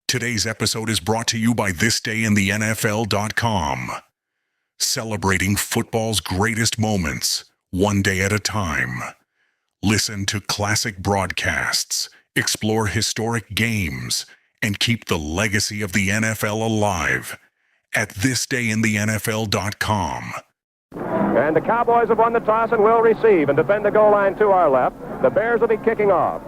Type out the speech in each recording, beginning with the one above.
Today's episode is brought to you by thisdayintheNFL.com. Celebrating football's greatest moments, one day at a time. Listen to classic broadcasts, explore historic games, and keep the legacy of the NFL alive at thisdayintheNFL.com. And the Cowboys have won the toss and will receive and defend the goal line to our left. The Bears will be kicking off.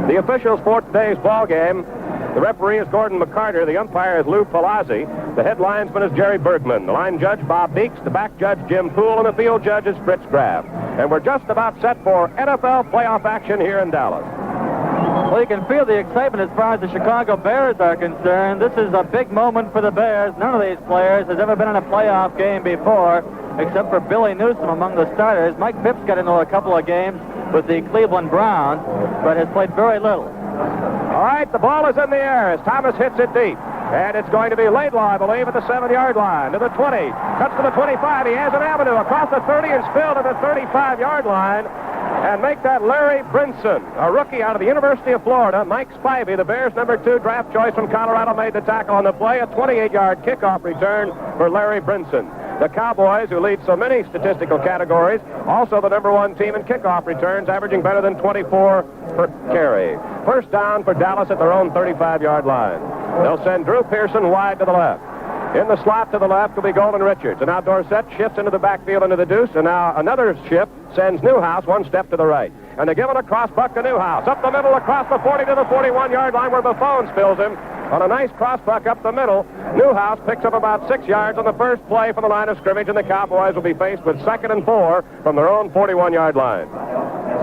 The officials for today's ball game: the referee is Gordon McCarter. The umpire is Lou Palazzi. The head linesman is Jerry Bergman. The line judge, Bob Beeks. The back judge, Jim Poole. And the field judge is Fritz Graf. And we're just about set for NFL playoff action here in Dallas. Well, you can feel the excitement as far as the Chicago Bears are concerned. This is a big moment for the Bears. None of these players has ever been in a playoff game before, except for Billy Newsome among the starters. Mike Phipps got into a couple of games with the Cleveland Browns, but has played very little. All right, the ball is in the air as Thomas hits it deep. And it's going to be Laidlaw, I believe, at the 7-yard line. To the 20. Cuts to the 25. He has an avenue across the 30 and spilled to the 35-yard line. And make that Larry Brinson, a rookie out of the University of Florida. Mike Spivey, the Bears' number 2 draft choice from Colorado, made the tackle on the play. A 28-yard kickoff return for Larry Brinson. The Cowboys, who lead so many statistical categories, also the number 1 team in kickoff returns, averaging better than 24 per carry. First down for Dallas at their own 35-yard line. They'll send Drew Pearson wide to the left. In the slot to the left will be Golden Richards. And now Dorsett shifts into the backfield into the deuce. And now another shift sends Newhouse one step to the right. And they're giving a cross buck to Newhouse. Up the middle across the 40 to the 41-yard line where Buffon spills him. On a nice cross buck up the middle, Newhouse picks up about 6 yards on the first play from the line of scrimmage. And the Cowboys will be faced with 2nd and 4 from their own 41-yard line.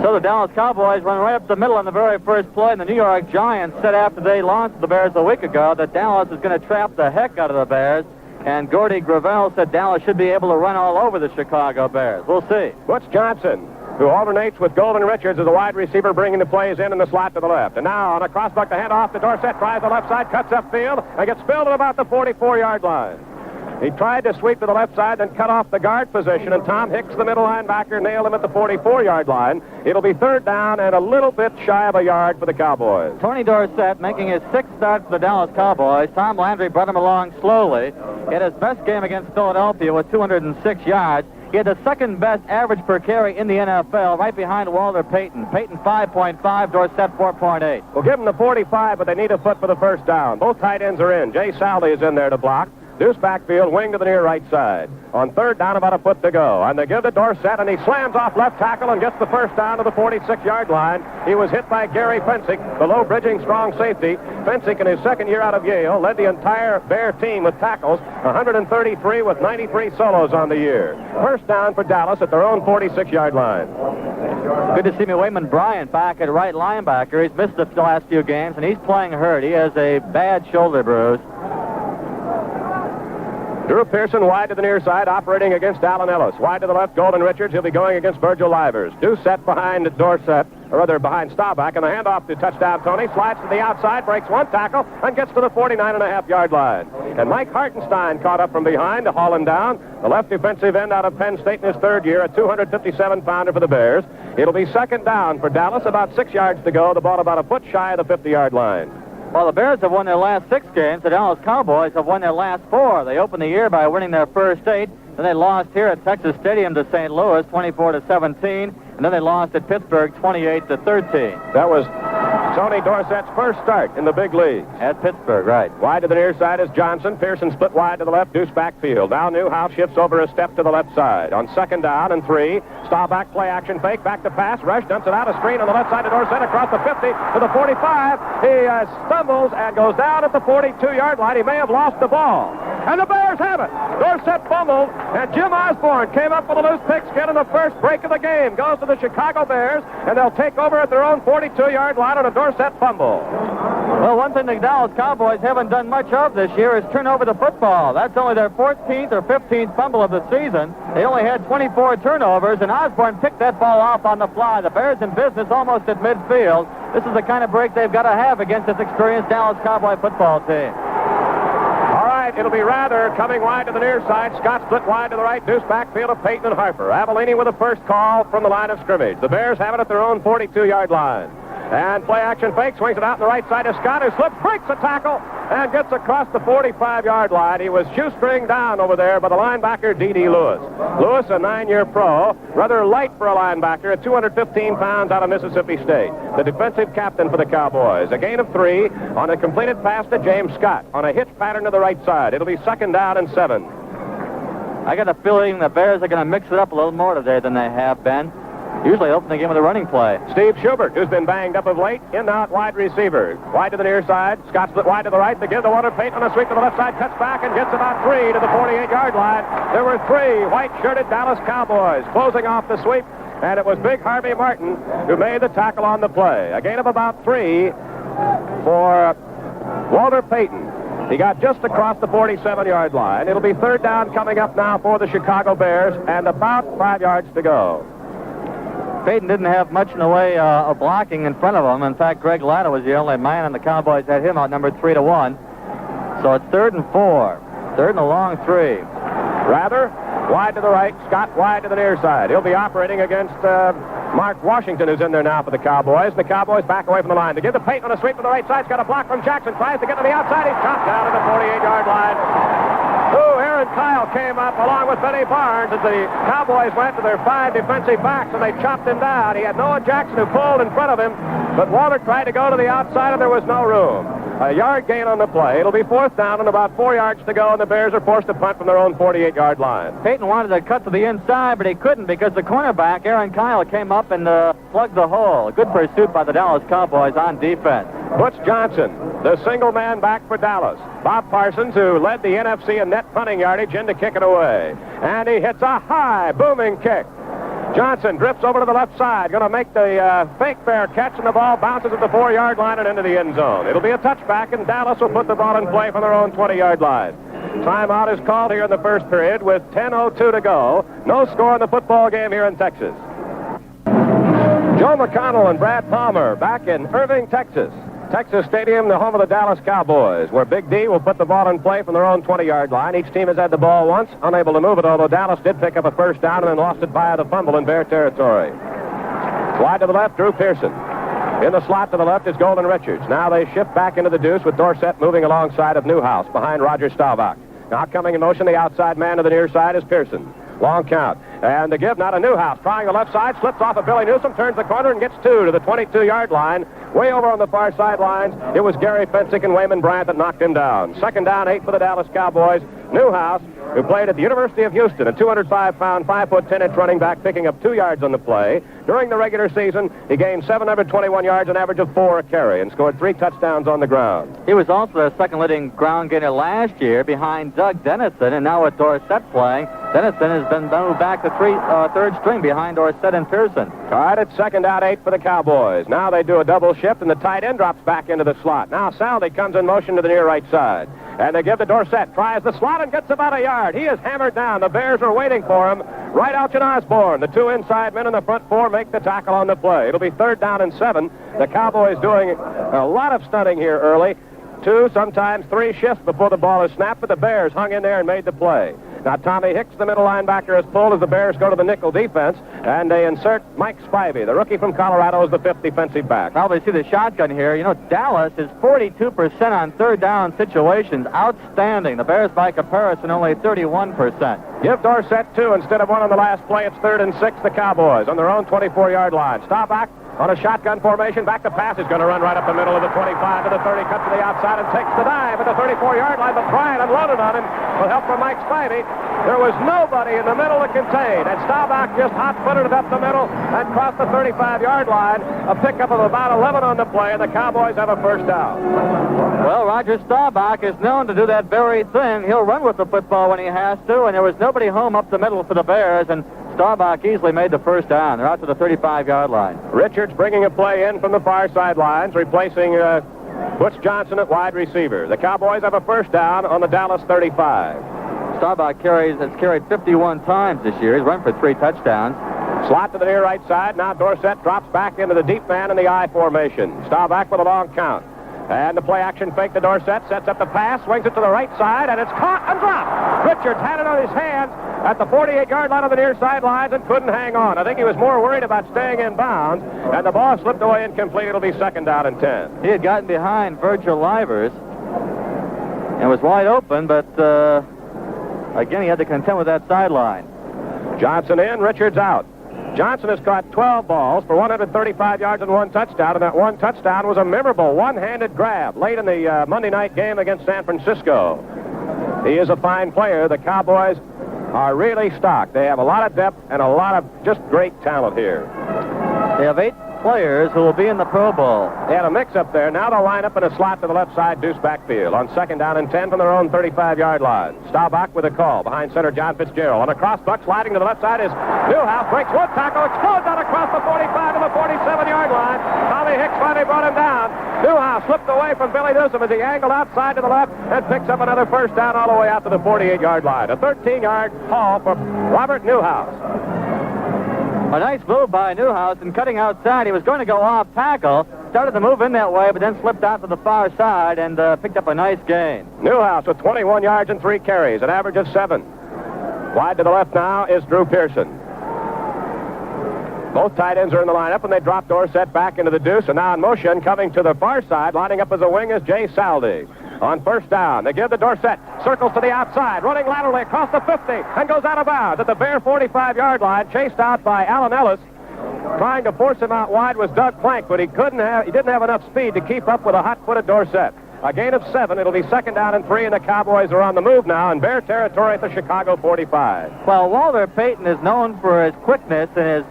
So the Dallas Cowboys run right up the middle on the very first play, and the New York Giants said after they launched the Bears a week ago that Dallas is going to trap the heck out of the Bears, and Gordy Gravel said Dallas should be able to run all over the Chicago Bears. We'll see. Butch Johnson, who alternates with Golden Richards as a wide receiver, bringing the plays in the slot to the left. And now on a crossbuck, the handoff to Dorsett, tries the left side, cuts upfield, and gets spilled at about the 44-yard line. He tried to sweep to the left side, then cut off the guard position, and Tom Hicks, the middle linebacker, nailed him at the 44-yard line. It'll be 3rd down and a little bit shy of a yard for the Cowboys. Tony Dorsett making his 6th start for the Dallas Cowboys. Tom Landry brought him along slowly. He had his best game against Philadelphia with 206 yards. He had the 2nd best average per carry in the NFL, right behind Walter Payton. Payton 5.5, Dorsett 4.8. We'll give them the 45, but they need a foot for the first down. Both tight ends are in. Jay Saldi is in there to block. Deuce backfield, wing to the near right side. On 3rd down, about a foot to go. And they give to Dorsett, and he slams off left tackle and gets the first down to the 46-yard line. He was hit by Gary Fensick, the low-bridging strong safety. Fensick, in his 2nd year out of Yale, led the entire Bear team with tackles, 133 with 93 solos on the year. First down for Dallas at their own 46-yard line. Good to see Wayman Bryant back at right linebacker. He's missed the last few games, and he's playing hurt. He has a bad shoulder bruise. Drew Pearson wide to the near side, operating against Allen Ellis. Wide to the left, Golden Richards. He'll be going against Virgil Livers. Doucette behind Dorsett, or rather behind Staubach, and the handoff to touchdown Tony. Slides to the outside, breaks one tackle, and gets to the 49.5-yard line. And Mike Hartenstein caught up from behind to haul him down. The left defensive end out of Penn State in his 3rd year, a 257-pounder for the Bears. It'll be 2nd down for Dallas, about 6 yards to go. The ball about a foot shy of the 50-yard line. Well, the Bears have won their last 6 games. The Dallas Cowboys have won their last 4. They opened the year by winning their first 8. Then they lost here at Texas Stadium to St. Louis, 24-17. And then they lost at Pittsburgh, 28-13. That was Tony Dorsett's first start in the big leagues. At Pittsburgh, right. Wide to the near side is Johnson. Pearson split wide to the left, Deuce backfield. Now Newhouse shifts over a step to the left side. On 2nd down and 3, Staubach play action fake, back to pass, rush, dumps it out, a screen on the left side to Dorsett across the 50 to the 45. He stumbles and goes down at the 42-yard line. He may have lost the ball. And the Bears have it. Dorsett fumbled, and Jim Osborne came up with a loose pigskin in the first break of the game. Goes to the Chicago Bears, and they'll take over at their own 42-yard line on a Dorsett fumble. Well, one thing the Dallas Cowboys haven't done much of this year is turn over the football. That's only their 14th or 15th fumble of the season. They only had 24 turnovers, and Osborne picked that ball off on the fly. The Bears in business almost at midfield. This is the kind of break they've got to have against this experienced Dallas Cowboy football team. All right, it'll be Rather coming wide to the near side. Scott split wide to the right. Deuce backfield of Payton and Harper. Avellini with the first call from the line of scrimmage. The Bears have it at their own 42-yard line. And play action fake, swings it out on the right side to Scott, who slips, breaks the tackle, and gets across the 45-yard line. He was shoestring down over there by the linebacker, D.D. Lewis. Lewis, a 9-year pro, rather light for a linebacker, at 215 pounds out of Mississippi State. The defensive captain for the Cowboys. A gain of 3 on a completed pass to James Scott on a hitch pattern to the right side. It'll be 2nd down and 7. I got a feeling the Bears are going to mix it up a little more today than they have been. Usually open the game with a running play. Steve Schubert, who's been banged up of late, in out wide receiver. Wide to the near side. Scott split wide to the right. They give the Walter Payton on a sweep to the left side. Cuts back and gets about 3 to the 48-yard line. There were 3 white-shirted Dallas Cowboys closing off the sweep. And it was big Harvey Martin who made the tackle on the play. A gain of about 3 for Walter Payton. He got just across the 47-yard line. It'll be 3rd down coming up now for the Chicago Bears and about 5 yards to go. Payton didn't have much in the way of blocking in front of him. In fact, Greg Latta was the only man, and the Cowboys had him outnumbered 3-1. So it's 3rd and 4. 3rd and a long 3. Rather, wide to the right, Scott wide to the near side. He'll be operating against Mark Washington, who's in there now for the Cowboys. The Cowboys back away from the line. To give the Payton on a sweep to the right side. He's got a block from Jackson. Tries to get to the outside. He's chopped down at the 48-yard line. Aaron Kyle came up along with Benny Barnes as the Cowboys went to their 5 defensive backs, and they chopped him down. He had Noah Jackson who pulled in front of him, but Walter tried to go to the outside, and there was no room. A yard gain on the play. It'll be 4th down and about 4 yards to go, and the Bears are forced to punt from their own 48-yard line. Payton wanted to cut to the inside, but he couldn't because the cornerback, Aaron Kyle, came up and plugged the hole. Good pursuit by the Dallas Cowboys on defense. Butch Johnson, the single man back for Dallas. Bob Parsons, who led the NFC in net punting yardage, in to kick it away. And he hits a high, booming kick. Johnson drifts over to the left side, going to make the fake bear catch, and the ball bounces at the 4-yard line and into the end zone. It'll be a touchback, and Dallas will put the ball in play from their own 20-yard line. Timeout is called here in the first period with 10:02 to go. No score in the football game here in Texas. Joe McConnell and Brad Palmer back in Irving, Texas. Texas Stadium, the home of the Dallas Cowboys, where Big D will put the ball in play from their own 20-yard line. Each team has had the ball once, unable to move it, although Dallas did pick up a first down and then lost it via the fumble in Bear territory. Wide to the left, Drew Pearson. In the slot to the left is Golden Richards. Now they shift back into the deuce with Dorsett moving alongside of Newhouse behind Roger Staubach. Now coming in motion, the outside man to the near side is Pearson. Long count. And the give now to Newhouse. Trying the left side, slips off of Billy Newsome, turns the corner and gets 2 to the 22-yard line. Way over on the far sidelines, it was Gary Fensick and Wayman Bryant that knocked him down. 2nd down, 8 for the Dallas Cowboys. Newhouse, who played at the University of Houston, a 205-pound, 5'10" running back, picking up 2 yards on the play. During the regular season, he gained 721 yards, an average of 4 a carry, and scored 3 touchdowns on the ground. He was also their second leading ground gainer last year behind Doug Dennison, and now with Dorsett playing, Dennison has been moved back to 3rd string behind Dorsett and Pearson. All right, it's 2nd down, 8 for the Cowboys. Now they do a double shift, and the tight end drops back into the slot. Now Saldi comes in motion to the near right side. And they give to Dorsett, tries the slot and gets about a yard. He is hammered down. The Bears are waiting for him. Right out to Osborne. The 2 inside men in the front 4 make the tackle on the play. It'll be 3rd down and 7. The Cowboys doing a lot of stunting here early. 2, sometimes 3 shifts before the ball is snapped, but the Bears hung in there and made the play. Now Tommy Hicks, the middle linebacker, is pulled as the Bears go to the nickel defense, and they insert Mike Spivey, the rookie from Colorado, as the 5th defensive back. Now they see the shotgun here. You know, Dallas is 42% on 3rd down situations. Outstanding. The Bears, by comparison, only 31%. Give Dorsett 2 instead of 1 on the last play. It's 3rd and 6, the Cowboys, on their own 24-yard line. Staubach on a shotgun formation. Back to pass. He's going to run right up the middle of the 25 to the 30, cuts to the outside and takes the dive at the 34-yard line, but Bryant unloaded on him with help from Mike Spivey. There was nobody in the middle to contain, and Staubach just hot-footed it up the middle and crossed the 35-yard line. A pickup of about 11 on the play, and the Cowboys have a first down. Well, Roger Staubach is known to do that very thing. He'll run with the football when he has to, and there was nobody home up the middle for the Bears, and Staubach easily made the first down. They're out to the 35-yard line. Richards bringing a play in from the far sidelines, replacing Butch Johnson at wide receiver. The Cowboys have a first down on the Dallas 35. Staubach has carried 51 times this year. He's run for 3 touchdowns. Slot to the near right side. Now Dorsett drops back into the deep man in the I formation. Staubach with a long count. And the play action fake to Dorsett. Sets up the pass. Swings it to the right side. And it's caught and dropped. Richards had it on his hands. at the 48-yard line on the near sidelines and couldn't hang on. I think he was more worried about staying in bounds, and the ball slipped away incomplete. It'll be 2nd down and 10. He had gotten behind Virgil Livers and was wide open, but again, he had to contend with that sideline. Johnson in, Richards out. Johnson has caught 12 balls for 135 yards and 1 touchdown, and that 1 touchdown was a memorable one-handed grab late in the Monday night game against San Francisco. He is a fine player. The Cowboys are really stocked. They have a lot of depth and a lot of just great talent here. They have 8 players who will be in the Pro Bowl. They had a mix-up there. Now they'll line up in a slot to the left side, deuce backfield. On 2nd down and 10 from their own 35-yard line. Staubach with a call. Behind center, John Fitzgerald. On a crossbuck, sliding to the left side is Newhouse. Breaks one tackle, explodes out across the 45 to the 47-yard line. Tommy Hicks finally brought him down. Newhouse slipped away from Billy Newsome as he angled outside to the left and picks up another first down all the way out to the 48-yard line. A 13-yard haul for Robert Newhouse. A nice move by Newhouse, and cutting outside, he was going to go off tackle, started to move in that way, but then slipped out to the far side and picked up a nice gain. Newhouse with 21 yards and 3 carries, an average of 7. Wide to the left now is Drew Pearson. Both tight ends are in the lineup, and they drop Dorsett back into the deuce, and now in motion, coming to the far side, lining up as a wing is Jay Saldi. On 1st down, they give the Dorsett, circles to the outside, running laterally across the 50, and goes out of bounds at the bare 45-yard line, chased out by Alan Ellis. Trying to force him out wide was Doug Plank, but he didn't have enough speed to keep up with a hot-footed Dorsett. A gain of 7. It'll be 2nd down and 3, and the Cowboys are on the move now in Bear territory at the Chicago 45. While Walter Payton is known for his quickness and his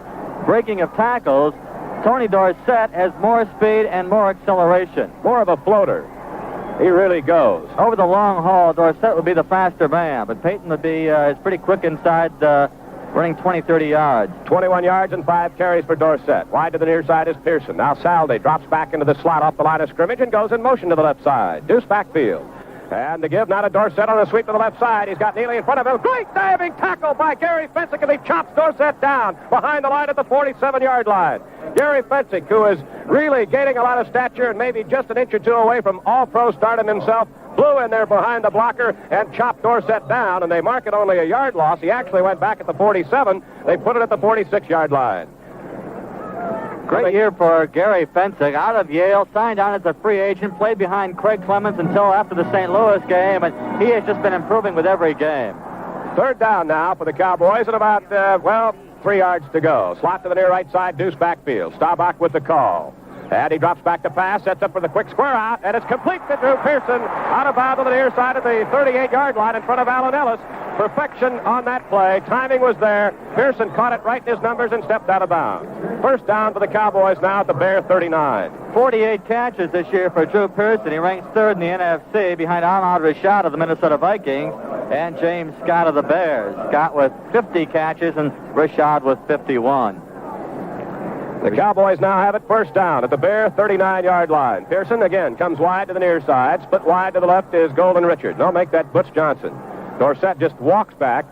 breaking of tackles, Tony Dorsett has more speed and more acceleration. More of a floater. He really goes. Over the long haul, Dorsett would be the faster man, but Payton would be is pretty quick inside, running 20, 30 yards. 21 yards and 5 carries for Dorsett. Wide to the near side is Pearson. Now Saldi drops back into the slot off the line of scrimmage and goes in motion to the left side. Deuce backfield. And the give now to Dorsett on a sweep to the left side. He's got Neely in front of him. Great diving tackle by Gary Fensick, and he chops Dorsett down behind the line at the 47-yard line. Gary Fensick, who is really gaining a lot of stature and maybe just an inch or two away from all-pro stardom himself, flew in there behind the blocker and chopped Dorsett down, and they mark it only a yard loss. He actually went back at the 47. They put it at the 46-yard line. Great year for Gary Fensick, out of Yale, signed on as a free agent, played behind Craig Clemens until after the St. Louis game, and he has just been improving with every game. 3rd down now for the Cowboys at about, 3 yards to go. Slot to the near right side, deuce backfield. Staubach with the call. And he drops back to pass, sets up for the quick square out, and it's complete to Drew Pearson, out of bounds on the near side of the 38-yard line in front of Alan Ellis. Perfection on that play. Timing was there. Pearson caught it right in his numbers and stepped out of bounds. 1st down for the Cowboys now at the Bear 39. 48 catches this year for Drew Pearson. He ranks 3rd in the NFC behind Ahmad Rashad of the Minnesota Vikings and James Scott of the Bears. Scott with 50 catches and Rashad with 51. The Cowboys now have it 1st down at the Bear 39-yard line. Pearson again comes wide to the near side. Split wide to the left is Golden Richard. They'll make that Butch Johnson. Dorsett just walks back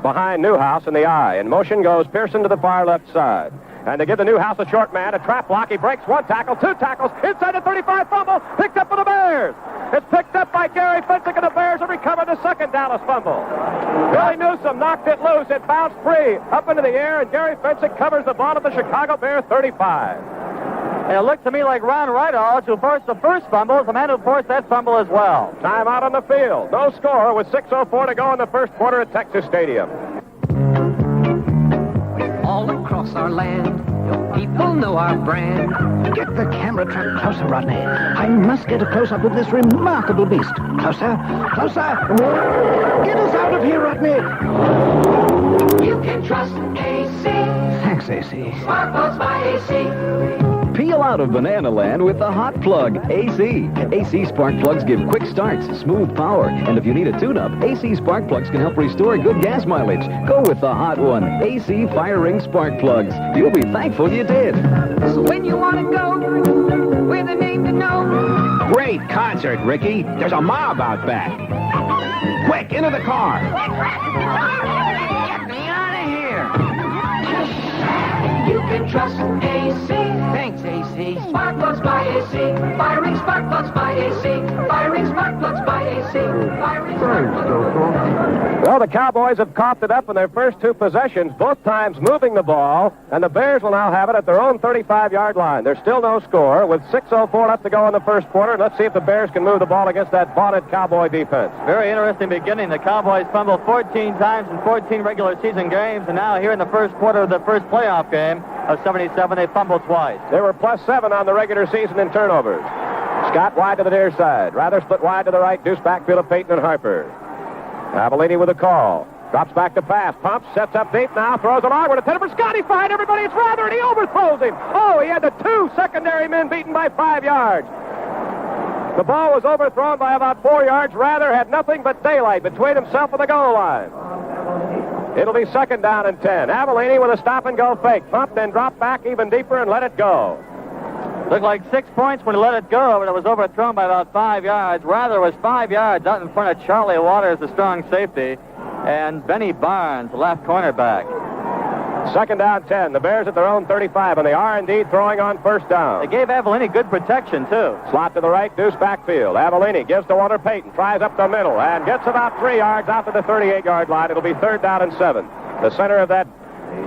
behind Newhouse in the eye. In motion goes Pearson to the far left side. And they give the Newhouse a short man, a trap block. He breaks 1 tackle, 2 tackles, inside the 35, fumble, picked up for the Bears. It's picked up by Gary Fensick, and the Bears have recovered the 2nd Dallas fumble. Billy Newsome knocked it loose. It bounced free up into the air, and Gary Fensick covers the ball at the Chicago Bears 35. And it looked to me like Ron Rideout, who forced the first fumble, is the man who forced that fumble as well. Time out on the field. No score with 6:04 to go in the 1st quarter at Texas Stadium. All across our land, your people know our brand. Get the camera trap closer, Rodney. I must get a close-up of this remarkable beast. Closer, closer. Get us out of here, Rodney. You can trust AC. Thanks, AC. Spark plugs by AC. Peel out of Banana Land with the Hot Plug AC. AC spark plugs give quick starts, smooth power, and if you need a tune-up, AC spark plugs can help restore good gas mileage. Go with the hot one, AC Fire Ring Spark Plugs. You'll be thankful you did. So when you want to go, we're the name to know. Great concert, Ricky. There's a mob out back. Quick, into the car. Get me out of here. You can trust AC. Thanks, AC. Spark plugs by AC. Firing spark plugs by AC. Firing spark plugs by AC. Well, the Cowboys have coughed it up in their first two possessions, both times moving the ball, and the Bears will now have it at their own 35-yard line. There's still no score with 6:04 left to go in the first quarter, and let's see if the Bears can move the ball against that vaunted Cowboy defense. Very interesting beginning. The Cowboys fumbled 14 times in 14 regular season games, and now here in the first quarter of the first playoff game of 77, they fumbled twice. They were +7 on the regular season in turnovers. Scott wide to the near side. Rather split wide to the right. Deuce backfield of Peyton and Harper. Avellini with a call. Drops back to pass. Pumps. Sets up deep now. Throws it onward. Intended for Scott. He fired everybody. It's Rather, and he overthrows him. Oh, he had the two secondary men beaten by 5 yards. The ball was overthrown by about 4 yards. Rather had nothing but daylight between himself and the goal line. It'll be 2nd down and 10. Avellini with a stop-and-go fake. Pump, then drop back even deeper and let it go. Looked like 6 points when he let it go, but it was overthrown by about 5 yards. Rather was 5 yards out in front of Charlie Waters, the strong safety, and Benny Barnes, the left cornerback. 2nd down, 10. The Bears at their own 35, and they are indeed throwing on 1st down. They gave Avellini good protection, too. Slot to the right, Deuce backfield. Avellini gives to Walter Payton, tries up the middle, and gets about 3 yards out to the 38-yard line. It'll be 3rd down and 7. The center of that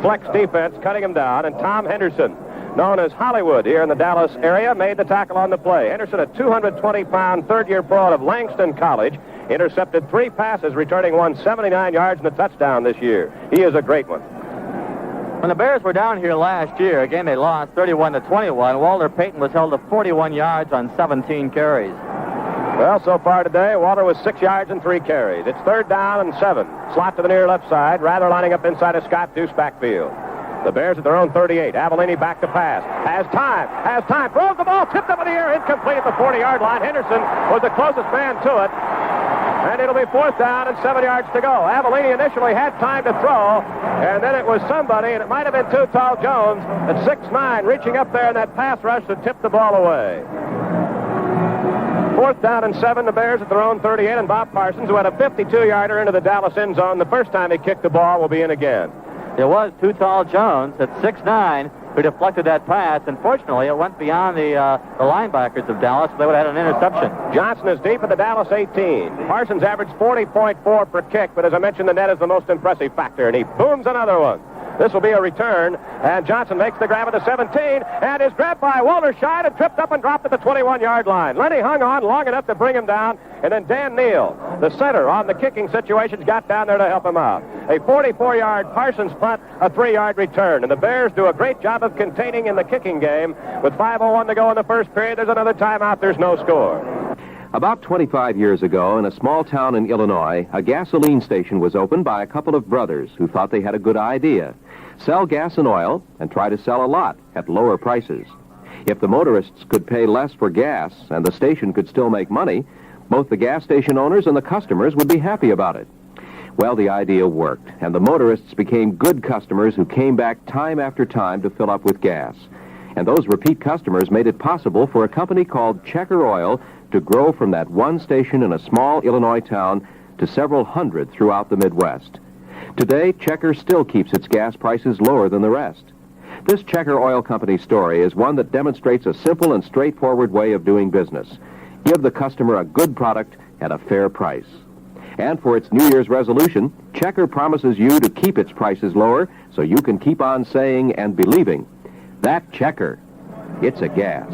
flex defense cutting him down, and Tom Henderson, known as Hollywood here in the Dallas area, made the tackle on the play. Henderson, a 220-pound third-year pro out of Langston College, intercepted 3 passes, returning 179 yards and a touchdown this year. He is a great one. When the Bears were down here last year, a game they lost 31-21, Walter Payton was held to 41 yards on 17 carries. Well, so far today, Walter was 6 yards and 3 carries. It's 3rd down and 7. Slot to the near left side, Rather lining up inside of Scott, Deuce backfield. The Bears at their own 38. Avellini back to pass. Has time. Throws the ball, tipped up in the air, incomplete at the 40-yard line. Henderson was the closest man to it. And it'll be 4th down and 7 yards to go. Avellini initially had time to throw, and then it was somebody, and it might have been Too Tall Jones at 6'9", reaching up there in that pass rush to tip the ball away. 4th down and 7, the Bears at their own 38, and Bob Parsons, who had a 52-yarder into the Dallas end zone the first time he kicked the ball, will be in again. It was Too Tall Jones at 6'9", who deflected that pass. Unfortunately, it went beyond the linebackers of Dallas. They would have had an interception. Johnson is deep at the Dallas 18. Parsons averaged 40.4 per kick, but as I mentioned, the net is the most impressive factor, and he booms another one. This will be a return, and Johnson makes the grab at the 17, and is grabbed by Walter Scheid and tripped up and dropped at the 21-yard line. Lenny hung on long enough to bring him down, and then Dan Neal, the center on the kicking situations, got down there to help him out. A 44-yard Parsons punt, a 3-yard return, and the Bears do a great job of containing in the kicking game. With 5:01 to go in the first period, there's another timeout. There's no score. About 25 years ago, in a small town in Illinois, a gasoline station was opened by a couple of brothers who thought they had a good idea. Sell gas and oil and try to sell a lot at lower prices. If the motorists could pay less for gas and the station could still make money, both the gas station owners and the customers would be happy about it. Well, the idea worked, and the motorists became good customers who came back time after time to fill up with gas. And those repeat customers made it possible for a company called Checker Oil to grow from that one station in a small Illinois town to several hundred throughout the Midwest. Today, Checker still keeps its gas prices lower than the rest. This Checker Oil Company story is one that demonstrates a simple and straightforward way of doing business. Give the customer a good product at a fair price. And for its New Year's resolution, Checker promises you to keep its prices lower so you can keep on saying and believing, that Checker, it's a gas.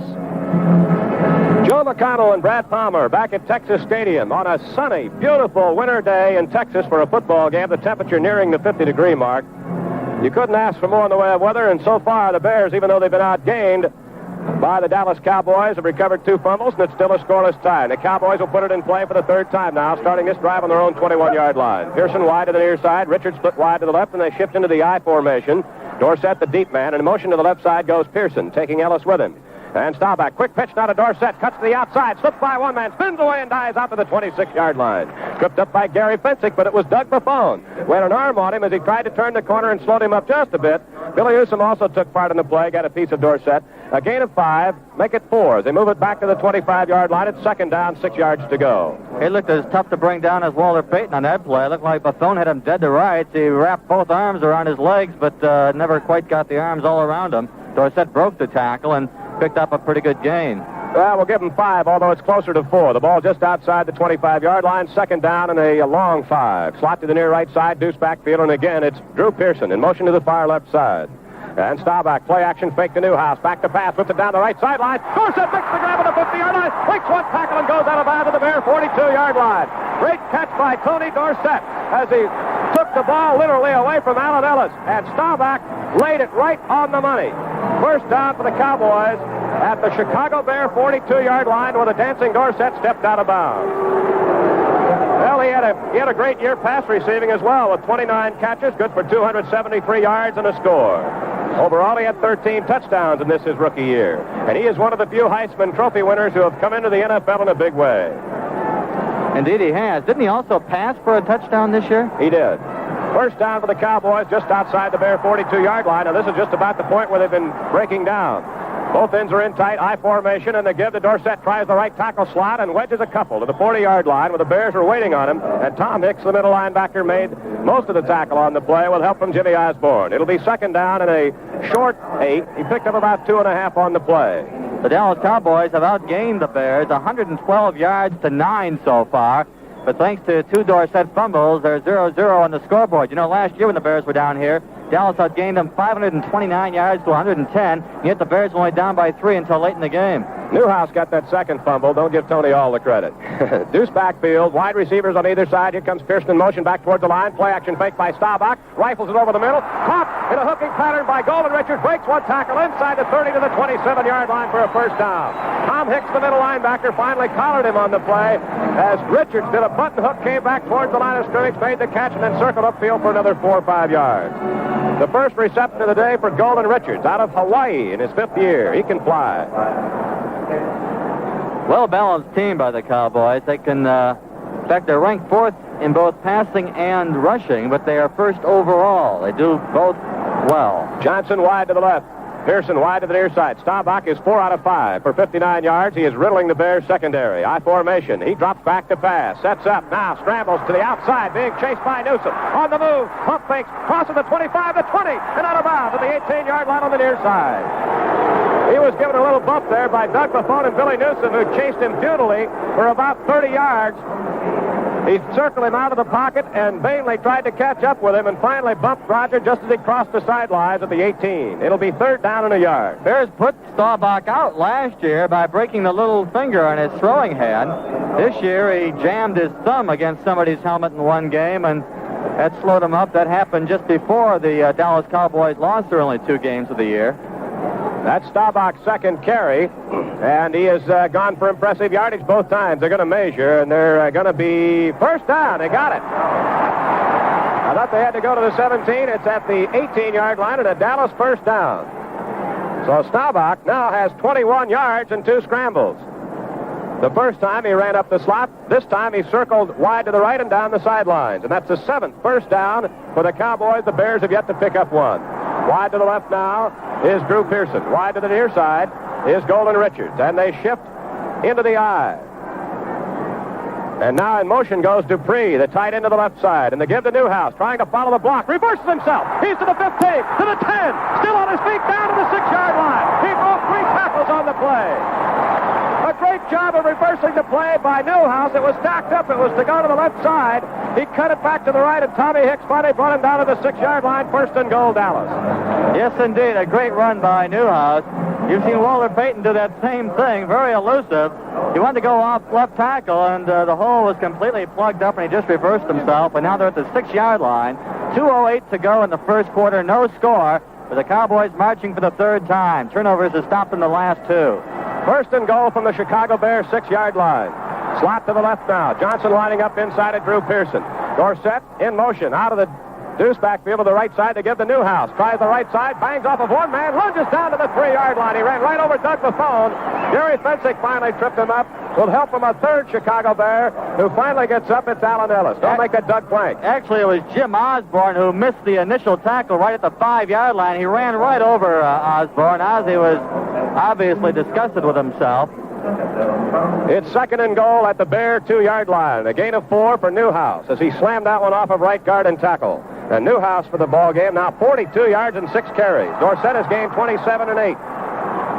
Joe McConnell and Brad Palmer back at Texas Stadium on a sunny, beautiful winter day in Texas for a football game, the temperature nearing the 50-degree mark. You couldn't ask for more in the way of weather, and so far the Bears, even though they've been outgained by the Dallas Cowboys, have recovered 2 fumbles, and it's still a scoreless tie. And the Cowboys will put it in play for the 3rd time now, starting this drive on their own 21-yard line. Pearson wide to the near side, Richards split wide to the left, and they shift into the I formation. Dorsett, the deep man, and in motion to the left side goes Pearson, taking Ellis with him. And Staubach, quick pitch now to Dorsett, cuts to the outside, slips by one man, spins away and dives out to the 26-yard line. Tripped up by Gary Fensick, but it was Doug Buffone, who had an arm on him as he tried to turn the corner and slowed him up just a bit. Billy Newsom also took part in the play, got a piece of Dorsett. A gain of 5, make it 4. They move it back to the 25-yard line. It's 2nd down, 6 yards to go. It looked as tough to bring down as Walter Payton on that play. It looked like Buffone had him dead to rights. He wrapped both arms around his legs, but never quite got the arms all around him. Dorsett broke the tackle and picked up a pretty good gain. Well, we'll give him 5, although it's closer to 4. The ball just outside the 25-yard line. Second down and a long 5. Slot to the near right side, deuce backfield, and again, it's Drew Pearson in motion to the far left side. And Staubach, play action, fake to Newhouse. Back to pass, puts it down the right sideline. Dorsett makes the grab at the 50-yard line. Makes one tackle and goes out of bounds at the Bear 42-yard line. Great catch by Tony Dorsett as he took the ball literally away from Allen Ellis. And Staubach laid it right on the money. First down for the Cowboys at the Chicago Bear 42-yard line where the dancing Dorsett stepped out of bounds. Well, he had a great year pass receiving as well with 29 catches, good for 273 yards and a score. Overall, he had 13 touchdowns in his rookie year. And he is one of the few Heisman Trophy winners who have come into the NFL in a big way. Indeed, he has. Didn't he also pass for a touchdown this year? He did. First down for the Cowboys just outside the Bear 42-yard line. Now, this is just about the point where they've been breaking down. Both ends are in tight I formation, and the give to Dorsett tries the right tackle slot and wedges a couple to the 40-yard line where the Bears were waiting on him. And Tom Hicks, the middle linebacker, made most of the tackle on the play with help from Jimmy Osborne. It'll be second down and a short 8. He picked up about 2.5 on the play. The Dallas Cowboys have outgained the Bears 112 yards to 9 so far. But thanks to 2 Dorsett fumbles, they're 0-0 on the scoreboard. You know, last year when the Bears were down here, Dallas outgained them 529 yards to 110, yet the Bears were only down by 3 until late in the game. Newhouse got that second fumble. Don't give Tony all the credit. Deuce backfield, wide receivers on either side. Here comes Pearson in motion back towards the line. Play action fake by Staubach. Rifles it over the middle. Caught in a hooking pattern by Golden Richards. Breaks one tackle inside the 30 to the 27-yard line for a first down. Tom Hicks, the middle linebacker, finally collared him on the play as Richards did a button hook, came back towards the line of scrimmage, made the catch, and then circled upfield for another 4 or 5 yards. The first reception of the day for Golden Richards out of Hawaii in his 5th year. He can fly. Well-balanced team by the Cowboys. They can, in fact, they're ranked 4th in both passing and rushing, but they are 1st overall. They do both well. Johnson wide to the left. Pearson wide to the near side. Staubach is 4 out of 5 for 59 yards. He is riddling the Bears secondary. I formation. He drops back to pass. Sets up. Now scrambles to the outside. Being chased by Newsom. On the move. Pump fakes. Crosses the 25, the 20. And out of bounds at the 18-yard line on the near side. He was given a little bump there by Doug Buffone and Billy Newsom, who chased him futilely for about 30 yards. He circled him out of the pocket and vainly tried to catch up with him and finally bumped Roger just as he crossed the sidelines at the 18. It'll be 3rd down and a yard. Bears put Staubach out last year by breaking the little finger on his throwing hand. This year he jammed his thumb against somebody's helmet in one game, and that slowed him up. That happened just before the Dallas Cowboys lost their only 2 games of the year. That's Staubach's second carry, and he has gone for impressive yardage both times. They're going to measure, and they're going to be first down. They got it. I thought they had to go to the 17. It's at the 18-yard line and a Dallas first down. So Staubach now has 21 yards and 2 scrambles. The first time he ran up the slot. This time he circled wide to the right and down the sidelines. And that's the 7th first down for the Cowboys. The Bears have yet to pick up one. Wide to the left now is Drew Pearson. Wide to the near side is Golden Richards. And they shift into the I. And now in motion goes Dupree, the tight end to the left side. And the give to Newhouse, trying to follow the block. Reverses himself. He's to the 15, to the 10. Still on his feet, down to the 6-yard line. He broke 3 tackles on the play. A great job of reversing the play by Newhouse. It was stacked up. It was to go to the left side. He cut it back to the right, and Tommy Hicks finally brought him down to the 6-yard line. First and goal, Dallas. Yes, indeed. A great run by Newhouse. You've seen Walter Payton do that same thing. Very elusive. He wanted to go off left tackle, and the hole was completely plugged up, and he just reversed himself. And now they're at the 6-yard line. 2:08 to go in the first quarter. No score. With the Cowboys marching for the 3rd time. Turnovers have stopped in the last 2. First and goal from the Chicago Bears 6-yard line. Slot to the left now. Johnson lining up inside at Drew Pearson. Dorsett in motion out of the deuce backfield to the right side to give the Newhouse. Tries the right side, bangs off of one man, lunges down to the 3-yard line. He ran right over Doug Buffone. Gary Fensick finally tripped him up. Will help from a 3rd Chicago Bear who finally gets up. It's Allen Ellis. Don't make it Doug Plank. Actually, it was Jim Osborne who missed the initial tackle right at the 5-yard line. He ran right over Osborne. Ozzie was obviously disgusted with himself. It's 2nd and goal at the Bear 2-yard line. A gain of 4 for Newhouse as he slammed that one off of right guard and tackle. And Newhouse for the ball game now 42 yards and 6 carries. Dorsett has gained 27 and 8.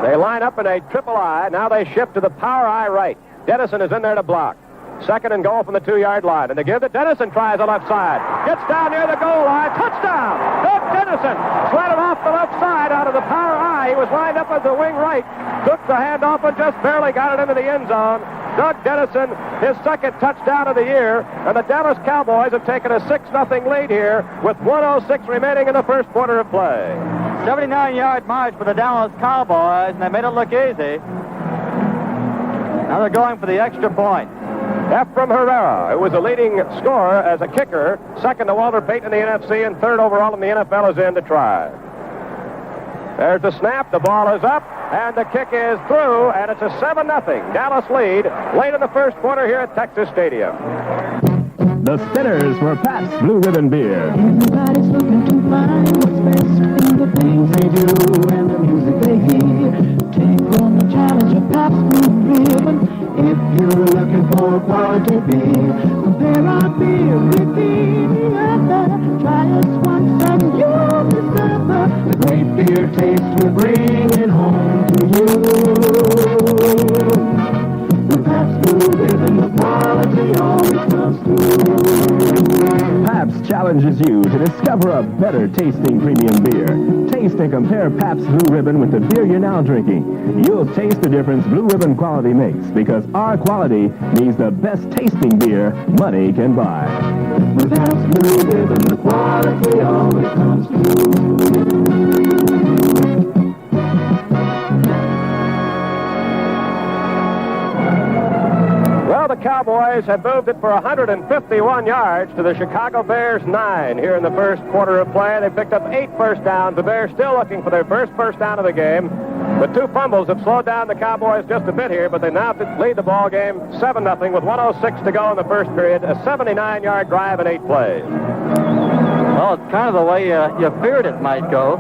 They line up in a triple I. Now they shift to the power I right. Dennison is in there to block. Second and goal from the 2-yard line. And they give it. Dennison tries the left side. Gets down near the goal line. Touchdown! Doug Dennison slid it off the left side out of the power I. He was lined up as the wing right. Took the handoff and just barely got it into the end zone. Doug Dennison, his second touchdown of the year. And the Dallas Cowboys have taken a 6-0 lead here with 1:06 remaining in the first quarter of play. 79-yard march for the Dallas Cowboys, and they made it look easy. Now they're going for the extra point. Ephraim Herrera, who was the leading scorer as a kicker, second to Walter Payton in the NFC, and third overall in the NFL, is in to try. There's the snap, the ball is up, and the kick is through, and it's a 7-0 Dallas lead late in the first quarter here at Texas Stadium. The Spinners for Pabst Blue Ribbon Beer. Everybody's looking to find what's best in the things they do and the music they hear. Take on the challenge of Pabst Blue Ribbon. If you're looking for quality beer, compare our beer with any other. Try us once and you'll discover the great beer taste we're bringing home to you. With Pabst Blue Ribbon, the quality always comes through. Pabst challenges you to discover a better tasting premium beer. Taste and compare Pabst Blue Ribbon with the beer you're now drinking. You'll taste the difference Blue Ribbon quality makes, because our quality means the best tasting beer money can buy. With Pabst Blue Ribbon, the quality always comes through. Well, the Cowboys have moved it for 151 yards to the Chicago Bears 9 here in the first quarter of play. They picked up 8 first downs. The Bears still looking for their first down of the game. But 2 fumbles have slowed down the Cowboys just a bit here, but they now lead the ball game 7-0 with 1:06 to go in the first period. A 79-yard drive in 8 plays. Well, it's kind of the way you feared it might go.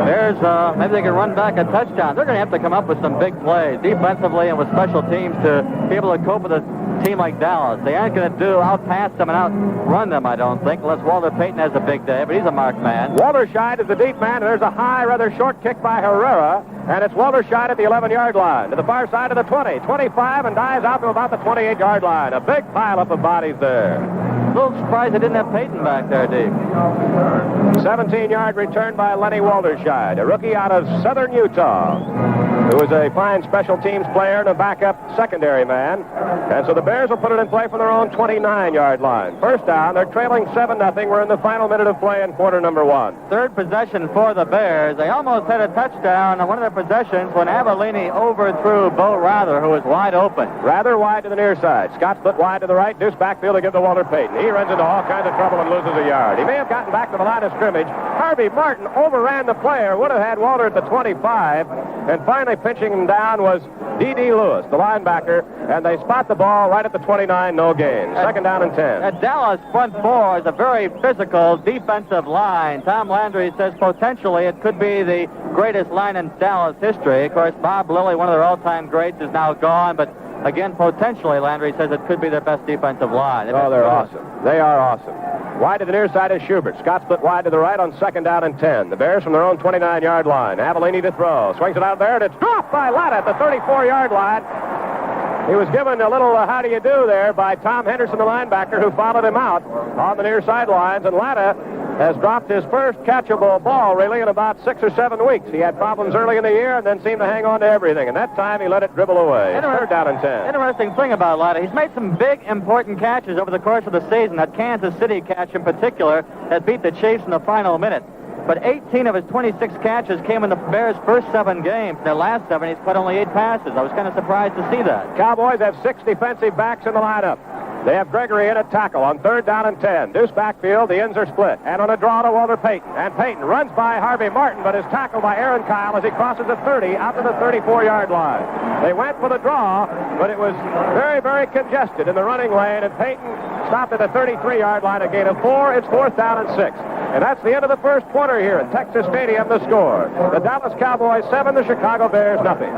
Bears, maybe they can run back a touchdown. They're going to have to come up with some big plays defensively and with special teams to be able to cope with a team like Dallas. They aren't going to outpass them and outrun them, I don't think, unless Walter Payton has a big day, but he's a marked man. Walter Scheid is the deep man, and there's a high, rather short kick by Herrera, and it's Walter Scheid at the 11-yard line, to the far side of the 20, 25, and dives out to about the 28-yard line. A big pileup of bodies there. A little surprised they didn't have Payton back there, Dave. 17-yard return by Lenny Walterscheid, a rookie out of southern Utah, who is a fine special teams player and a backup secondary man. And so the Bears will put it in play from their own 29-yard line. First down, they're trailing 7-0. We're in the final minute of play in quarter number 1. Third possession for the Bears. They almost had a touchdown on one of their possessions when Avellini overthrew Bo Rather, who was wide open. Rather wide to the near side. Scott split wide to the right. Deuce backfield to give to Walter Payton. He runs into all kinds of trouble and loses a yard. He may have gotten back to the line of scrimmage. Harvey Martin overran the player. Would have had Walter at the 25. And finally pinching him down was D.D. Lewis, the linebacker. And they spot the ball right at the 29. No gain. Second down and 10. At Dallas front four is a very physical defensive line. Tom Landry says potentially it could be the greatest line in Dallas history. Of course, Bob Lilly, one of their all-time greats, is now gone. But again, potentially, Landry says it could be their best defensive line. They're awesome. They are awesome. Wide to the near side is Schubert. Scott split wide to the right on second down and 10. The Bears from their own 29-yard line. Avellini to throw. Swings it out there, and it's dropped by Latta at the 34-yard line. He was given a little how do you do there by Tom Henderson, the linebacker, who followed him out on the near sidelines. And Latta has dropped his first catchable ball, really, in about 6 or 7 weeks. He had problems early in the year and then seemed to hang on to everything. And that time he let it dribble away. Third down and 10. Interesting thing about Latta, he's made some big, important catches over the course of the season. That Kansas City catch in particular that beat the Chiefs in the final minute. But 18 of his 26 catches came in the Bears' first 7 games. In their last 7, he's caught only 8 passes. I was kind of surprised to see that. Cowboys have 6 defensive backs in the lineup. They have Gregory in at tackle on third down and 10. Deuce backfield, the ends are split. And on a draw to Walter Payton. And Payton runs by Harvey Martin, but is tackled by Aaron Kyle as he crosses the 30 out to the 34-yard line. They went for the draw, but it was very, very congested in the running lane, and Payton stopped at the 33-yard line, a gain of 4. It's fourth down and 6. And that's the end of the first quarter here at Texas Stadium, the score. The Dallas Cowboys 7, the Chicago Bears nothing.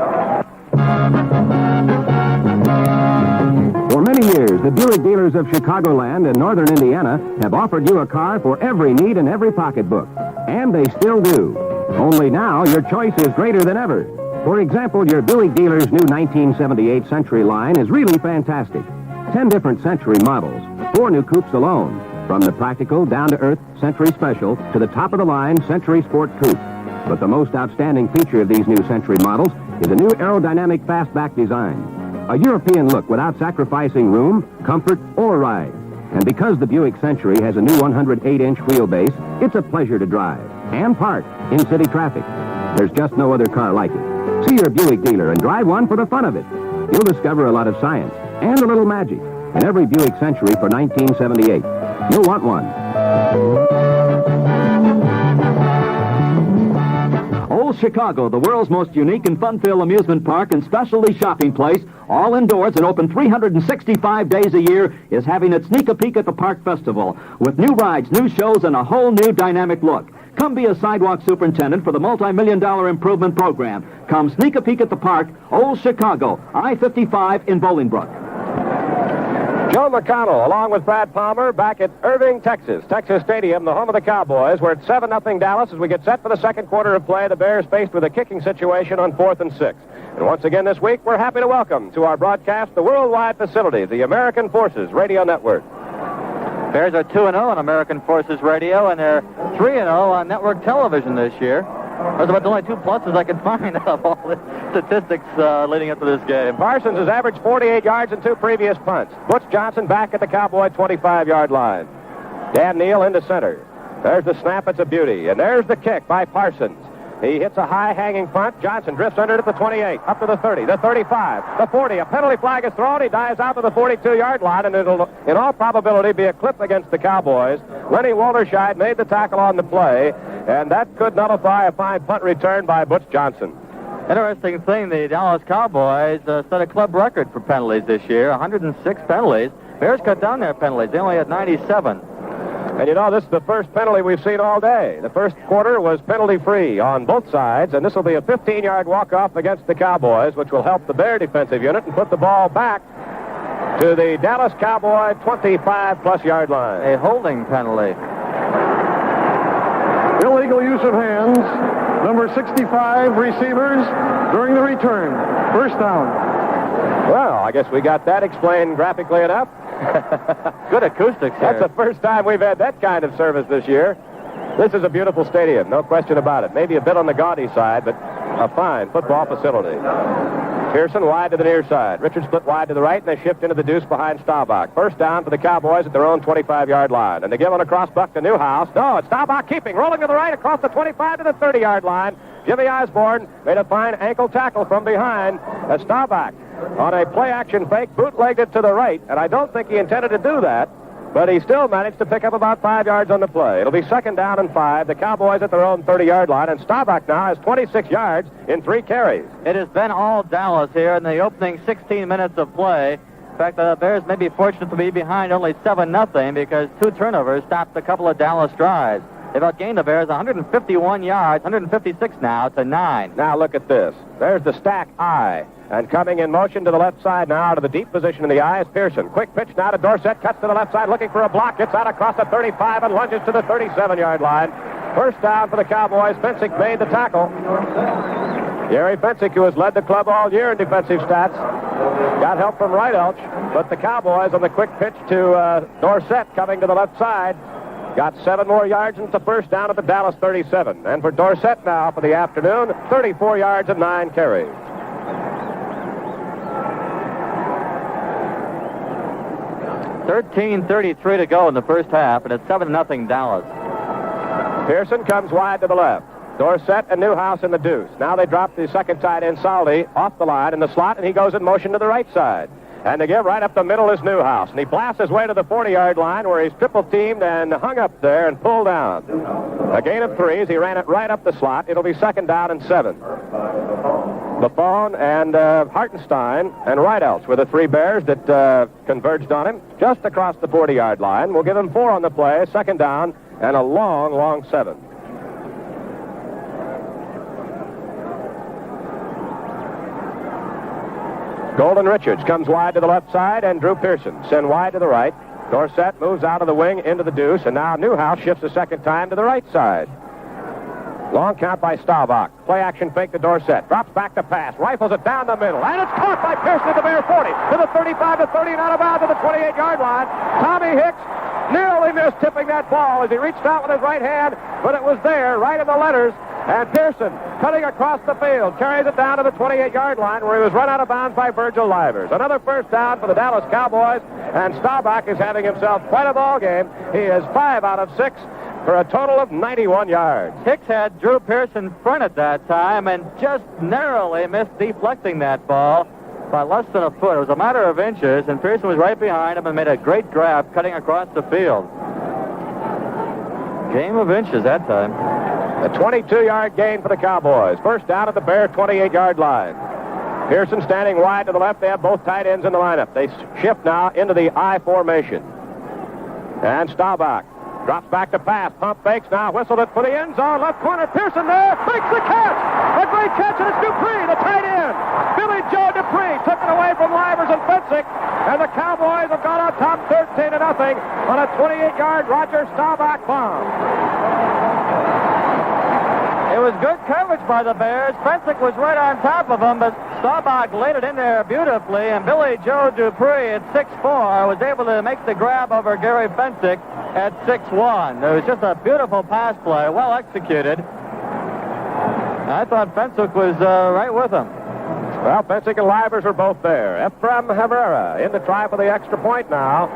For many years, the Buick dealers of Chicagoland and northern Indiana have offered you a car for every need and every pocketbook. And they still do. Only now, your choice is greater than ever. For example, your Buick dealer's new 1978 Century line is really fantastic. 10 different Century models, 4 new coupes alone, from the practical, down-to-earth Century Special to the top-of-the-line Century Sport Coupe. But the most outstanding feature of these new Century models is a new aerodynamic fastback design. A European look without sacrificing room, comfort, or ride. And because the Buick Century has a new 108-inch wheelbase, it's a pleasure to drive and park in city traffic. There's just no other car like it. See your Buick dealer and drive one for the fun of it. You'll discover a lot of science and a little magic in every Buick Century for 1978. You'll want one. Old Chicago, the world's most unique and fun-filled amusement park and specialty shopping place, all indoors and open 365 days a year, is having its Sneak a Peek at the Park Festival with new rides, new shows, and a whole new dynamic look. Come be a sidewalk superintendent for the multi-million-dollar improvement program. Come sneak a peek at the park, Old Chicago, I-55 in Bolingbrook. Joe McConnell, along with Brad Palmer, back at Irving, Texas Stadium, the home of the Cowboys. We're at 7-0 Dallas as we get set for the second quarter of play. The Bears faced with a kicking situation on 4th and 6. And once again this week, we're happy to welcome to our broadcast the worldwide facility, the American Forces Radio Network. Bears are 2-0 on American Forces Radio, and they're 3-0 on network television this year. Those are about the only 2 pluses I can find out of all the statistics leading up to this game. Parsons has averaged 48 yards in 2 previous punts. Butch Johnson back at the Cowboy 25-yard line. Dan Neal into center. There's the snap. It's a beauty. And there's the kick by Parsons. He hits a high-hanging punt. Johnson drifts under it at the 28, up to the 30, the 35, the 40. A penalty flag is thrown. He dives out to the 42-yard line, and it'll, in all probability, be a clip against the Cowboys. Lenny Walterscheid made the tackle on the play, and that could nullify a fine punt return by Butch Johnson. Interesting thing, the Dallas Cowboys set a club record for penalties this year, 106 penalties. Bears cut down their penalties. They only had 97. And you know, this is the first penalty we've seen all day. The first quarter was penalty-free on both sides, and this will be a 15-yard walk-off against the Cowboys, which will help the Bear defensive unit and put the ball back to the Dallas Cowboy 25-plus yard line. A holding penalty. Illegal use of hands. Number 65 receivers during the return. First down. Well, I guess we got that explained graphically enough. Good acoustics here. That's the first time we've had that kind of service this year. This is a beautiful stadium, no question about it. Maybe a bit on the gaudy side, but a fine football facility. Pearson wide to the near side. Richard split wide to the right, and they shift into the deuce behind Staubach. First down for the Cowboys at their own 25-yard line. And they give on a cross buck to Newhouse. No, it's Staubach keeping, rolling to the right across the 25 to the 30-yard line. Jimmy Osborne made a fine ankle tackle from behind as Staubach on a play-action fake, bootlegged it to the right, and I don't think he intended to do that, but he still managed to pick up about 5 yards on the play. It'll be second down and 5. The Cowboys at their own 30-yard line, and Staubach now has 26 yards in 3 carries. It has been all Dallas here in the opening 16 minutes of play. In fact, the Bears may be fortunate to be behind only 7-0 because 2 turnovers stopped a couple of Dallas drives. They've outgained the Bears 151 yards, 156 now to 9. Now look at this. There's the stack I. And coming in motion to the left side now to the deep position in the I is Pearson. Quick pitch now to Dorsett. Cuts to the left side looking for a block. Gets out across the 35 and lunges to the 37-yard line. First down for the Cowboys. Fensick made the tackle. Gary Fensick, who has led the club all year in defensive stats, got help from Wright Elch. But the Cowboys on the quick pitch to Dorsett coming to the left side got 7 more yards and it's a first down at the Dallas 37. And for Dorsett now for the afternoon, 34 yards and 9 carries. $13:33 to go in the first half, and it's 7-0 Dallas. Pearson comes wide to the left. Dorsett and Newhouse in the deuce. Now they drop the second tight end, Saldi, off the line in the slot, and he goes in motion to the right side. And to give right up the middle is Newhouse. And he blasts his way to the 40-yard line where he's triple-teamed and hung up there and pulled down. A gain of 3 as he ran it right up the slot. It'll be second down and 7. Buffon and Hartenstein and Wright Elch were the 3 Bears that converged on him just across the 40-yard line. We'll give him 4 on the play, second down, and a long, long 7. Golden Richards comes wide to the left side, and Drew Pearson send wide to the right. Dorsett moves out of the wing into the deuce, and now Newhouse shifts a second time to the right side. Long count by Staubach. Play action fake to Dorsett. Drops back to pass. Rifles it down the middle. And it's caught by Pearson at the Bear 40. To the 35 to 30 and out of bounds to the 28-yard line. Tommy Hicks nearly missed tipping that ball as he reached out with his right hand, but it was there, right in the letters. And Pearson, cutting across the field, carries it down to the 28-yard line where he was run out of bounds by Virgil Livers. Another first down for the Dallas Cowboys, and Staubach is having himself quite a ball game. He is 5 out of 6 for a total of 91 yards. Hicks had Drew Pearson front at that time and just narrowly missed deflecting that ball by less than a foot. It was a matter of inches, and Pearson was right behind him and made a great grab cutting across the field. Game of inches that time. A 22-yard gain for the Cowboys. First down at the Bear 28-yard line. Pearson standing wide to the left. They have both tight ends in the lineup. They shift now into the I formation. And Staubach drops back to pass. Pump fakes now. Whistled it for the end zone. Left corner. Pearson there. Makes the catch. A great catch, and it's Dupree, the tight end. Billy Joe Dupree took it away from Livers and Fensick. And the Cowboys have gone on top 13-0 on a 28-yard Roger Staubach bomb. It was good coverage by the Bears. Fensick was right on top of him, but Staubach laid it in there beautifully, and Billy Joe Dupree at 6'4" was able to make the grab over Gary Fensick at 6'1". It was just a beautiful pass play, well executed. I thought Fensick was right with him. Well, Fensick and Livers are both there. Ephraim Herrera in the try for the extra point now.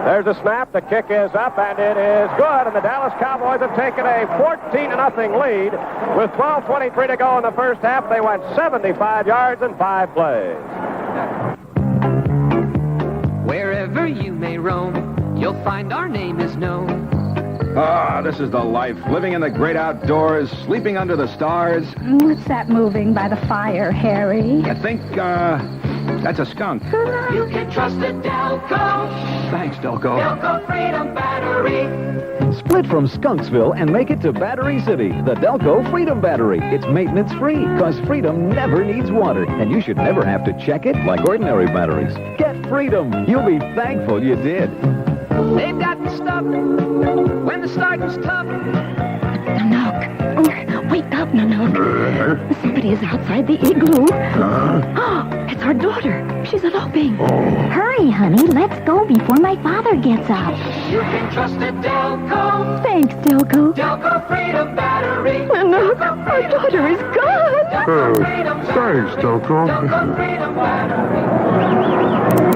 There's a snap. The kick is up, and it is good. And the Dallas Cowboys have taken a 14-0 lead. With 12:23 to go in the first half, they went 75 yards in 5 plays. Wherever you may roam, you'll find our name is known. Ah, this is the life. Living in the great outdoors, sleeping under the stars. What's that moving by the fire, Harry? I think, that's a skunk. You can trust the Delco. Thanks, Delco. Delco Freedom Battery. Split from Skunksville and make it to Battery City. The Delco Freedom Battery. It's maintenance free because Freedom never needs water, and you should never have to check it like ordinary batteries. Get Freedom. You'll be thankful you did. They've got the stuff when the starting's tough. Nanook. Wake up, Nanook. Somebody is outside the igloo. It's our daughter. She's eloping. Hurry, honey. Let's go before my father gets up. You can trust the Delco. Thanks, Delco. Delco Freedom Battery. Nanook, our daughter is gone. Thanks, Delco. Delco Freedom Battery.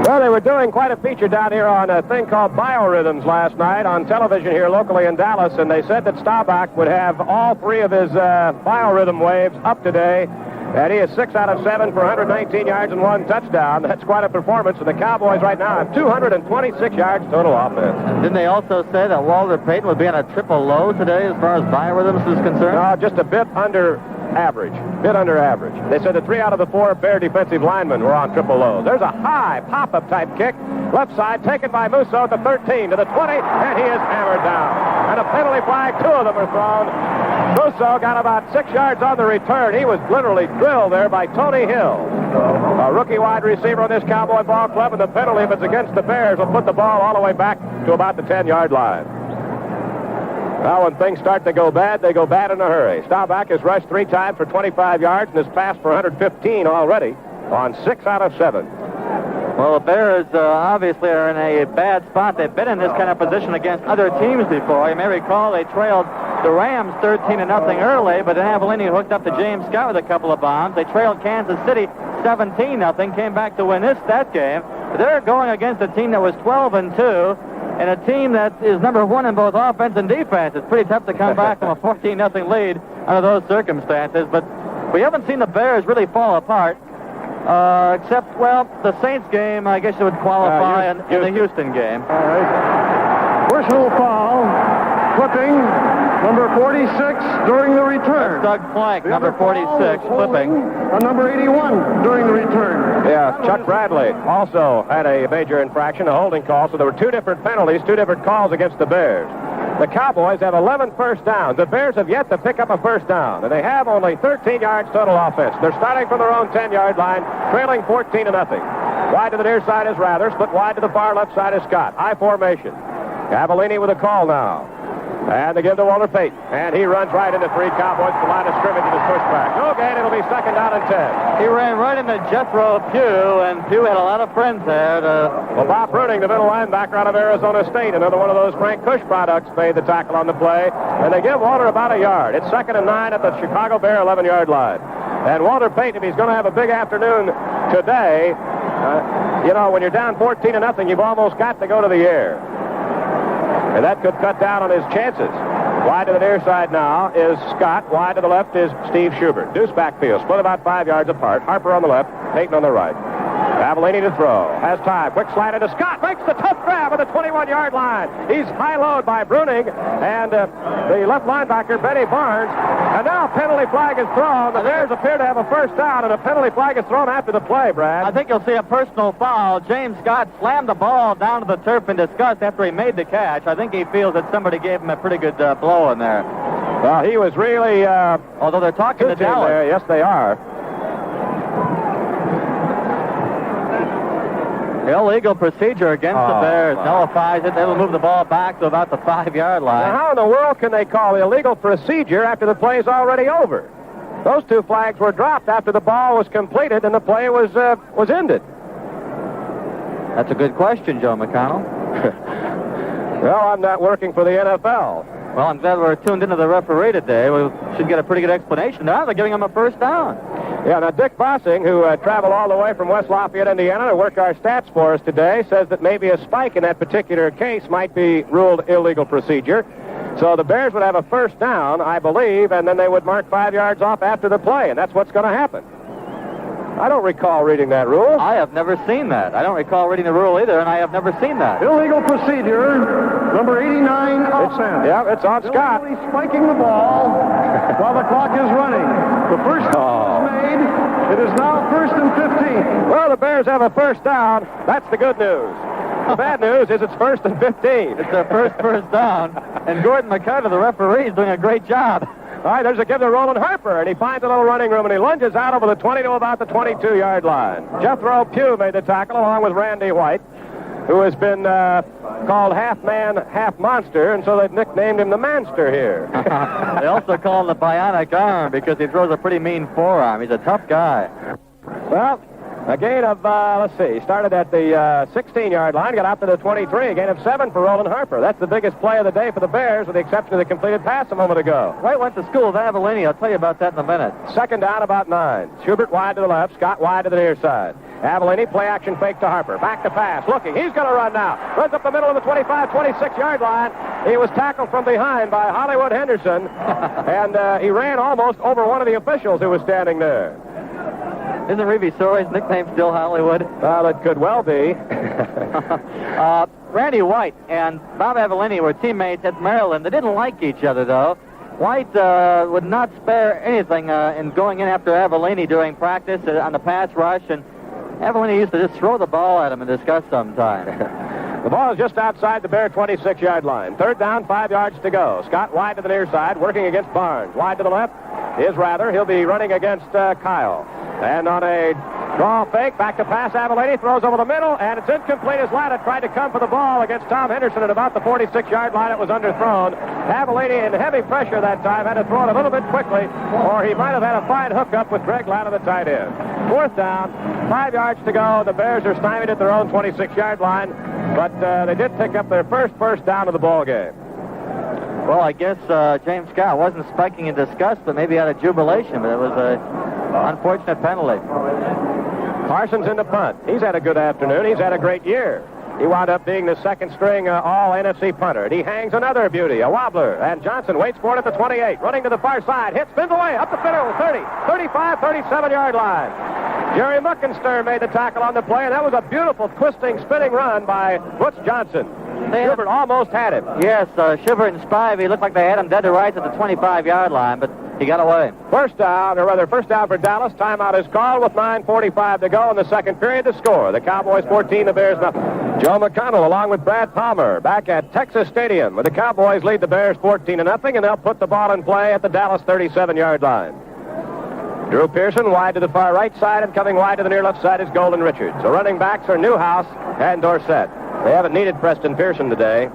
Well, they were doing quite a feature down here on a thing called biorhythms last night on television here locally in Dallas, and they said that Staubach would have all 3 of his biorhythm waves up today, and he is 6 out of 7 for 119 yards and 1 touchdown. That's quite a performance, and the Cowboys right now have 226 yards total offense. Didn't they also say that Walter Payton would be on a triple low today as far as biorhythms is concerned? No, just a bit under average. They said that 3 out of the 4 Bear defensive linemen were on triple lows. There's a high pop-up type kick. Left side taken by Musso at the 13 to the 20, and he is hammered down. And a penalty flag, 2 of them are thrown. Musso got about 6 yards on the return. He was literally drilled there by Tony Hill, a rookie wide receiver on this Cowboy ball club, and the penalty, if it's against the Bears, will put the ball all the way back to about the 10-yard line. Now, when things start to go bad, they go bad in a hurry. Staubach has rushed 3 times for 25 yards and has passed for 115 already on 6 out of 7. Well, the Bears obviously are in a bad spot. They've been in this kind of position against other teams before. You may recall they trailed the Rams 13-0 early, but then Avellini hooked up to James Scott with a couple of bombs. They trailed Kansas City 17-0, came back to win that game. But they're going against a team that was 12-2. And a team that is number 1 in both offense and defense. It's pretty tough to come back from a 14-0 lead under those circumstances. But we haven't seen the Bears really fall apart, except, well, the Saints game, I guess it would qualify in the Houston game. All right. Personal foul, flipping, number 46 during the return. Doug Plank, number 46, flipping. On number 81 during the return. Yeah, Chuck Bradley also had a major infraction, a holding call, so there were 2 different penalties, 2 different calls against the Bears. The Cowboys have 11 first downs. The Bears have yet to pick up a first down, and they have only 13 yards total offense. They're starting from their own 10-yard line, trailing 14-0. Wide to the near side is Rather, split wide to the far left side is Scott. I formation. Avellini with a call now. And they give to Walter Payton. And he runs right into 3 Cowboys to the line of scrimmage and is pushed back. No gain. It'll be second down and 10. He ran right into Jethro Pugh, and Pugh had a lot of friends there. Well, Bob Bruning, the middle linebacker out of Arizona State, another one of those Frank Cush products, made the tackle on the play. And they give Walter about a yard. It's second and 9 at the Chicago Bear 11-yard line. And Walter Payton, if he's going to have a big afternoon today, when you're down 14-0, you've almost got to go to the air. And that could cut down on his chances. Wide to the near side now is Scott. Wide to the left is Steve Schubert. Deuce backfield, split about 5 yards apart. Harper on the left, Payton on the right. Avellini to throw. Has time. Quick slide into Scott. Makes the tough grab at the 21-yard line. He's high-low by Bruning. And the left linebacker, Benny Barnes. And now a penalty flag is thrown. The Bears appear to have a first down, and a penalty flag is thrown after the play, Brad. I think you'll see a personal foul. James Scott slammed the ball down to the turf in disgust after he made the catch. I think he feels that somebody gave him a pretty good blow in there. Well, he was really... although they're talking to Dallas. There. Yes, they are. Illegal procedure against the Bears. Nullifies it. They will move the ball back to about the 5-yard line. Now, how in the world can they call illegal procedure after the play's already over? Those 2 flags were dropped after the ball was completed and the play was ended. That's a good question, Joe McConnell. Well, I'm not working for the NFL. Well, I'm glad we're tuned into the referee today. We should get a pretty good explanation. Now they're giving him a first down. Yeah, now Dick Bossing, who traveled all the way from West Lafayette, Indiana, to work our stats for us today, says that maybe a spike in that particular case might be ruled illegal procedure. So the Bears would have a first down, I believe, and then they would mark 5 yards off after the play, and that's what's going to happen. I don't recall reading that rule. I have never seen that. I don't recall reading the rule either, and I have never seen that. Illegal procedure, number 89, offense. Yeah, it's on Scott. Spiking the ball while the clock is running. The first down is made. It is now first and 15. Well, the Bears have a first down. That's the good news. The bad news is it's first and 15. It's their first down, and Gordon McCarter, the referee, is doing a great job. All right, there's a give to Roland Harper, and he finds a little running room, and he lunges out over the 20 to about the 22-yard line. Jethro Pugh made the tackle along with Randy White, who has been called half man, half monster, and so they've nicknamed him the Manster here. They also call him the bionic arm because he throws a pretty mean forearm. He's a tough guy. Well, a gain of, started at the 16-yard line, got out to the 23, a gain of 7 for Roland Harper. That's the biggest play of the day for the Bears, with the exception of the completed pass a moment ago. White went to school with Avellini. I'll tell you about that in a minute. Second down, about 9. Schubert wide to the left, Scott wide to the near side. Avellini, play action fake to Harper. Back to pass, looking. He's going to run now. Runs up the middle of the 25, 26-yard line. He was tackled from behind by Hollywood Henderson, and he ran almost over one of the officials who was standing there. Isn't Reeve Sore's nickname still Hollywood? Well, it could well be. Randy White and Bob Avellini were teammates at Maryland. They didn't like each other, though. White would not spare anything in going in after Avellini during practice on the pass rush, and Avellini used to just throw the ball at him in disgust sometimes. The ball is just outside the Bear 26-yard line. Third down, 5 yards to go. Scott wide to the near side, working against Barnes. Wide to the left is Rather. He'll be running against Kyle. And on a draw fake, back to pass, Avellini throws over the middle, and it's incomplete as Latta tried to come for the ball against Tom Henderson at about the 46-yard line. It was underthrown. Avellini, in heavy pressure that time, had to throw it a little bit quickly, or he might have had a fine hookup with Greg Latta, the tight end. Fourth down, 5 yards to go. The Bears are stymied at their own 26-yard line, but they did pick up their first down of the ball game. Well, I guess James Scott wasn't spiking in disgust, but maybe out of jubilation, but it was a unfortunate penalty. Parsons in the punt. He's had a good afternoon. He's had a great year. He wound up being the second-string all-NFC punter. And he hangs another beauty, a wobbler. And Johnson waits for it at the 28. Running to the far side. Hits, spins away, up the middle, 30, 35, 37-yard line. Jerry Muckenstern made the tackle on the play, and that was a beautiful twisting, spinning run by Butch Johnson. Schubert almost had him. Yes, Schubert and Spivey looked like they had him dead to rights at the 25-yard line, but he got away. First down for Dallas. Timeout is called with 9:45 to go in the second period to score. The Cowboys 14, the Bears nothing. Joe McConnell along with Brad Palmer back at Texas Stadium, where the Cowboys lead the Bears 14-0, and they'll put the ball in play at the Dallas 37-yard line. Drew Pearson wide to the far right side, and coming wide to the near left side is Golden Richards. The running backs are Newhouse and Dorsett. They haven't needed Preston Pearson today.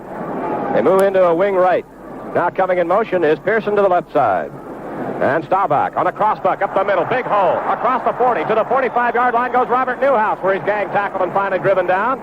They move into a wing right. Now coming in motion is Pearson to the left side. And Staubach on a crossbuck up the middle. Big hole. Across the 40 to the 45-yard line goes Robert Newhouse, where he's gang tackled and finally driven down.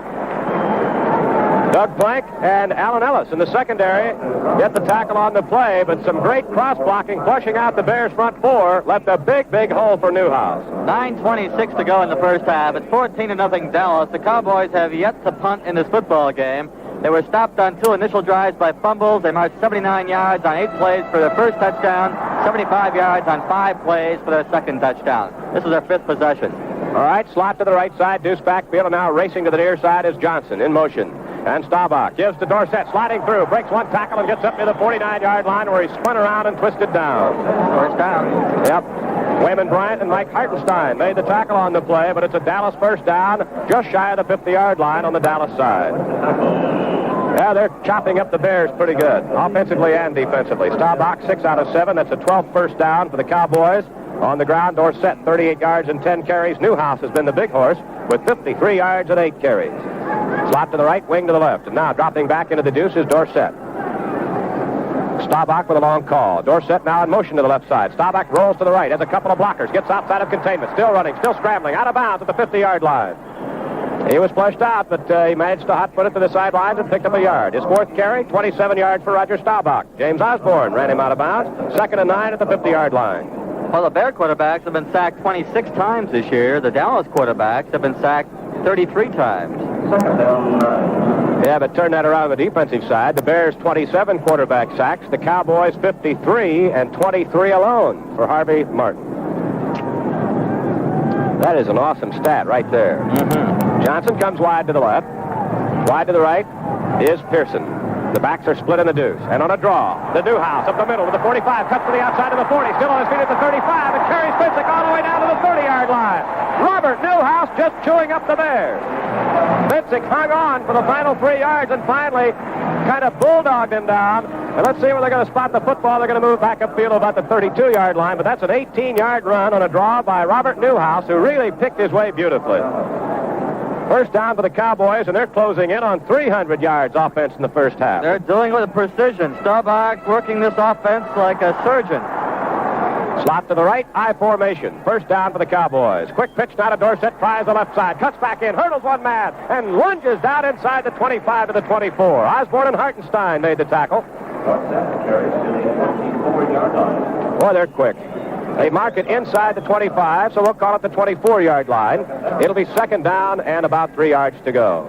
Doug Plank and Alan Ellis in the secondary get the tackle on the play, but some great cross-blocking, flushing out the Bears' front four, left a big, big hole for Newhouse. 9:26 to go in the first half. It's 14-0 Dallas. The Cowboys have yet to punt in this football game. They were stopped on 2 initial drives by fumbles. They marched 79 yards on 8 plays for their first touchdown, 75 yards on 5 plays for their second touchdown. This is their 5th possession. All right, slot to the right side, deuce backfield, and now racing to the near side is Johnson in motion. And Staubach gives to Dorsett, sliding through, breaks one tackle and gets up near the 49-yard line where he spun around and twisted down. First down. Yep. Wayman Bryant and Mike Hartenstein made the tackle on the play, but it's a Dallas first down, just shy of the 50-yard line on the Dallas side. Yeah, they're chopping up the Bears pretty good, offensively and defensively. Staubach, 6 out of 7. That's a 12th first down for the Cowboys. On the ground, Dorsett, 38 yards and 10 carries. Newhouse has been the big horse with 53 yards and 8 carries. Slot to the right, wing to the left. And now dropping back into the deuce is Dorsett. Staubach with a long call. Dorsett now in motion to the left side. Staubach rolls to the right, has a couple of blockers, gets outside of containment, still running, still scrambling, out of bounds at the 50-yard line. He was flushed out, but he managed to hot foot it to the sidelines and picked up a yard. His 4th carry, 27 yards for Roger Staubach. James Osborne ran him out of bounds. 2nd and 9 at the 50-yard line. Well, the Bear quarterbacks have been sacked 26 times this year. The Dallas quarterbacks have been sacked 33 times. Yeah, but turn that around on the defensive side. The Bears 27 quarterback sacks. The Cowboys 53 and 23 alone for Harvey Martin. That is an awesome stat right there. Mm-hmm. Johnson comes wide to the left. Wide to the right is Pearson. The backs are split in the deuce. And on a draw, the Newhouse up the middle to the 45, cuts to the outside of the 40, still on his feet at the 35, and carries Finsick all the way down to the 30-yard line. Robert Newhouse just chewing up the Bears. Finsick hung on for the final 3 yards and finally kind of bulldogged him down. And let's see where they're going to spot the football. They're going to move back upfield about the 32-yard line, but that's an 18-yard run on a draw by Robert Newhouse, who really picked his way beautifully. First down for the Cowboys, and they're closing in on 300 yards offense in the first half. They're doing it with precision. Staubach working this offense like a surgeon. Slot to the right, I formation. First down for the Cowboys. Quick pitch now to Dorsett, tries the left side, cuts back in, hurdles one man, and lunges down inside the 25 to the 24. Osborne and Hartenstein made the tackle. Boy, they're quick. They mark it inside the 25, so we'll call it the 24-yard line. It'll be 2nd down and about 3 yards to go.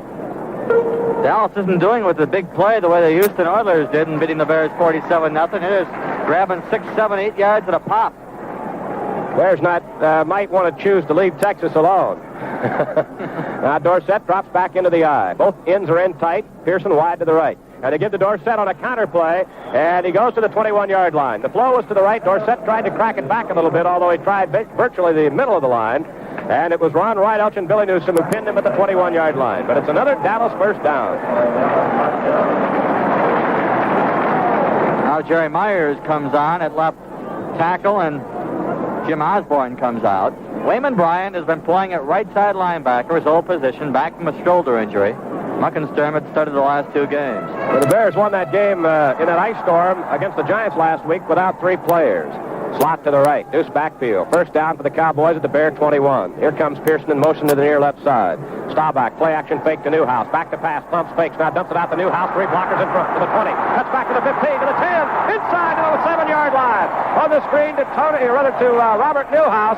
Dallas isn't doing with the big play the way the Houston Oilers did in beating the Bears 47-0. It is grabbing 6, 7, 8 yards at a pop. Bears might want to choose to leave Texas alone. Now Dorsett drops back into the eye. Both ends are in tight. Pearson wide to the right. And they give to Dorsett on a counter play, and he goes to the 21-yard line. The flow was to the right. Dorsett tried to crack it back a little bit, although he tried virtually the middle of the line. And it was Ron Rideout and Billy Newsom who pinned him at the 21-yard line. But it's another Dallas first down. Now Jerry Myers comes on at left tackle, and Jim Osborne comes out. Wayman Bryant has been playing at right side linebacker, his old position, back from a shoulder injury. Muckenstern had started the last 2 games. Well, the Bears won that game in that ice storm against the Giants last week without 3 players. Slot to the right, deuce backfield. First down for the Cowboys at the Bear 21. Here comes Pearson in motion to the near left side. Staubach, play action fake to Newhouse. Back to pass, pumps, fakes, now dumps it out to Newhouse. 3 blockers in front to the 20. Cuts back to the 15, to the 10, inside to the 7-yard line. On the screen to Robert Newhouse.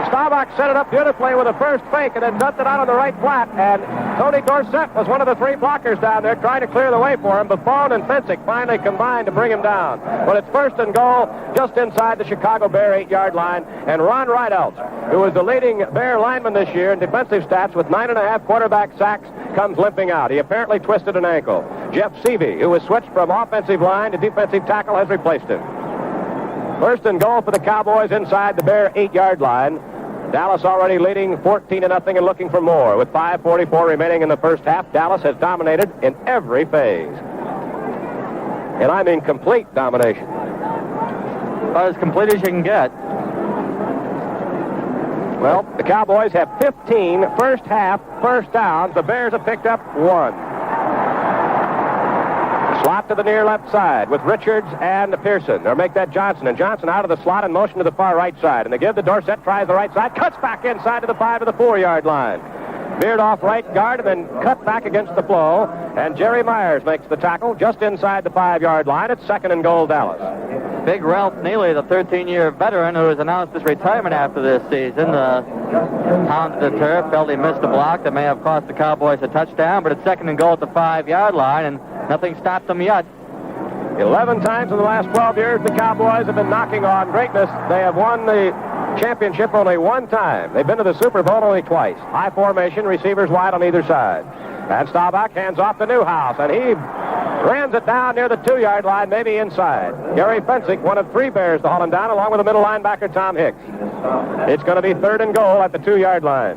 Staubach set it up beautifully with a first fake and then dumped it out on the right flat. And Tony Dorsett was one of the 3 blockers down there trying to clear the way for him. Buffon and Finsick finally combined to bring him down. But it's 1st and goal just inside the Chicago Bear 8-yard line. And Ron Rideout, who was the leading Bear lineman this year in defensive stats with 9.5 quarterback sacks, comes limping out. He apparently twisted an ankle. Jeff Seavey, who was switched from offensive line to defensive tackle, has replaced him. 1st and goal for the Cowboys inside the Bear 8-yard line. Dallas already leading 14-0 and looking for more. With 5:44 remaining in the first half, Dallas has dominated in every phase. And I mean complete domination. About as complete as you can get. Well, the Cowboys have 15 first half first downs. The Bears have picked up 1. Slot to the near left side with Richards and Pearson. Or make that Johnson. And Johnson out of the slot and motion to the far right side. And they give to Dorsett, tries the right side, cuts back inside to the 5 to the 4-yard line. Veered off right guard and then cut back against the flow. And Jerry Myers makes the tackle just inside the 5-yard line. It's 2nd and goal, Dallas. Big Ralph Neely, the 13-year veteran who has announced his retirement after this season, pounded the turf, felt he missed a block that may have cost the Cowboys a touchdown, but it's 2nd and goal at the 5-yard line, and nothing stopped them yet. 11 times in the last 12 years, the Cowboys have been knocking on greatness. They have won the championship only one time. They've been to the Super Bowl only twice. High formation, receivers wide on either side. And Staubach hands off to Newhouse, and he rams it down near the 2-yard line, maybe inside. Gary Fensick, one of 3 Bears to haul him down, along with the middle linebacker, Tom Hicks. It's going to be 3rd and goal at the 2-yard line.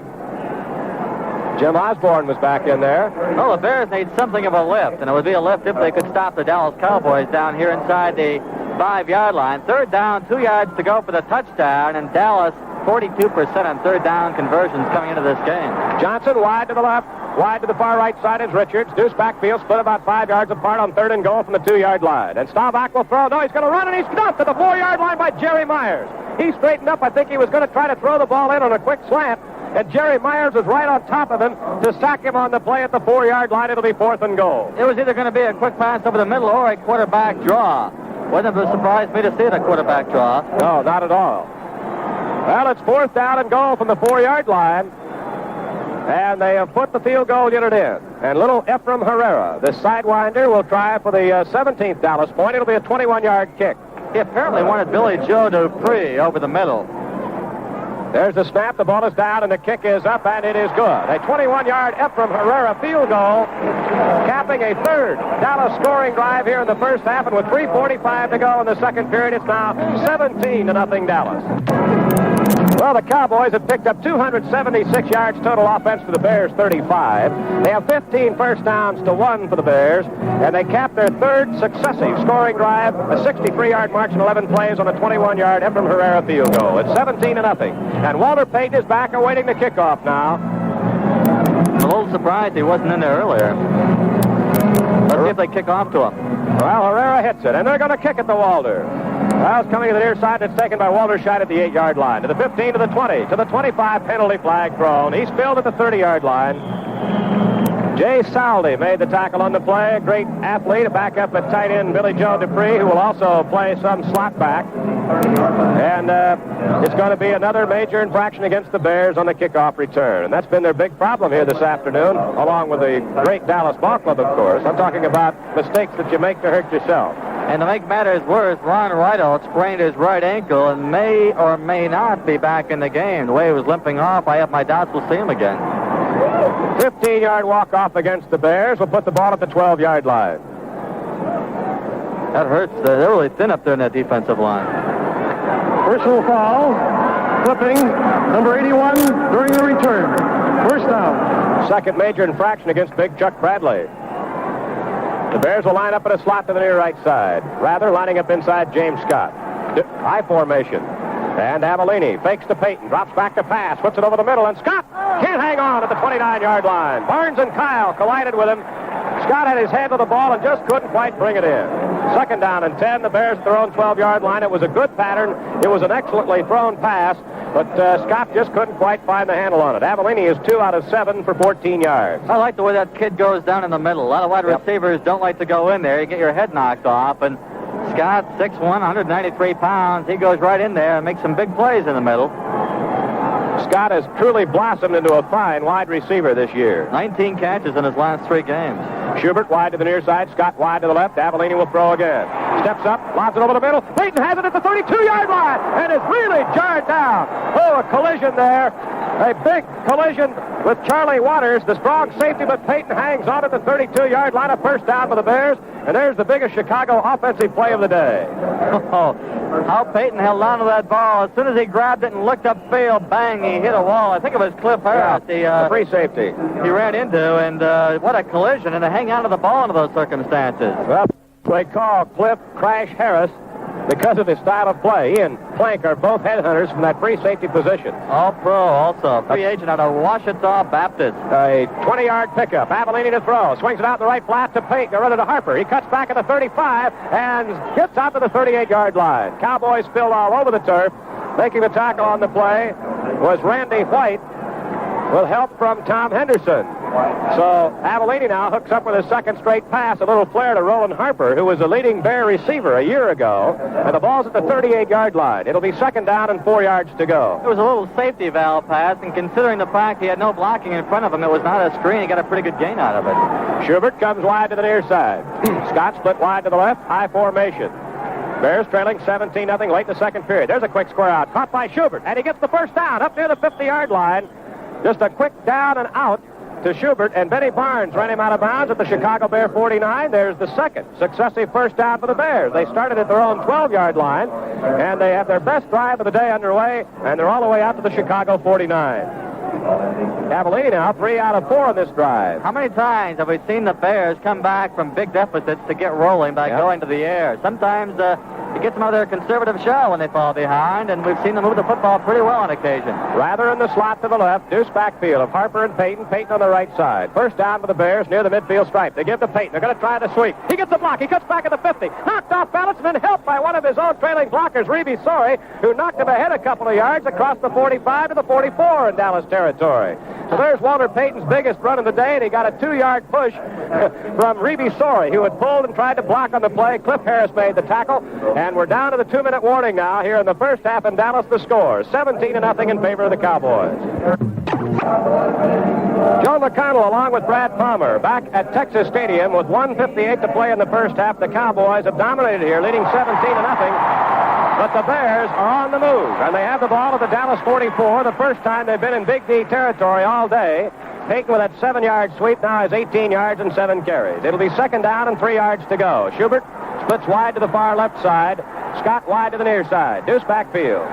Jim Osborne was back in there. Well, the Bears need something of a lift, and it would be a lift if they could stop the Dallas Cowboys down here inside the 5-yard line. 3rd down, 2 yards to go for the touchdown, and Dallas 42% on 3rd down conversions coming into this game. Johnson wide to the left, wide to the far right side is Richards. Deuce backfield, split about 5 yards apart on 3rd and goal from the 2-yard line. And Staubach will throw. No, he's going to run, and he's stuffed at the 4-yard line by Jerry Myers. He straightened up. I think he was going to try to throw the ball in on a quick slant, and Jerry Myers was right on top of him to sack him on the play at the 4-yard line. It'll be 4th and goal. It was either going to be a quick pass over the middle or a quarterback draw. Wouldn't have surprised me to see it a quarterback draw. No, not at all. Well, it's 4th down and goal from the 4-yard line. And they have put the field goal unit in. And little Ephraim Herrera, the sidewinder, will try for the 17th Dallas point. It'll be a 21-yard kick. He apparently wanted Billy Joe Dupree over the middle. There's the snap. The ball is down, and the kick is up, and it is good. A 21-yard Ephraim Herrera field goal, capping a 3rd Dallas scoring drive here in the first half. And with 3:45 to go in the second period, it's now 17-0 Dallas. Well, the Cowboys have picked up 276 yards total offense for the Bears, 35. They have 15 first downs to 1 for the Bears, and they capped their 3rd successive scoring drive, a 63-yard march in 11 plays on a 21-yard Ephraim Herrera field goal. It's 17-0. And Walter Payton is back awaiting the kickoff now. I'm a little surprised he wasn't in there earlier. Let's see if they kick off to him. Well, Herrera hits it, and they're going to kick it to Walter. Well, it's coming to the near side, and it's taken by Walter Scheid at the 8-yard line. To the 15, to the 20, to the 25, penalty flag thrown. He's filled at the 30-yard line. Jay Saldi made the tackle on the play. A great athlete, a backup at tight end, Billy Joe Dupree, who will also play some slot back. And it's going to be another major infraction against the Bears on the kickoff return. And that's been their big problem here this afternoon, along with the great Dallas Ball Club, of course. I'm talking about mistakes that you make to hurt yourself. And to make matters worse, Ron Riddle sprained his right ankle and may or may not be back in the game. The way he was limping off, I have my doubts we'll see him again. 15-yard walk-off against the Bears will put the ball at the 12-yard line. That hurts. They're really thin up there in that defensive line. Personal foul, flipping, number 81 during the return. First down. Second major infraction against Big Chuck Bradley. The Bears will line up in a slot to the near right side. Rather, lining up inside James Scott. High formation. And Avellini fakes to Payton, drops back to pass, puts it over the middle, and Scott can't hang on at the 29-yard line. Barnes and Kyle collided with him. Scott had his hand on the ball and just couldn't quite bring it in. 2nd down and 10, the Bears at their own 12-yard line. It was a good pattern. It was an excellently thrown pass, but Scott just couldn't quite find the handle on it. Avellini is 2 out of 7 for 14 yards. I like the way that kid goes down in the middle. A lot of wide receivers don't like to go in there. You get your head knocked off, and Scott, 6'1", 193 pounds, he goes right in there and makes some big plays in the middle. Scott has truly blossomed into a fine wide receiver this year. 19 catches in his last 3 games. Schubert wide to the near side, Scott wide to the left. Avellini will throw again. Steps up, lobs it over the middle. Payton has it at the 32-yard line, and is really jarred down. Oh, a collision there. A big collision with Charlie Waters, the strong safety, but Payton hangs on at the 32-yard line. A first down for the Bears, and there's the biggest Chicago offensive play of the day. Oh, how Payton held on to that ball. As soon as he grabbed it and looked upfield, bang, he hit a wall. I think it was Cliff Harris, the free safety he ran into, and what a collision, and to hang on to the ball under those circumstances. Well, they call Cliff Crash Harris. because of his style of play. He and Plank are both headhunters from that free safety position. All pro also. Free agent out of Ouachita Baptist. A 20-yard pickup. Avellini to throw. Swings it out the right flat to Payton. A runner to Harper. He cuts back at the 35 and gets out to the 38-yard line. Cowboys spilled all over the turf. Making the tackle on the play was Randy White with help from Tom Henderson. So Avellini now hooks up with his second straight pass, a little flare to Roland Harper, who was a leading Bear receiver a year ago, and the ball's at the 38-yard line. It'll be second down and 4 yards to go. It was a little safety valve pass, and considering the fact he had no blocking in front of him, it was not a screen. He got a pretty good gain out of it. Schubert comes wide to the near side. Scott split wide to the left, high formation. Bears trailing 17-0 late in the second period. There's a quick square out, caught by Schubert, and he gets the first down up near the 50-yard line. Just a quick down and out to Schubert, and Benny Barnes ran him out of bounds at the Chicago Bear 49. There's the second successive first down for the Bears. They started at their own 12-yard line, and they have their best drive of the day underway, and they're all the way out to the Chicago 49. Avellini now 3 out of 4 on this drive. How many times have we seen the Bears come back from big deficits to get rolling by going to the air? Sometimes it gets them out of their conservative shell when they fall behind, and we've seen them move the football pretty well on occasion. Rather in the slot to the left, deuce backfield of Harper and Payton. Payton on the right side. First down for the Bears near the midfield stripe. They give to Payton. They're going to try the sweep. He gets the block. He cuts back at the 50. Knocked off balance, and helped by one of his own trailing blockers, Reeby Sorey, who knocked him ahead a couple of yards across the 45 to the 44 in Dallas territory. So there's Walter Payton's biggest run of the day, and he got a 2-yard push from Reeby Sorey, who had pulled and tried to block on the play. Cliff Harris made the tackle, and we're down to the 2-minute warning now here in the first half in Dallas. The score, 17-0 in favor of the Cowboys. Joe McConnell along with Brad Palmer back at Texas Stadium with 1:58 to play in the first half. The Cowboys have dominated here, leading 17-0. But the Bears are on the move, and they have the ball at the Dallas 44, the first time they've been in Big D territory all day. Payton with that 7-yard sweep now has 18 yards and 7 carries. It'll be second down and 3 yards to go. Schubert splits wide to the far left side. Scott wide to the near side. Deuce backfield.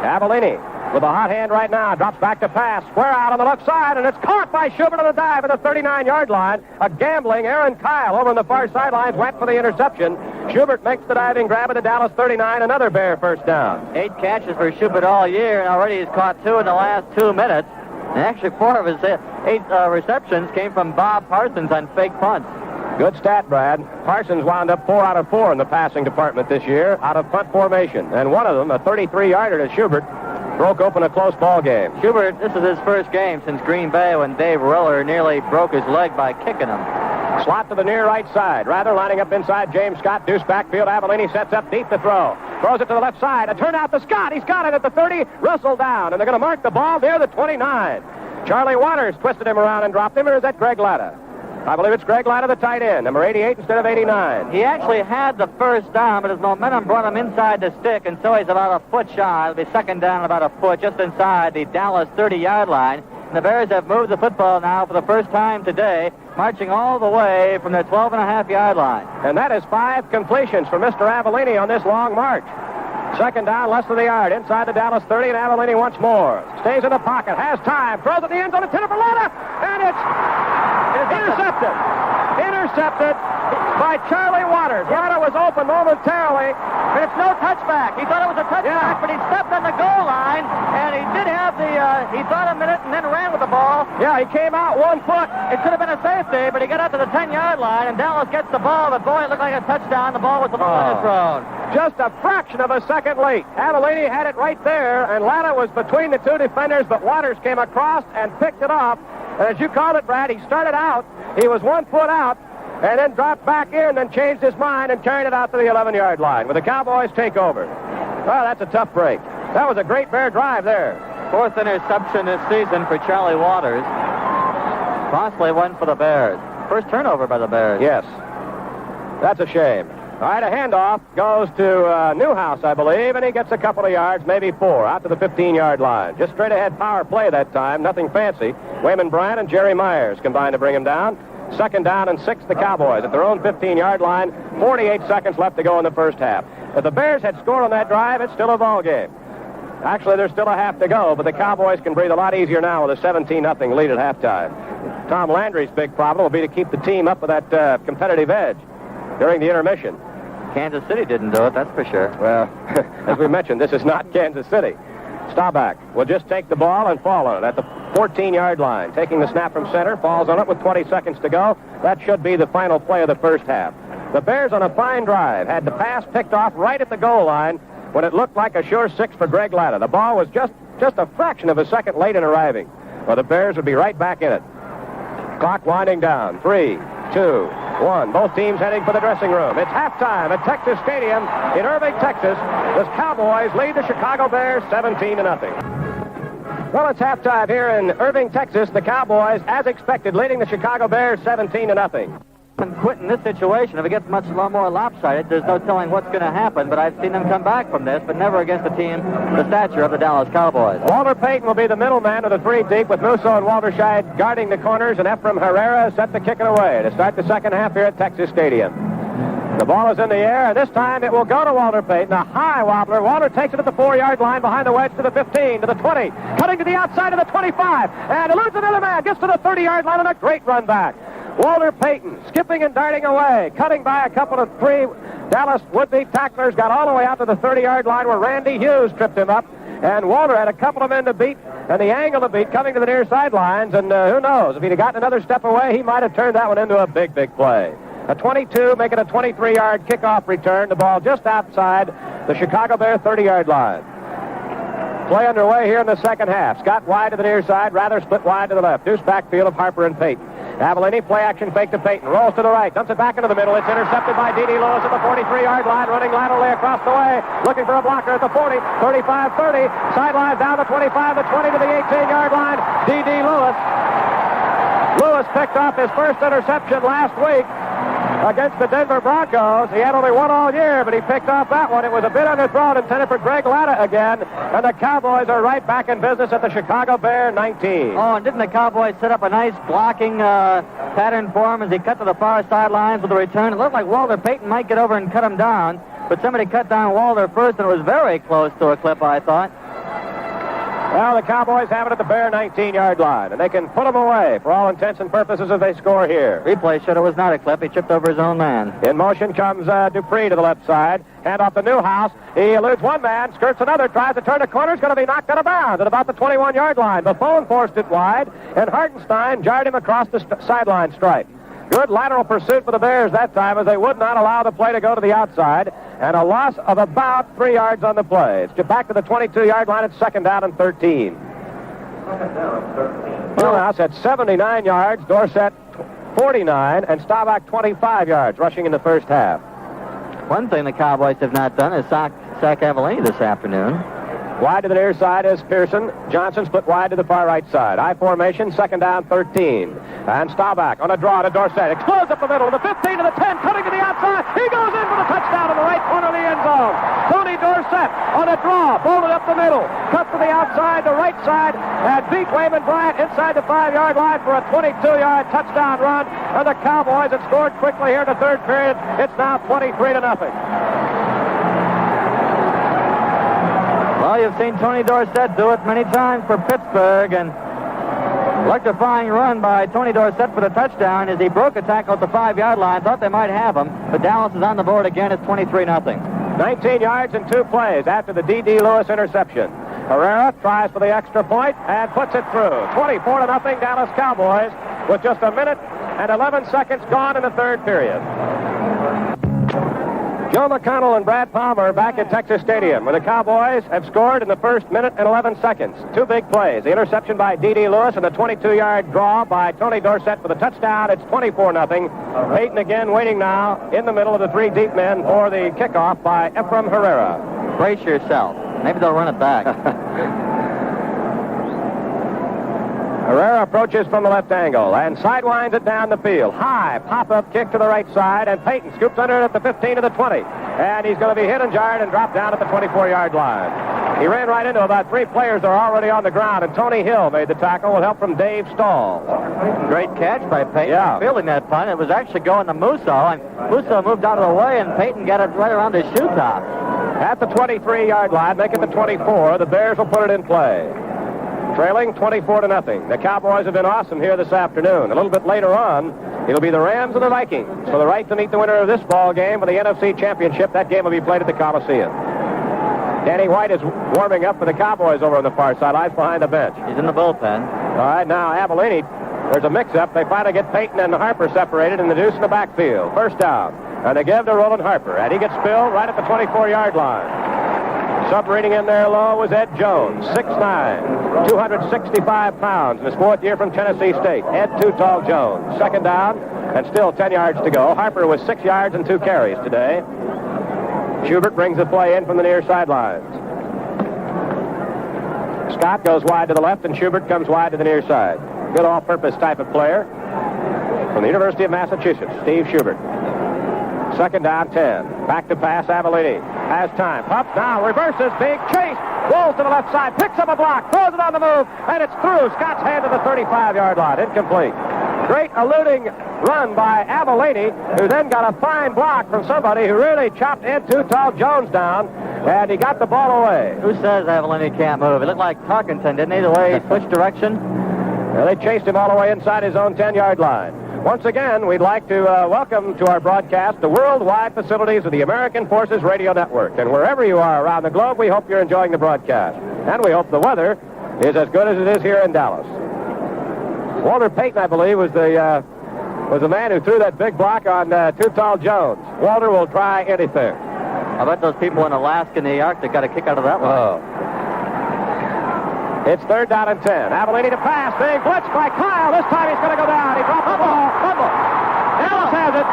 Avellini with a hot hand right now. Drops back to pass. Square out on the left side, and it's caught by Schubert on the dive at the 39-yard line. A gambling Aaron Kyle over on the far sidelines went for the interception. Schubert makes the diving grab at the Dallas 39. Another Bear first down. 8 catches for Schubert all year, and already he's caught 2 in the last 2 minutes. And actually 4 of his 8 receptions came from Bob Parsons on fake punts. Good stat, Brad. Parsons wound up 4 out of 4 in the passing department this year out of punt formation. And one of them, a 33-yarder to Schubert, broke open a close ball game. Schubert, this is his first game since Green Bay when Dave Riller nearly broke his leg by kicking him. Slot to the near right side. Rather lining up inside James Scott. Deuce backfield. Avellini sets up deep to throw. Throws it to the left side. A turn out to Scott. He's got it at the 30. Russell down. And they're going to mark the ball near the 29. Charlie Waters twisted him around and dropped him. Or is that Greg Latta? I believe it's Greg Latta, the tight end, number 88 instead of 89. He actually had the first down, but his momentum brought him inside the stick, and so he's about a foot shy. It'll be second down about a foot just inside the Dallas 30-yard line. And the Bears have moved the football now for the first time today, marching all the way from their 12.5-yard line. And that is 5 completions for Mr. Avellini on this long march. Second down, less than a yard, inside the Dallas 30, and Avellini once more. Stays in the pocket, has time, throws at the end zone, intended for Latta, and it's intercepted. Intercepted by Charlie Waters. Latta was open momentarily. But it's no touchback. He thought it was a touchback, but he stepped on the goal line, and he did have he thought a minute and then ran with the ball. Yeah, he came out 1 foot. It could have been a safety, but he got out to the 10-yard line, and Dallas gets the ball, but boy, it looked like a touchdown. The ball was a little underthrown. Just a fraction of a second late. Avellini had it right there, and Latta was between the 2 defenders, but Waters came across and picked it off. And as you called it, Brad, he started out, he was 1 foot out, and then dropped back in and changed his mind and carried it out to the 11-yard line with the Cowboys take over. Well, that's a tough break. That was a great Bear drive there. 4th interception this season for Charlie Waters. Possibly one for the Bears. First turnover by the Bears. Yes. That's a shame. All right, a handoff goes to Newhouse, I believe, and he gets a couple of yards, maybe 4, out to the 15-yard line. Just straight ahead power play that time, nothing fancy. Wayman Bryant and Jerry Myers combined to bring him down. Second down and 6, the Cowboys at their own 15-yard line. 48 seconds left to go in the first half. If the Bears had scored on that drive, it's still a ball game. Actually, there's still a half to go, but the Cowboys can breathe a lot easier now with a 17-0 lead at halftime. Tom Landry's big problem will be to keep the team up with that competitive edge during the intermission. Kansas City didn't do it, that's for sure. Well, as we mentioned, this is not Kansas City. Staubach will just take the ball and fall on it at the 14-yard line. Taking the snap from center, falls on it with 20 seconds to go. That should be the final play of the first half. The Bears on a fine drive had the pass picked off right at the goal line when it looked like a sure six for Greg Latta. The ball was just a fraction of a second late in arriving. Well, the Bears would be right back in it. Clock winding down. 3, 2, 1. Both teams heading for the dressing room. It's halftime at Texas Stadium in Irving, Texas. The Cowboys lead the Chicago Bears 17-0. Well, it's halftime here in Irving, Texas. The Cowboys, as expected, leading the Chicago Bears 17-0. Quit in this situation. If it gets a lot more lopsided, there's no telling what's going to happen, but I've seen them come back from this, but never against a team the stature of the Dallas Cowboys. Walter Payton will be the middleman of the three deep with Musso and Walterscheid guarding the corners, and Ephraim Herrera set to kick it away to start the second half here at Texas Stadium. The ball is in the air, and this time it will go to Walter Payton. A high wobbler. Walter takes it at the 4-yard line behind the wedge to the 15, to the 20, cutting to the outside of the 25, and eludes another man, gets to the 30-yard line, and a great run back. Walter Payton skipping and darting away, cutting by a couple of three Dallas would-be tacklers, got all the way out to the 30-yard line where Randy Hughes tripped him up, and Walter had a couple of men to beat and the angle to beat coming to the near sidelines, and who knows, if he'd have gotten another step away, he might have turned that one into a big, big play. A 22, make it a 23-yard kickoff return, the ball just outside the Chicago Bear 30-yard line. Play underway here in the second half. Scott wide to the near side, Rather split wide to the left. Deuce backfield of Harper and Payton. Avellini, play action fake to Payton. Rolls to the right, dumps it back into the middle. It's intercepted by D.D. Lewis at the 43-yard line, running laterally across the way, looking for a blocker at the 40, 35, 30. Sidelines down the 25, the 20 to the 18-yard line. D.D. Lewis. Lewis picked off his first interception last week against the Denver Broncos. He had only one all year, but he picked off that one. It was a bit underthrown, intended for Greg Latta again, and the Cowboys are right back in business at the Chicago Bear 19. Oh, and didn't the Cowboys set up a nice blocking pattern for him as he cut to the far sidelines with the return? It looked like Walter Payton might get over and cut him down, but somebody cut down Walter first, and it was very close to a clip, I thought. Well, the Cowboys have it at the Bear 19-yard line, and they can put them away for all intents and purposes if they score here. Replay showed it was not a clip. He tripped over his own man. In motion comes Dupree to the left side. Hand off to Newhouse. He eludes one man, skirts another, tries to turn a corner. Is going to be knocked out of bounds at about the 21-yard line. Buffon forced it wide, and Hartenstein jarred him across the sideline stripe. Good lateral pursuit for the Bears that time, as they would not allow the play to go to the outside, and a loss of about 3 yards on the play. It's back to the 22-yard line. It's second down and 13. Newhouse at 79 yards, Dorsett 49, and Staubach 25 yards, rushing in the first half. One thing the Cowboys have not done is sack Avellini this afternoon. Wide to the near side is Pearson. Johnson split wide to the far right side. I formation, second down, 13. And Staubach on a draw to Dorsett. Explodes up the middle, the 15 to the 10, cutting to the outside. He goes in for the touchdown in the right corner of the end zone. Tony Dorsett on a draw, bolted up the middle, cuts to the outside, the right side, and beat Wayman Bryant inside the 5-yard line for a 22-yard touchdown run. And the Cowboys have scored quickly here in the third period. It's now 23-0. Well, you've seen Tony Dorsett do it many times for Pittsburgh, and electrifying run by Tony Dorsett for the touchdown as he broke a tackle at the 5-yard line. Thought they might have him, but Dallas is on the board again. It's 23-0. 19 yards in 2 plays after the D.D. Lewis interception. Herrera tries for the extra point and puts it through. 24-0 Dallas Cowboys with just a minute and 11 seconds gone in the third period. Joe McConnell and Brad Palmer back at Texas Stadium, where the Cowboys have scored in the first minute and 11 seconds. 2 big plays. The interception by D.D. Lewis and the 22-yard draw by Tony Dorsett for the touchdown. It's 24-0. Payton again waiting now in the middle of the 3 deep men for the kickoff by Ephraim Herrera. Brace yourself. Maybe they'll run it back. Herrera approaches from the left angle and sidewinds it down the field. High pop-up kick to the right side, and Payton scoops under it at the 15 to the 20. And he's going to be hit and jarred and dropped down at the 24-yard line. He ran right into about 3 players that are already on the ground, and Tony Hill made the tackle with help from Dave Stahl. Great catch by Payton. Yeah. Fielding that punt. It was actually going to Musso, and Musso moved out of the way, and Payton got it right around his shoe top. At the 23-yard line, make it the 24. The Bears will put it in play. trailing 24-0. The Cowboys have been awesome here this afternoon. A little bit later on, it'll be the Rams and the Vikings for the right to meet the winner of this ball game for the NFC Championship. That game will be played at the Coliseum. Danny White is warming up for the Cowboys over on the far sidelines behind the bench. He's in the bullpen. All right, now Avellini, there's a mix-up. They finally get Payton and Harper separated in the deuce in the backfield. First down. And they give to Roland Harper, and he gets spilled right at the 24-yard line. Submarine in there low was Ed Jones, 6'9", 265 pounds, in his fourth year from Tennessee State. Ed Too Tall Jones. Second down, and still 10 yards to go. Harper was 6 yards and 2 carries today. Schubert brings the play in from the near sidelines. Scott goes wide to the left, and Schubert comes wide to the near side. Good all-purpose type of player from the University of Massachusetts, Steve Schubert. Second down, 10. Back to pass, Avellini. Has time. Pumps now, reverses, big chase. Rolls to the left side, picks up a block, throws it on the move, and it's through. Scott's hand to the 35-yard line. Incomplete. Great eluding run by Avellini, who then got a fine block from somebody who really chopped Ed Too Tall Jones down, and he got the ball away. Who says Avellini can't move? It looked like Tarkenton, didn't he, the way he switched direction? Well, they chased him all the way inside his own 10-yard line. Once again, we'd like to welcome to our broadcast the worldwide facilities of the American Forces Radio Network. And wherever you are around the globe, we hope you're enjoying the broadcast. And we hope the weather is as good as it is here in Dallas. Walter Payton, I believe, was the man who threw that big block on Too Tall Jones. Walter will try anything. I bet those people in Alaska and the Arctic got a kick out of that one. Oh. It's third down and 10. Avellini to pass. Big blitz by Kyle. This time he's going to go down. He dropped the ball. Fumble. Dallas has it.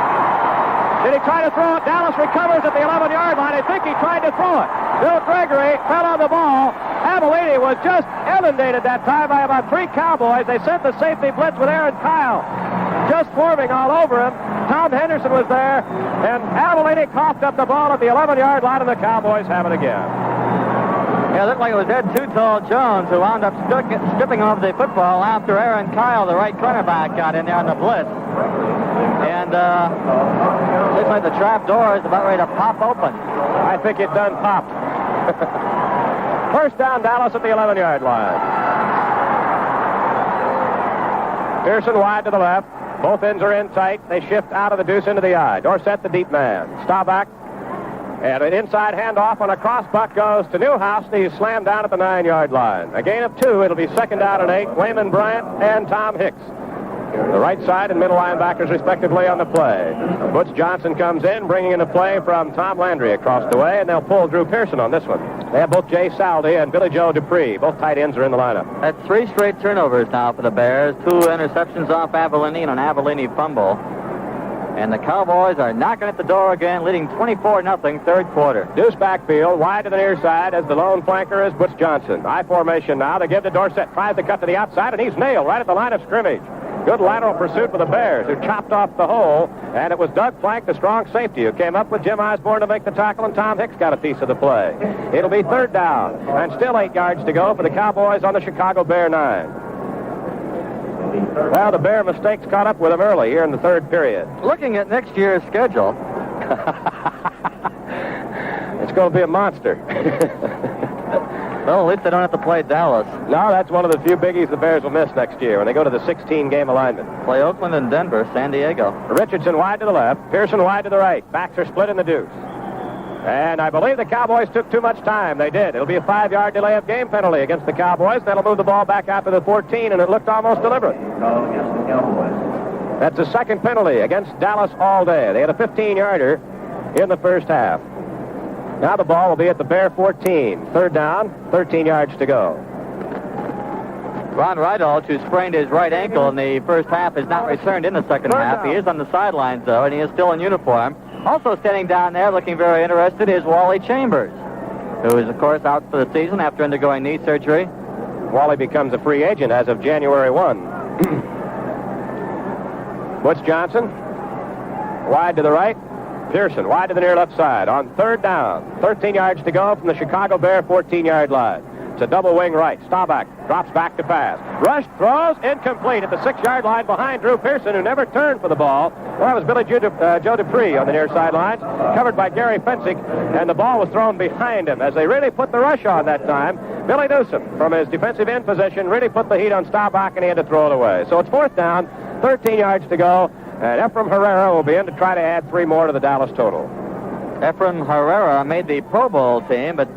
Did he try to throw it? Dallas recovers at the 11-yard line. I think he tried to throw it. Bill Gregory fell on the ball. Avellini was just inundated that time by about 3 Cowboys. They sent the safety blitz with Aaron Kyle just swarming all over him. Tom Henderson was there, and Avellini coughed up the ball at the 11-yard line, and the Cowboys have it again. Yeah, it looked like it was Ed Too Tall Jones who wound up stripping him of the football after Aaron Kyle, the right cornerback, got in there on the blitz. And looks like the trap door is about ready to pop open. I think it done popped. First down, Dallas at the 11-yard line. Pearson wide to the left. Both ends are in tight. They shift out of the deuce into the eye. Dorsett, the deep man. Staubach. And an inside handoff on a cross buck goes to Newhouse, and he's slammed down at the 9-yard line. A gain of 2. It'll be second down and 8. Wayman Bryant and Tom Hicks. The right side and middle linebackers, respectively, on the play. Butch Johnson comes in, bringing in a play from Tom Landry across the way, and they'll pull Drew Pearson on this one. They have both Jay Saldi and Billy Joe Dupree. Both tight ends are in the lineup. That's 3 straight turnovers now for the Bears. 2 interceptions off Avellini and an Avellini fumble. And the Cowboys are knocking at the door again, leading 24-0 third quarter. Deuce backfield, wide to the near side as the lone flanker is Butch Johnson. I formation now. They give to Dorsett. Tries to cut to the outside, and he's nailed right at the line of scrimmage. Good lateral pursuit for the Bears, who chopped off the hole. And it was Doug Plank, the strong safety, who came up with Jim Osborne to make the tackle, and Tom Hicks got a piece of the play. It'll be third down, and still 8 yards to go for the Cowboys on the Chicago Bear 9. Well, the Bear mistakes caught up with them early here in the third period. Looking at next year's schedule, it's going to be a monster. Well, at least they don't have to play Dallas. No, that's one of the few biggies the Bears will miss next year when they go to the 16-game alignment. Play Oakland and Denver, San Diego. Richardson wide to the left, Pearson wide to the right. Backs are split in the deuce. And I believe the Cowboys took too much time. They did. It'll be a 5-yard delay of game penalty against the Cowboys. That'll move the ball back out to the 14, and it looked almost deliberate. That's the second penalty against Dallas all day. They had a 15-yarder in the first half. Now the ball will be at the Bear 14. Third down, 13 yards to go. Ron Rydalch, who sprained his right ankle in the first half, has not returned in the second half. He is on the sidelines, though, and he is still in uniform. Also standing down there looking very interested is Wally Chambers, who is, of course, out for the season after undergoing knee surgery. Wally becomes a free agent as of January 1. Butch Johnson, wide to the right. Pearson, wide to the near left side. On third down, 13 yards to go from the Chicago Bear 14-yard line. It's a double wing right. Staubach drops back to pass. Rush throws, incomplete at the 6-yard line behind Drew Pearson, who never turned for the ball. Well, that was Billy Joe Dupree on the near sidelines, covered by Gary Fensick, and the ball was thrown behind him as they really put the rush on that time. Billy Newsom, from his defensive end position, really put the heat on Staubach, and he had to throw it away. So it's fourth down, 13 yards to go, and Ephraim Herrera will be in to try to add 3 more to the Dallas total. Ephraim Herrera made the Pro Bowl team, but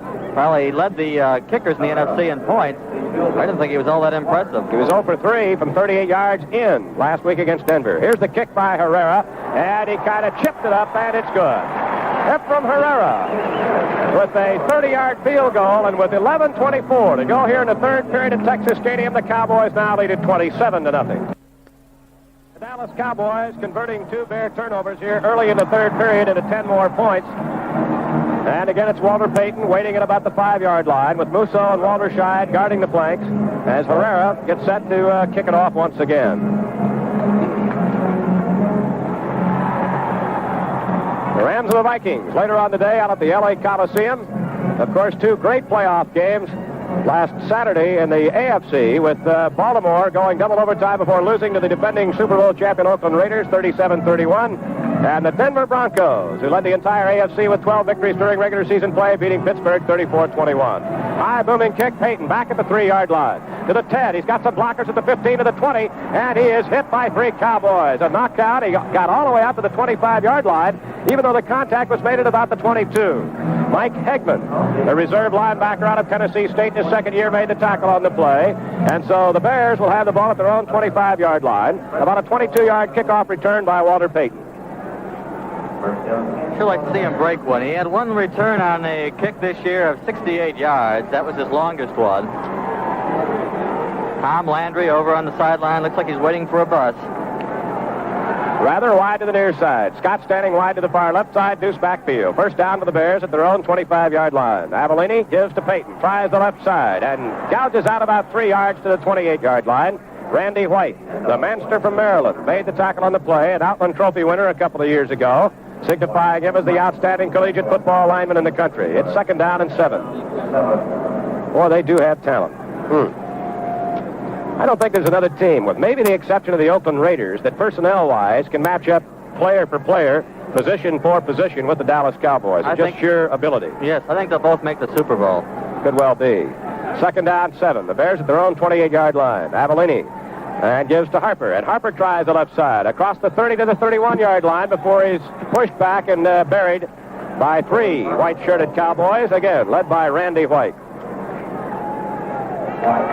he led the kickers in the NFC in points. I didn't think he was all that impressive. He was 0 for 3 from 38 yards in last week against Denver. Here's the kick by Herrera, and he kind of chipped it up, and it's good. Ephraim Herrera with a 30-yard field goal, and with 11:24 to go here in the third period at Texas Stadium, the Cowboys now lead at 27-0. The Dallas Cowboys converting 2 Bear turnovers here early in the third period into 10 more points. And again, it's Walter Payton waiting at about the 5-yard line with Musso and Walter Scheid guarding the flanks as Herrera gets set to kick it off once again. The Rams and the Vikings later on today out at the L.A. Coliseum. Of course, 2 great playoff games last Saturday in the AFC with Baltimore going double overtime before losing to the defending Super Bowl champion Oakland Raiders 37-31. And the Denver Broncos, who led the entire AFC with 12 victories during regular season play, beating Pittsburgh 34-21. High booming kick, Payton back at the 3-yard line. To the 10, he's got some blockers at the 15 to the 20, and he is hit by 3 Cowboys. A knockdown, he got all the way out to the 25-yard line, even though the contact was made at about the 22. Mike Hegman, the reserve linebacker out of Tennessee State in his second year, made the tackle on the play. And so the Bears will have the ball at their own 25-yard line. About a 22-yard kickoff return by Walter Payton. Sure like to see him break one. He had one return on a kick this year of 68 yards. That was his longest one. Tom Landry over on the sideline. Looks like he's waiting for a bus. Rather wide to the near side. Scott standing wide to the far left side, deuce backfield. First down for the Bears at their own 25-yard line. Avellini gives to Payton. Tries the left side and gouges out about 3 yards to the 28-yard line. Randy White, the Manster from Maryland, made the tackle on the play, an Outland Trophy winner a couple of years ago, signifying him as the outstanding collegiate football lineman in the country. It's second down and 7. Boy, they do have talent. I don't think there's another team, with maybe the exception of the Oakland Raiders, that personnel-wise can match up player for player, position for position with the Dallas Cowboys. It's just sheer ability. Yes, I think they'll both make the Super Bowl. Could well be. Second down, 7. The Bears at their own 28-yard line. Avellini and gives to Harper. And Harper tries the left side across the 30 to the 31-yard line before he's pushed back and buried by 3 white-shirted Cowboys, again, led by Randy White.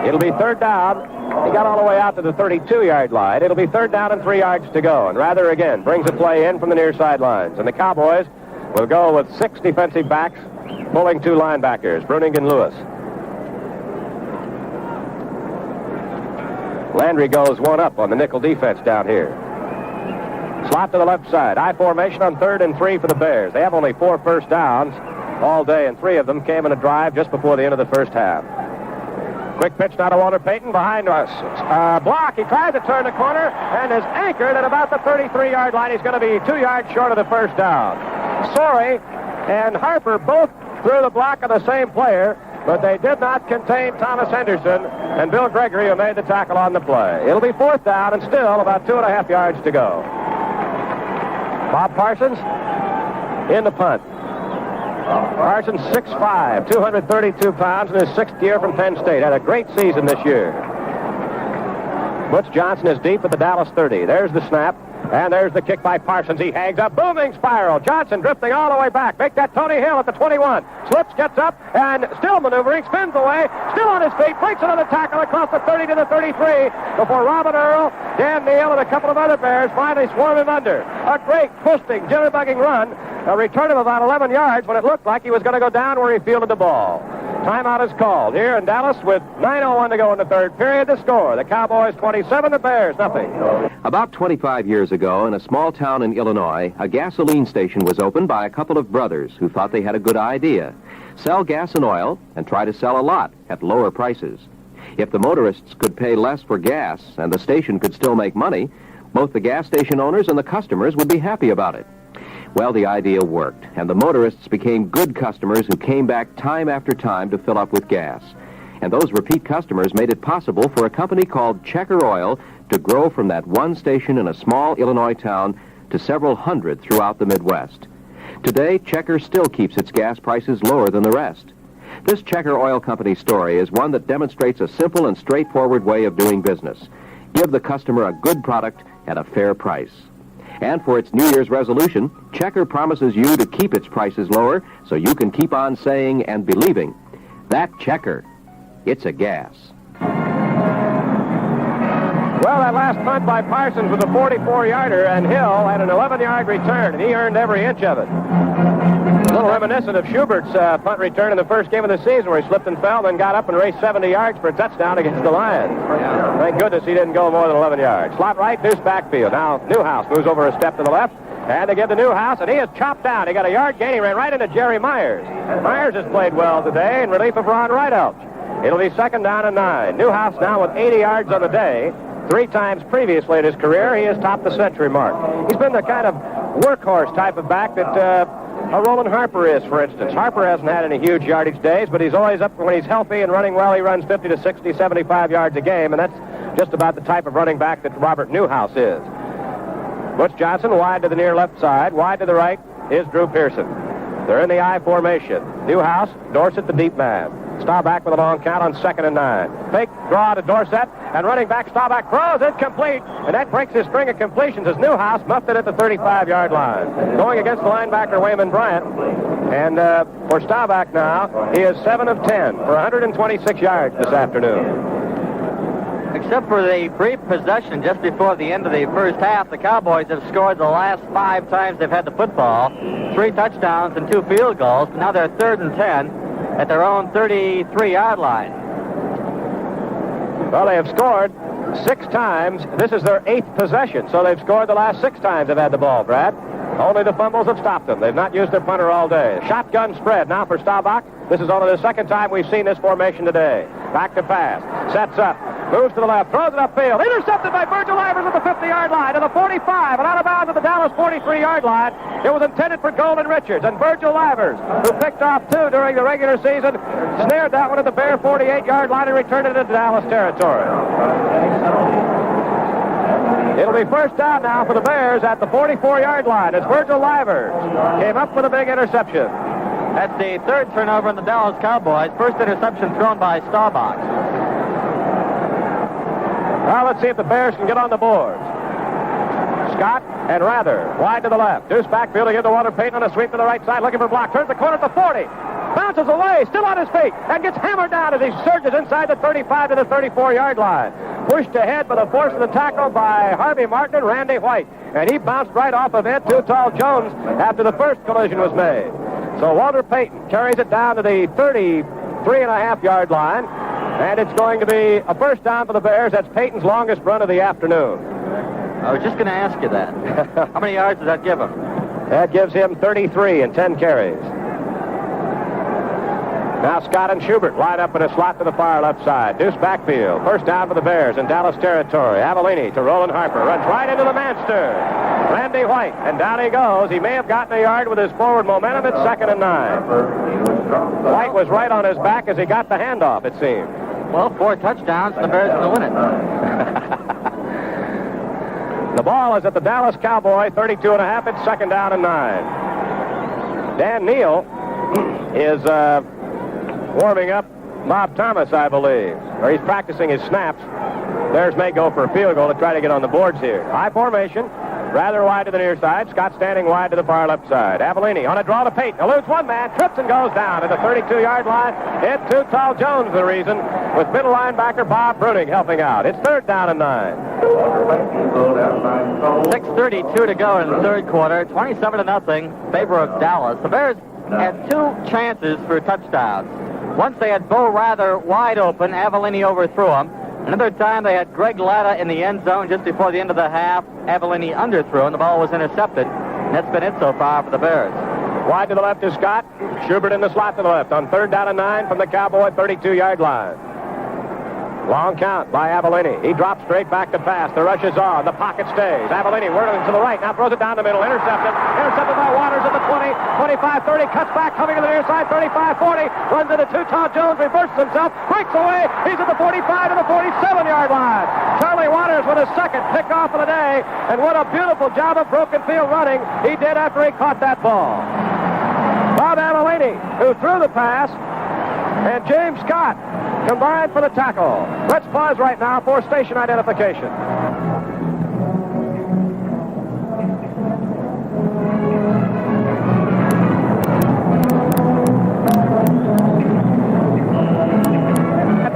It'll be third down. He got all the way out to the 32-yard line. It'll be third down and 3 yards to go. And Rather, again, brings a play in from the near sidelines. And the Cowboys will go with 6 defensive backs, pulling 2 linebackers, Bruning and Lewis. Landry goes 1 up on the nickel defense down here. Slot to the left side. I formation on 3rd and 3 for the Bears. They have only 4 first downs all day, and 3 of them came in a drive just before the end of the first half. Quick pitch now to Walter Payton behind us. Block. He tries to turn the corner and is anchored at about the 33-yard line. He's going to be 2 yards short of the first down. Sorey and Harper both threw the block of the same player, but they did not contain Thomas Henderson and Bill Gregory, who made the tackle on the play. It'll be 4th down and still about 2.5 yards to go. Bob Parsons in the punt. Parsons 6'5", 232 pounds in his 6th year from Penn State. Had a great season this year. Butch Johnson is deep at the Dallas 30. There's the snap. And there's the kick by Parsons. He hangs a booming spiral. Johnson drifting all the way back. Make that Tony Hill at the 21. Slips, gets up, and still maneuvering. Spins away. Still on his feet. Breaks another tackle across the 30 to the 33 before Robin Earl, Dan Neal, and a couple of other Bears finally swarm him under. A great twisting, jitterbugging run. A return of about 11 yards when it looked like he was going to go down where he fielded the ball. Timeout is called here in Dallas with 9:01 to go in the third period. The score, the Cowboys 27, the Bears nothing. About 25 years ago, in a small town in Illinois, a gasoline station was opened by a couple of brothers who thought they had a good idea. Sell gas and oil and try to sell a lot at lower prices. If the motorists could pay less for gas and the station could still make money, both the gas station owners and the customers would be happy about it. Well, the idea worked, and the motorists became good customers who came back time after time to fill up with gas. And those repeat customers made it possible for a company called Checker Oil to grow from that one station in a small Illinois town to several hundred throughout the Midwest. Today, Checker still keeps its gas prices lower than the rest. This Checker Oil Company story is one that demonstrates a simple and straightforward way of doing business. Give the customer a good product at a fair price. And for its New Year's resolution, Checker promises you to keep its prices lower so you can keep on saying and believing, that Checker, it's a gas. Well, that last punt by Parsons was a 44-yarder, and Hill had an 11-yard return, and he earned every inch of it. A little reminiscent of Schubert's punt return in the first game of the season, where he slipped and fell, then got up and raced 70 yards for a touchdown against the Lions. Yeah. Thank goodness he didn't go more than 11 yards. Slot right, deuce backfield. Now Newhouse moves over a step to the left, and they give to Newhouse, and he is chopped down. He got a yard gain. He ran right into Jerry Myers. Myers has played well today in relief of Ron Rideout. It'll be 2nd down and 9. Newhouse now with 80 yards on the day. 3 times previously in his career, he has topped the century mark. He's been the kind of workhorse type of back that a Roland Harper is, for instance. Harper hasn't had any huge yardage days, but he's always up when he's healthy and running well. He runs 50 to 60, 75 yards a game, and that's just about the type of running back that Robert Newhouse is. Butch Johnson wide to the near left side. Wide to the right is Drew Pearson. They're in the I formation. Newhouse, Dorsett the deep man. Staubach with a long count on 2nd and 9. Fake draw to Dorsett, and running back Staubach throws incomplete, and that breaks his string of completions as Newhouse muffed it at the 35-yard line. Going against the linebacker Wayman Bryant, and for Staubach now, he is 7 of 10 for 126 yards this afternoon. Except for the brief possession just before the end of the first half, the Cowboys have scored the last 5 times they've had the football. 3 touchdowns and 2 field goals. Now they're 3rd and 10 at their own 33-yard line. Well, they have scored 6 times. This is their 8th possession, so they've scored the last 6 times they've had the ball, Brad. Only the fumbles have stopped them. They've not used their punter all day. Shotgun spread now for Staubach. This is only the 2nd time we've seen this formation today. Back to pass. Sets up. Moves to the left. Throws it upfield. Intercepted by Virgil Ivers at the 50-yard line to the 45 and out of bounds at the Dallas 43-yard line. It was intended for Golden Richards, and Virgil Ivers, who picked off 2 during the regular season, snared that one at the Bear 48-yard line and returned it into Dallas territory. It'll be 1st down now for the Bears at the 44-yard line as Virgil Ivers came up with a big interception. That's the 3rd turnover in the Dallas Cowboys. First interception thrown by Staubach. Now let's see if the Bears can get on the board. Scott and Rather wide to the left. Deuce backfield again to Walter Payton on a sweep to the right side, looking for block. Turns the corner at the 40. Bounces away, still on his feet, and gets hammered down as he surges inside the 35 to the 34-yard line. Pushed ahead by the force of the tackle by Harvey Martin and Randy White. And he bounced right off of Ed Too Tall Jones after the first collision was made. So Walter Payton carries it down to the 33.5-yard line. And it's going to be a 1st down for the Bears. That's Payton's longest run of the afternoon. I was just going to ask you that. How many yards does that give him? That gives him 33 and 10 carries. Now Scott and Schubert line up in a slot to the far left side. Deuce backfield. 1st down for the Bears in Dallas territory. Avellini to Roland Harper. Runs right into the manster. Randy White. And down he goes. He may have gotten a yard with his forward momentum. It's 2nd and 9. White was right on his back as he got the handoff, it seemed. Well, 4 touchdowns, and the Bears will win it. The ball is at the Dallas Cowboy 32.5. It's 2nd down and 9. Dan Neal is warming up Bob Thomas, I believe, or he's practicing his snaps. Bears may go for a field goal to try to get on the boards here. High formation. Rather wide to the near side. Scott standing wide to the far left side. Avellini on a draw to Payton. Eludes one man. Trips and goes down at the 32-yard line. Ed Too Tall Jones the reason, with middle linebacker Bob Bruning helping out. It's 3rd down and 9. 6:32 to go in the 3rd quarter. 27-0 favor of Dallas. The Bears had 2 chances for touchdowns. Once they had Bo Rather wide open. Avellini overthrew him. Another time they had Greg Latta in the end zone just before the end of the half. Avellini underthrew, and the ball was intercepted. And that's been it so far for the Bears. Wide to the left is Scott. Schubert in the slot to the left on 3rd down and 9 from the Cowboy 32-yard line. Long count by Avellini. He drops straight back to pass. The rush is on. The pocket stays. Avellini whirling to the right. Now throws it down the middle. Intercepted. Intercepted by Waters at the 20, 25, 30. Cuts back, coming to the near side. 35, 40. Runs into Too Tall Jones. Reverses himself. Breaks away. He's at the 45 to the 47-yard line. Charlie Waters with his 2nd pickoff of the day. And what a beautiful job of broken field running he did after he caught that ball. Bob Avellini, who threw the pass, and James Scott combined for the tackle. Let's pause right now for station identification.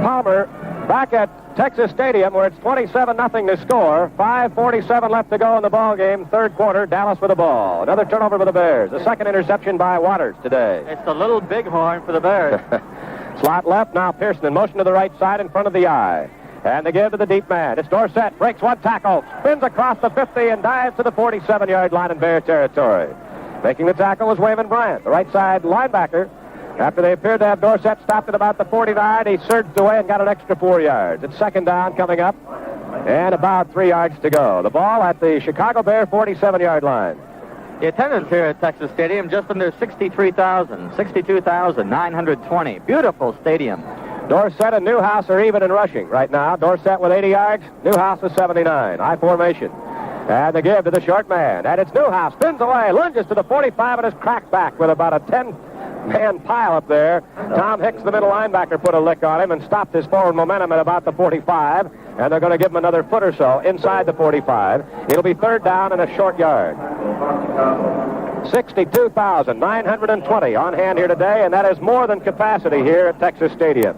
Palmer back at Texas Stadium where it's 27-0 to score. 5:47 left to go in the ball game. Third quarter, Dallas with the ball. Another turnover for the Bears. The second interception by Waters today. It's the little bighorn for the Bears. Slot left, now Pearson in motion to the right side in front of the eye. And they give to the deep man. It's Dorsett, breaks one tackle, spins across the 50 and dives to the 47-yard line in Bear territory. Making the tackle was Wayman Bryant, the right side linebacker. After they appeared to have Dorsett stopped at about the 49, he surged away and got an extra 4 yards. It's second down coming up, and about 3 yards to go. The ball at the Chicago Bear 47-yard line. The attendance here at Texas Stadium just under 63,000, 62,920. Beautiful stadium. Dorsett and Newhouse are even in rushing right now. Dorsett with 80 yards, Newhouse with 79. High formation. And the give to the short man. And it's Newhouse. Spins away, lunges to the 45, and is cracked back with about a 10-man pile up there. Tom Hicks, the middle linebacker, put a lick on him and stopped his forward momentum at about the 45. And they're going to give him another foot or so inside the 45. It'll be third down and a short yard. 62,920 on hand here today, and that is more than capacity here at Texas Stadium.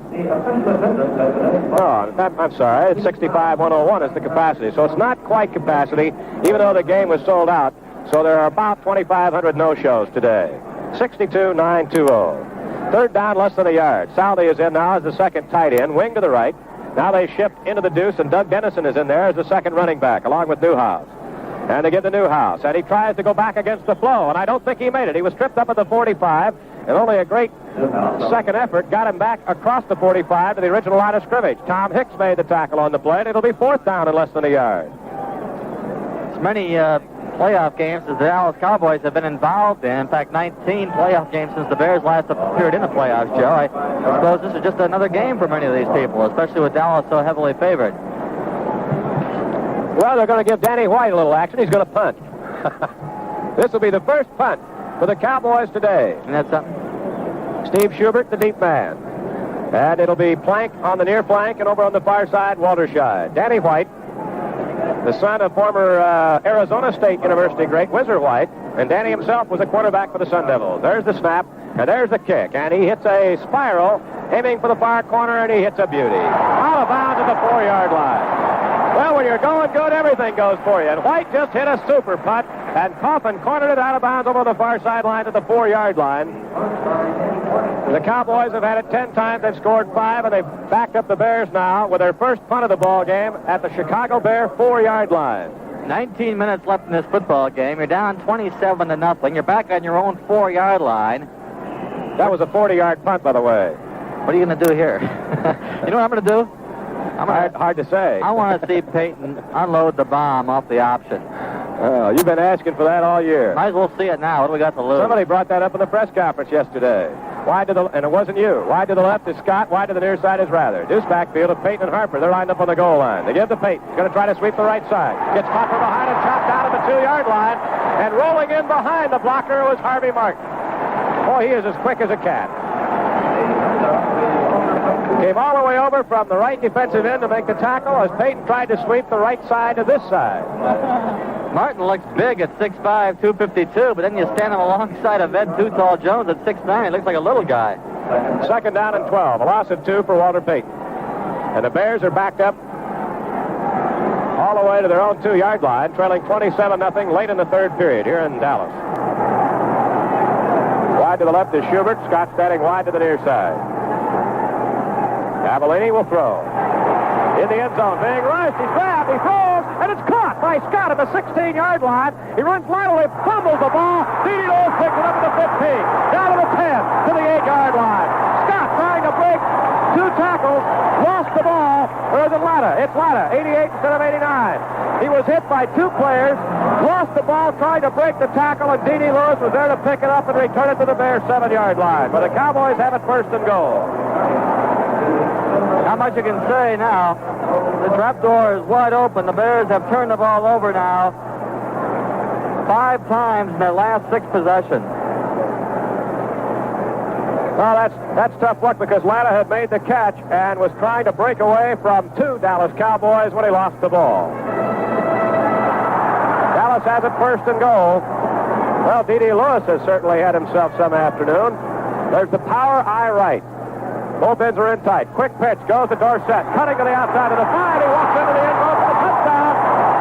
Oh, I'm sorry, it's 65,101 is the capacity, so it's not quite capacity, even though the game was sold out. So there are about 2,500 no-shows today. 62,920. Third down, less than a yard. Southey is in now as the second tight end, wing to the right. Now they shift into the deuce, and Doug Dennison is in there as the second running back, along with Newhouse. And they give the Newhouse, and he tries to go back against the flow, and I don't think he made it. He was tripped up at the 45, and only a great second effort got him back across the 45 to the original line of scrimmage. Tom Hicks made the tackle on the play, and it'll be fourth down and less than a yard. As many playoff games as the Dallas Cowboys have been involved in. In fact, 19 playoff games since the Bears last appeared in the playoffs, Joe. I suppose this is just another game for many of these people, especially with Dallas so heavily favored. Well, they're going to give Danny White a little action. He's going to punt. This will be the first punt for the Cowboys today. And that's Steve Schubert, the deep man. And it'll be Plank on the near flank, and over on the far side, Walterscheid. Danny White, the son of former Arizona State University great Whizzer White, and Danny himself was a quarterback for the Sun Devils. There's the snap, and there's the kick, and he hits a spiral, aiming for the far corner, and he hits a beauty. Out of bounds at the 4-yard line. Well, when you're going good, everything goes for you. And White just hit a super putt, and Coffin cornered it out of bounds over the far sideline to the 4-yard line. The Cowboys have had it 10 times. They've scored 5, and they've backed up the Bears now with their first punt of the ball game at the Chicago Bear 4-yard line. 19 minutes left in this football game. You're down 27-0. You're back on your own 4-yard line. That was a 40-yard punt, by the way. What are you going to do here? You know what I'm going to do? Hard to say. I want to see Peyton unload the bomb off the option. Oh, you've been asking for that all year. Might as well see it now. What do we got to lose? Somebody brought that up in the press conference yesterday. And it wasn't you. Wide to the left is Scott. Wide to the near side is Rather. Deuce backfield of Peyton and Harper. They're lined up on the goal line. They give to Peyton. He's going to try to sweep the right side. Gets caught from behind and chopped out at the 2-yard line. And rolling in behind the blocker was Harvey Martin. Boy, he is as quick as a cat. Came all the way over from the right defensive end to make the tackle as Peyton tried to sweep the right side to this side. Martin looks big at 6'5", 252, but then you stand him alongside of Ed Too Tall Jones at 6'9". He looks like a little guy. Second down and 12. A loss of 2 for Walter Payton. And the Bears are backed up all the way to their own 2-yard line, trailing 27-0 late in the third period here in Dallas. Wide to the left is Schubert. Scott standing wide to the near side. Cavallini will throw. In the end zone, being rushed, he's grabbed, he throws, and it's caught by Scott at the 16-yard line. He runs laterally, fumbles the ball. Didi Lewis picks it up at the 15, down to the 10, to the 8-yard line. Scott trying to break 2 tackles, lost the ball. Or is it Latta? It's Latta, 88 instead of 89. He was hit by 2 players, lost the ball, tried to break the tackle, and Didi Lewis was there to pick it up and return it to the Bears' 7-yard line. But the Cowboys have it first and goal. Not much you can say now. The trapdoor is wide open. The Bears have turned the ball over now 5 times in their last 6 possessions. Well, that's tough luck because Lana had made the catch and was trying to break away from 2 Dallas Cowboys when he lost the ball. Dallas has it first and goal. Well, D.D. Lewis has certainly had himself some afternoon. There's the power eye right. Both ends are in tight. Quick pitch goes to Dorsett. Cutting to the outside of the 5. He walks into the end zone for the touchdown.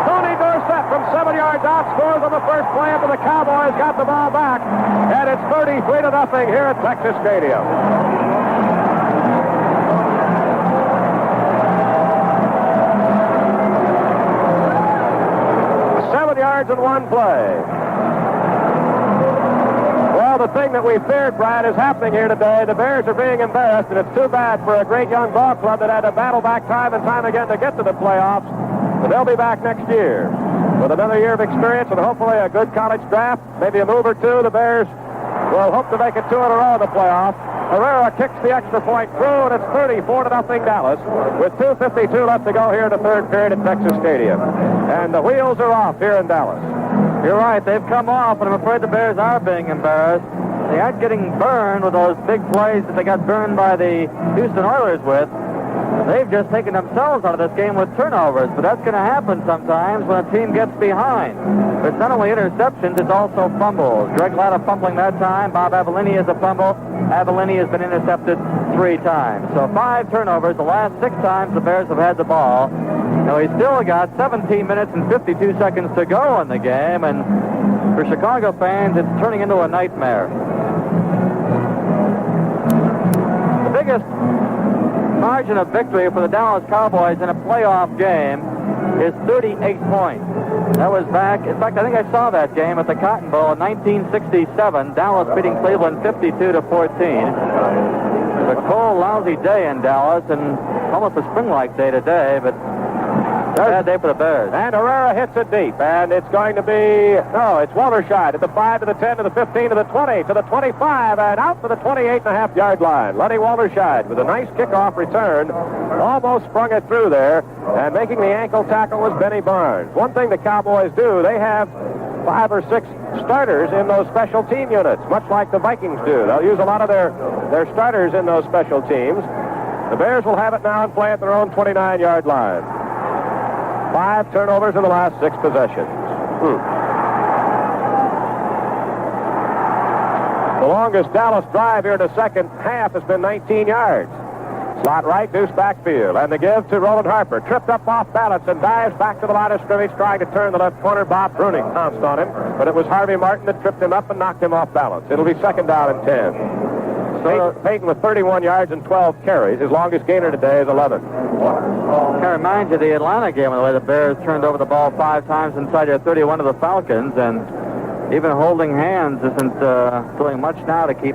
Tony Dorsett from 7 yards out scores on the first play after the Cowboys got the ball back. And it's 33-0 here at Texas Stadium. 7 yards in one play. Well, the thing that we feared, Brad, is happening here today. The Bears are being embarrassed, and it's too bad for a great young ball club that had to battle back time and time again to get to the playoffs. But they'll be back next year with another year of experience and hopefully a good college draft, maybe a move or two. The Bears will hope to make it 2 in a row in the playoffs. Herrera kicks the extra point through, and it's 34-0 Dallas with 2:52 left to go here in the third period at Texas Stadium. And the wheels are off here in Dallas. You're right. They've come off, and I'm afraid the Bears are being embarrassed. They aren't getting burned with those big plays that they got burned by the Houston Oilers with. They've just taken themselves out of this game with turnovers, but that's going to happen sometimes when a team gets behind. But it's not only interceptions, it's also fumbles. Greg Latta fumbling that time. Bob Avellini is a fumble. Avellini has been intercepted 3 times. So 5 turnovers the last 6 times the Bears have had the ball. Now, he's still got 17 minutes and 52 seconds to go in the game, and for Chicago fans, it's turning into a nightmare. The biggest margin of victory for the Dallas Cowboys in a playoff game is 38 points. That was back, in fact, I think I saw that game at the Cotton Bowl in 1967, Dallas beating Cleveland 52-14. It was a cold, lousy day in Dallas, and almost a spring-like day today, but bad day for the Bears. And Herrera hits it deep, and it's going to be, it's Walterscheid at the 5 to the 10 to the 15 to the 20 to the 25 and out to the 28.5-yard line. Lenny Walterscheid with a nice kickoff return, almost sprung it through there, and making the ankle tackle was Benny Barnes. One thing the Cowboys do, they have 5 or 6 starters in those special team units, much like the Vikings do. They'll use a lot of their starters in those special teams. The Bears will have it now and play at their own 29-yard line. 5 turnovers in the last 6 possessions. The longest Dallas drive here in the second half has been 19 yards. Slot right, deuce backfield, and the give to Roland Harper. Tripped up off balance and dives back to the line of scrimmage, trying to turn the left corner. Bob Bruning pounced on him, but it was Harvey Martin that tripped him up and knocked him off balance. It'll be second down and 10. Peyton with 31 yards and 12 carries. His longest gainer today is 11. Kind of reminds you of the Atlanta game, the way the Bears turned over the ball 5 times inside their 31 of the Falcons, and even holding hands isn't doing much now to keep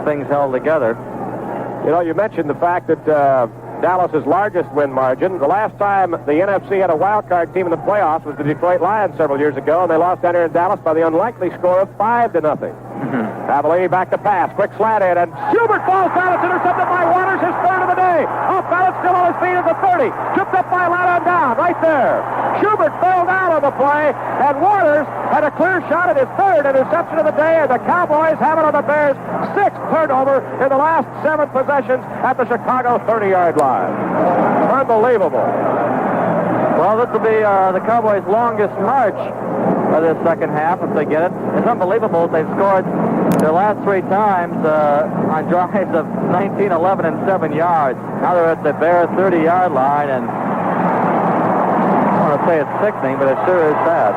things held together. You know, you mentioned the fact that Dallas's largest win margin. The last time the NFC had a wild card team in the playoffs was the Detroit Lions several years ago, and they lost down here in Dallas by the unlikely score of 5-0. Avellini back to pass. Quick slant in, and Schubert falls down. It's intercepted by Waters, his third of the day. Off balance, still on his feet at the 30. Tripped up by Latta and down, right there. Schubert fell down on the play, and Waters had a clear shot at his third interception of the day, and the Cowboys have it on the Bears' 6th turnover in the last 7 possessions at the Chicago 30-yard line. Unbelievable. Well, this will be the Cowboys' longest march of this second half if they get it. It's unbelievable. They've scored their last 3 times on drives of 19, 11, and 7 yards. Now they're at the Bears' 30-yard line, and I don't want to say it's sickening, but it sure is sad.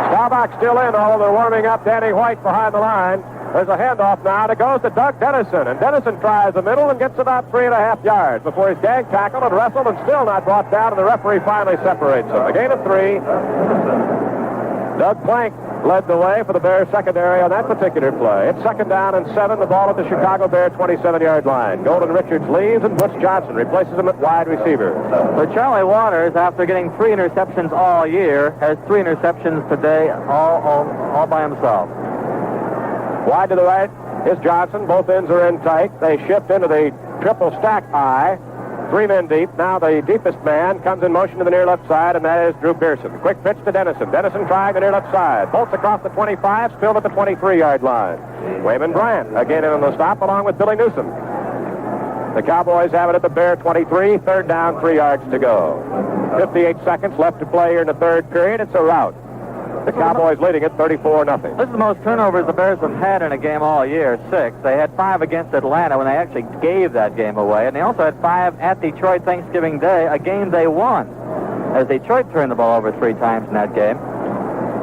Staubach still in, although they're warming up. Danny White behind the line. There's a handoff now, and it goes to Doug Dennison. And Dennison tries the middle and gets about 3.5 yards before he's gag tackled and wrestled and still not brought down, and the referee finally separates him. A gain of 3. Doug Plank led the way for the Bears secondary on that particular play. It's second down and 7. The ball at the Chicago Bears 27-yard line. Golden Richards leaves, and Butch Johnson replaces him at wide receiver. So Charlie Waters, after getting 3 interceptions all year, has 3 interceptions today all by himself. Wide to the right is Johnson. Both ends are in tight. They shift into the triple stack eye. 3 men deep. Now the deepest man comes in motion to the near left side, and that is Drew Pearson. Quick pitch to Dennison. Dennison trying the near left side. Bolts across the 25, spilled at the 23-yard line. Wayman Bryant again in on the stop, along with Billy Newsom. The Cowboys have it at the Bear 23, third down, 3 yards to go. 58 seconds left to play here in the third period. It's a rout. The Cowboys leading it 34-0. This is the most turnovers the Bears have had in a game all year, 6. They had 5 against Atlanta when they actually gave that game away, and they also had 5 at Detroit Thanksgiving Day, a game they won, as Detroit turned the ball over 3 times in that game.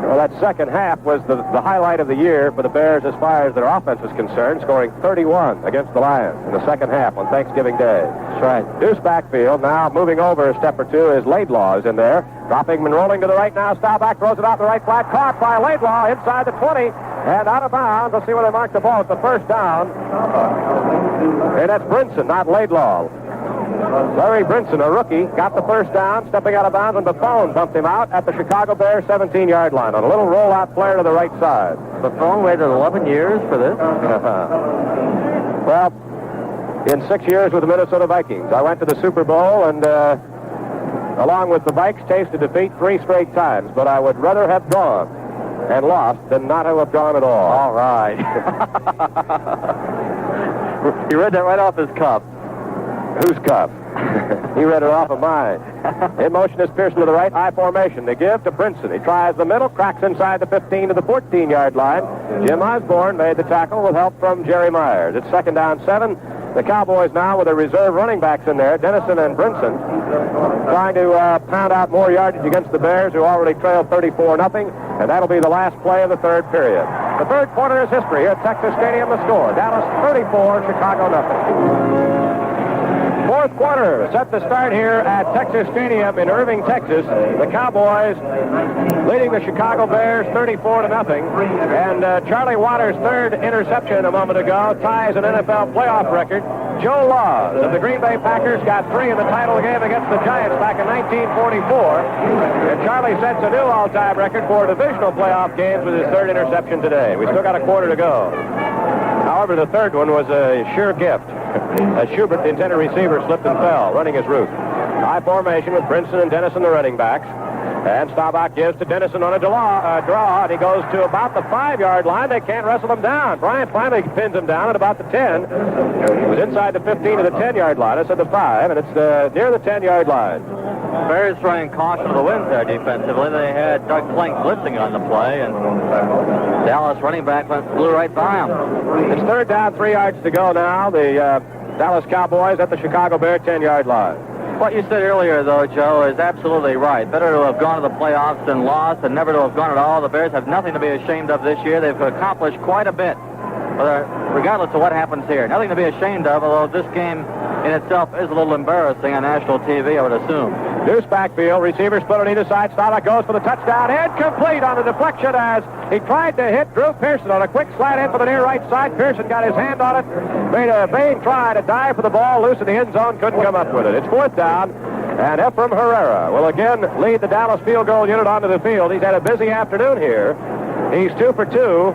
Well, that second half was the highlight of the year for the Bears as far as their offense is concerned, scoring 31 against the Lions in the second half on Thanksgiving Day. That's right. Deuce backfield. Now moving over a step or two is Laidlaw is in there. Dropping and rolling to the right now. Staubach throws it out the right flat. Caught by Laidlaw inside the 20 and out of bounds. Let's see where they mark the ball. It's the first down. And that's Brinson, not Laidlaw. Larry Brinson, a rookie, got the first down, stepping out of bounds when Buffon bumped him out at the Chicago Bears 17-yard line on a little rollout flare to the right side. Buffon waited 11 years for this? Well, in 6 years with the Minnesota Vikings. I went to the Super Bowl and, along with the Vikes, tasted defeat 3 straight times, but I would rather have gone and lost than not have gone at all. All right. You read that right off his cup. Whose cup? He read it off of mine. In motion is Pearson to the right, I formation. They give to Brinson. He tries the middle, cracks inside the 15 to the 14-yard line. Jim Osborne made the tackle with help from Jerry Myers. It's second down 7. The Cowboys now with their reserve running backs in there, Dennison and Brinson, trying to pound out more yardage against the Bears, who already trailed 34-0, and that'll be the last play of the third period. The third quarter is history here at Texas Stadium. The score, Dallas 34, Chicago 0. Fourth quarter set to start here at Texas Stadium in Irving, Texas. The Cowboys leading the Chicago Bears 34-0. And Charlie Waters' third interception a moment ago ties an NFL playoff record. Joe Laws of the Green Bay Packers got 3 in the title game against the Giants back in 1944. And Charlie sets a new all-time record for divisional playoff games with his third interception today. We still got a quarter to go. However, the third one was a sure gift. As Schubert, the intended receiver, slipped and fell, running his route. High formation with Brinson and Dennison, the running backs. And Staubach gives to Dennison on a draw, and he goes to about the 5-yard line. They can't wrestle him down. Bryant finally pins him down at about the 10. It was inside the 15 to the 10-yard line. I said the 5, and it's near the 10-yard line. Bears throwing caution to the wind there defensively. They had Doug Plank blitzing on the play, and Dallas running back flew right by him. It's third down, 3 yards to go now. The Dallas Cowboys at the Chicago Bear 10-yard line. What you said earlier, though, Joe, is absolutely right. Better to have gone to the playoffs than lost, and never to have gone at all. The Bears have nothing to be ashamed of this year. They've accomplished quite a bit, regardless of what happens here. Nothing to be ashamed of, although this game in itself is a little embarrassing on national TV, I would assume. Deuce backfield, receiver split on either side. Staubach goes for the touchdown. Incomplete on the deflection as he tried to hit Drew Pearson on a quick slant in for the near right side. Pearson got his hand on it, made a vain try to dive for the ball, loose in the end zone, couldn't come up with it. It's fourth down, and Ephraim Herrera will again lead the Dallas field goal unit onto the field. He's had a busy afternoon here. He's 2 for 2,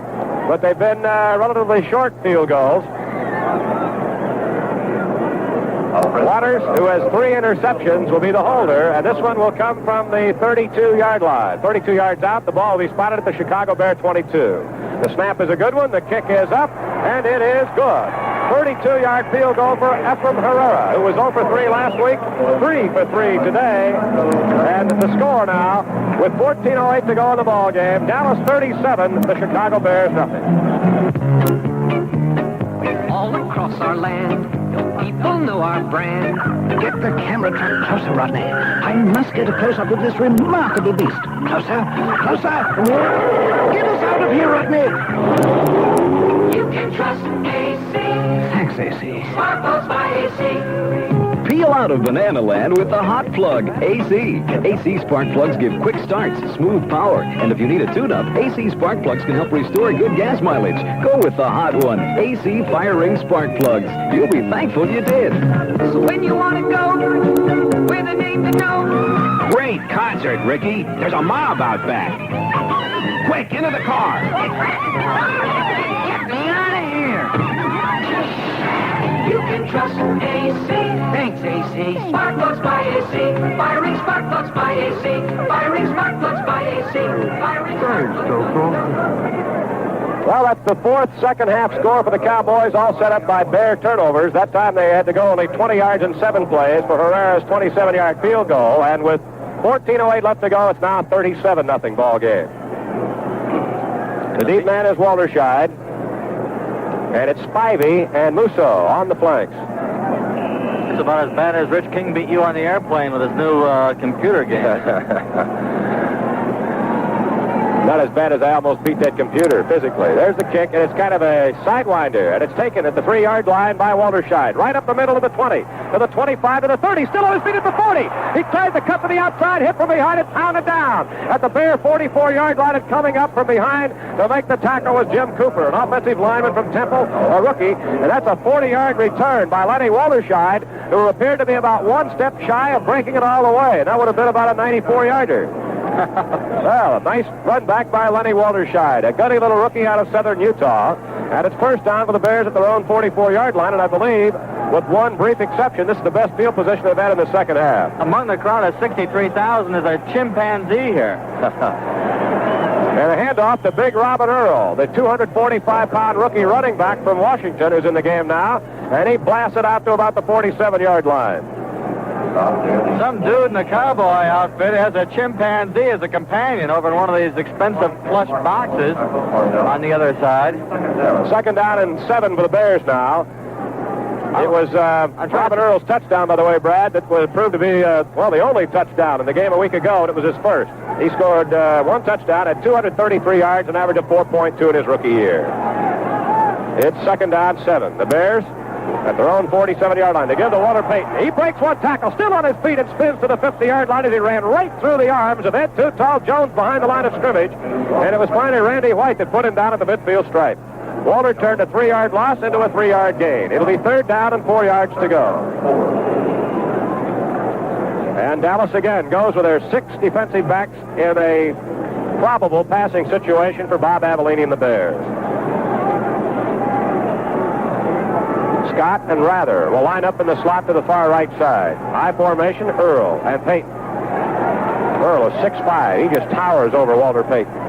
but they've been relatively short field goals. Waters, who has 3 interceptions, will be the holder, and this one will come from the 32-yard line. 32 yards out, the ball will be spotted at the Chicago Bear 22. The snap is a good one, the kick is up, and it is good. 32-yard field goal for Ephraim Herrera, who was 0 for 3 last week, 3 for 3 today. And the score now, with 14:08 to go in the ball game, Dallas 37, the Chicago Bears nothing. All across our land, people know our brand. Get the camera track closer, Rodney. I must get a close-up of this remarkable beast. Closer, closer. Get us out of here, Rodney. You can trust AC. Thanks, AC. Sparkles by AC. Peel out of Banana Land with the Hot Plug AC. AC spark plugs give quick starts, smooth power, and if you need a tune-up, AC spark plugs can help restore good gas mileage. Go with the hot one, AC Fire Ring Spark Plugs. You'll be thankful you did. So when you want to go, with a name to know. Great concert, Ricky. There's a mob out back. Quick, into the car. Get me out of here. You can trust AC. Thanks, AC. AC. Firing spark plugs by AC. Firing spark plugs. Well, that's the fourth second-half score for the Cowboys, all set up by Bear turnovers. That time they had to go only 20 yards in 7 plays for Herrera's 27-yard field goal. And with 14:08 left to go, it's now 37-0 ball game. The deep man is Walterscheid. And it's Spivey and Musso on the flanks. It's about as bad as Rich King beat you on the airplane with his new computer game. Not as bad as I almost beat that computer physically. There's the kick, and it's kind of a sidewinder, and it's taken at the 3-yard line by Walterscheid. Right up the middle of the 20, to the 25, to the 30, still on his feet at the 40. He tries to cut to the outside, hit from behind, and pounded down. At the Bear 44-yard line, and coming up from behind to make the tackle was Jim Cooper, an offensive lineman from Temple, a rookie, and that's a 40-yard return by Lenny Walterscheid, who appeared to be about one step shy of breaking it all the way, and that would have been about a 94-yarder. Well, a nice run back by Lenny Walterscheid, a gutty little rookie out of southern Utah. And it's first down for the Bears at their own 44-yard line, and I believe, with one brief exception, this is the best field position they've had in the second half. Among the crowd of 63,000 is a chimpanzee here. And a handoff to big Robin Earl, the 245-pound rookie running back from Washington, who's in the game now, and he blasted out to about the 47-yard line. Some dude in the cowboy outfit has a chimpanzee as a companion over in one of these expensive plush boxes on the other side. Second down and 7 for the Bears now. It was Robin Earl's touchdown, by the way, Brad, that would prove to be, the only touchdown in the game a week ago, and it was his first. He scored one touchdown at 233 yards, an average of 4.2 in his rookie year. It's second down, 7. The Bears at their own 47-yard line. They give to Walter Payton. He breaks one tackle, still on his feet, and spins to the 50-yard line as he ran right through the arms of Ed Too Tall Jones behind the line of scrimmage. And it was finally Randy White that put him down at the midfield stripe. Walter turned a 3-yard loss into a 3-yard gain. It'll be third down and 4 yards to go. And Dallas again goes with their 6 defensive backs in a probable passing situation for Bob Avellini and the Bears. Scott and Rather will line up in the slot to the far right side. High formation, Earl and Payton. Earl is 6'5". He just towers over Walter Payton.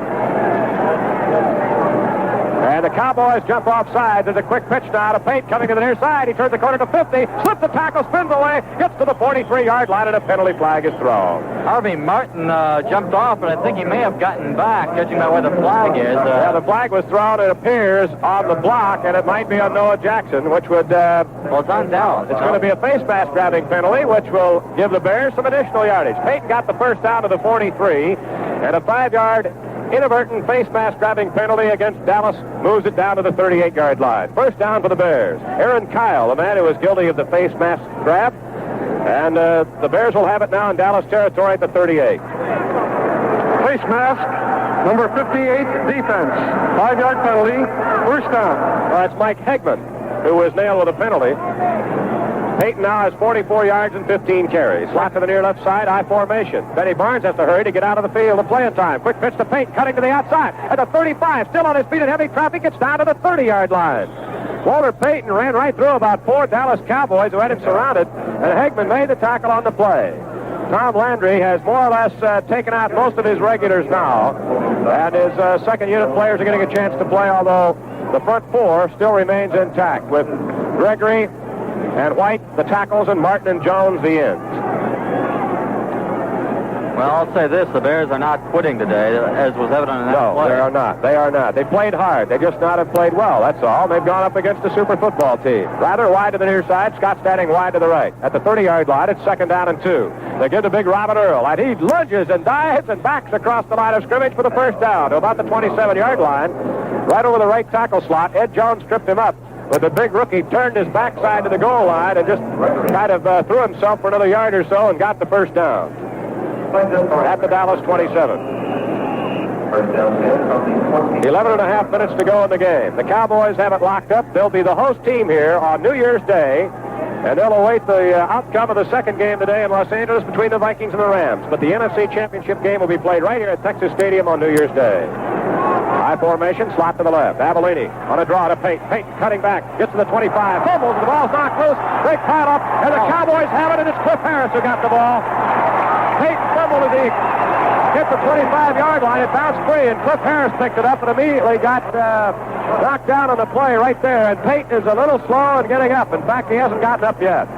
And the Cowboys jump offside. There's a quick pitch now to Payton coming to the near side. He turns the corner to 50, slips the tackle, spins away, gets to the 43-yard line, and a penalty flag is thrown. Harvey Martin jumped off, but I think he may have gotten back, judging by where the flag is. Yeah, the flag was thrown, it appears, on the block, and it might be on Noah Jackson, which would... well, it's on Dallas. It's going to be a face mask grabbing penalty, which will give the Bears some additional yardage. Payton got the first down to the 43, and a 5-yard inadvertent face mask grabbing penalty against Dallas moves it down to the 38-yard line. First down for the Bears. Aaron Kyle, the man who was guilty of the face mask grab. And the Bears will have it now in Dallas territory at the 38. Face mask, number 58, defense. 5-yard penalty, first down. That's Mike Hegman, who was nailed with a penalty. Payton now has 44 yards and 15 carries. Slot to the near left side, high formation. Benny Barnes has to hurry to get out of the field of playing time. Quick pitch to Payton, cutting to the outside. At the 35, still on his feet in heavy traffic, gets down to the 30-yard line. Walter Payton ran right through about 4 Dallas Cowboys who had him surrounded, and Hegman made the tackle on the play. Tom Landry has more or less taken out most of his regulars now, and his second-unit players are getting a chance to play, although the front 4 still remains intact, with Gregory and White, the tackles, and Martin and Jones, the ends. Well, I'll say this, the Bears are not quitting today, as was evident in that play. No, they are not. They are not. They played hard. They just not have played well, that's all. They've gone up against a super football team. Rather wide to the near side, Scott standing wide to the right. At the 30-yard line, it's second down and 2. They give to big Robin Earl, and he lunges and dives and backs across the line of scrimmage for the first down to about the 27-yard line. Right over the right tackle slot, Ed Jones tripped him up. But the big rookie turned his backside to the goal line and just kind of threw himself for another yard or so and got the first down at the Dallas 27. 11 and a half minutes to go in the game. The Cowboys have it locked up. They'll be the host team here on New Year's Day, and they'll await the outcome of the second game today in Los Angeles between the Vikings and the Rams. But the NFC Championship game will be played right here at Texas Stadium on New Year's Day. High formation, slot to the left. Avellini on a draw to Payton. Payton cutting back, gets to the 25, fumbles, the ball's knocked loose. Great pile up, and the Cowboys have it, and it's Cliff Harris who got the ball. Payton fumbles fumbled as he hit the 25-yard line. It bounced free, and Cliff Harris picked it up and immediately got knocked down on the play right there. And Peyton is a little slow in getting up. In fact, he hasn't gotten up yet.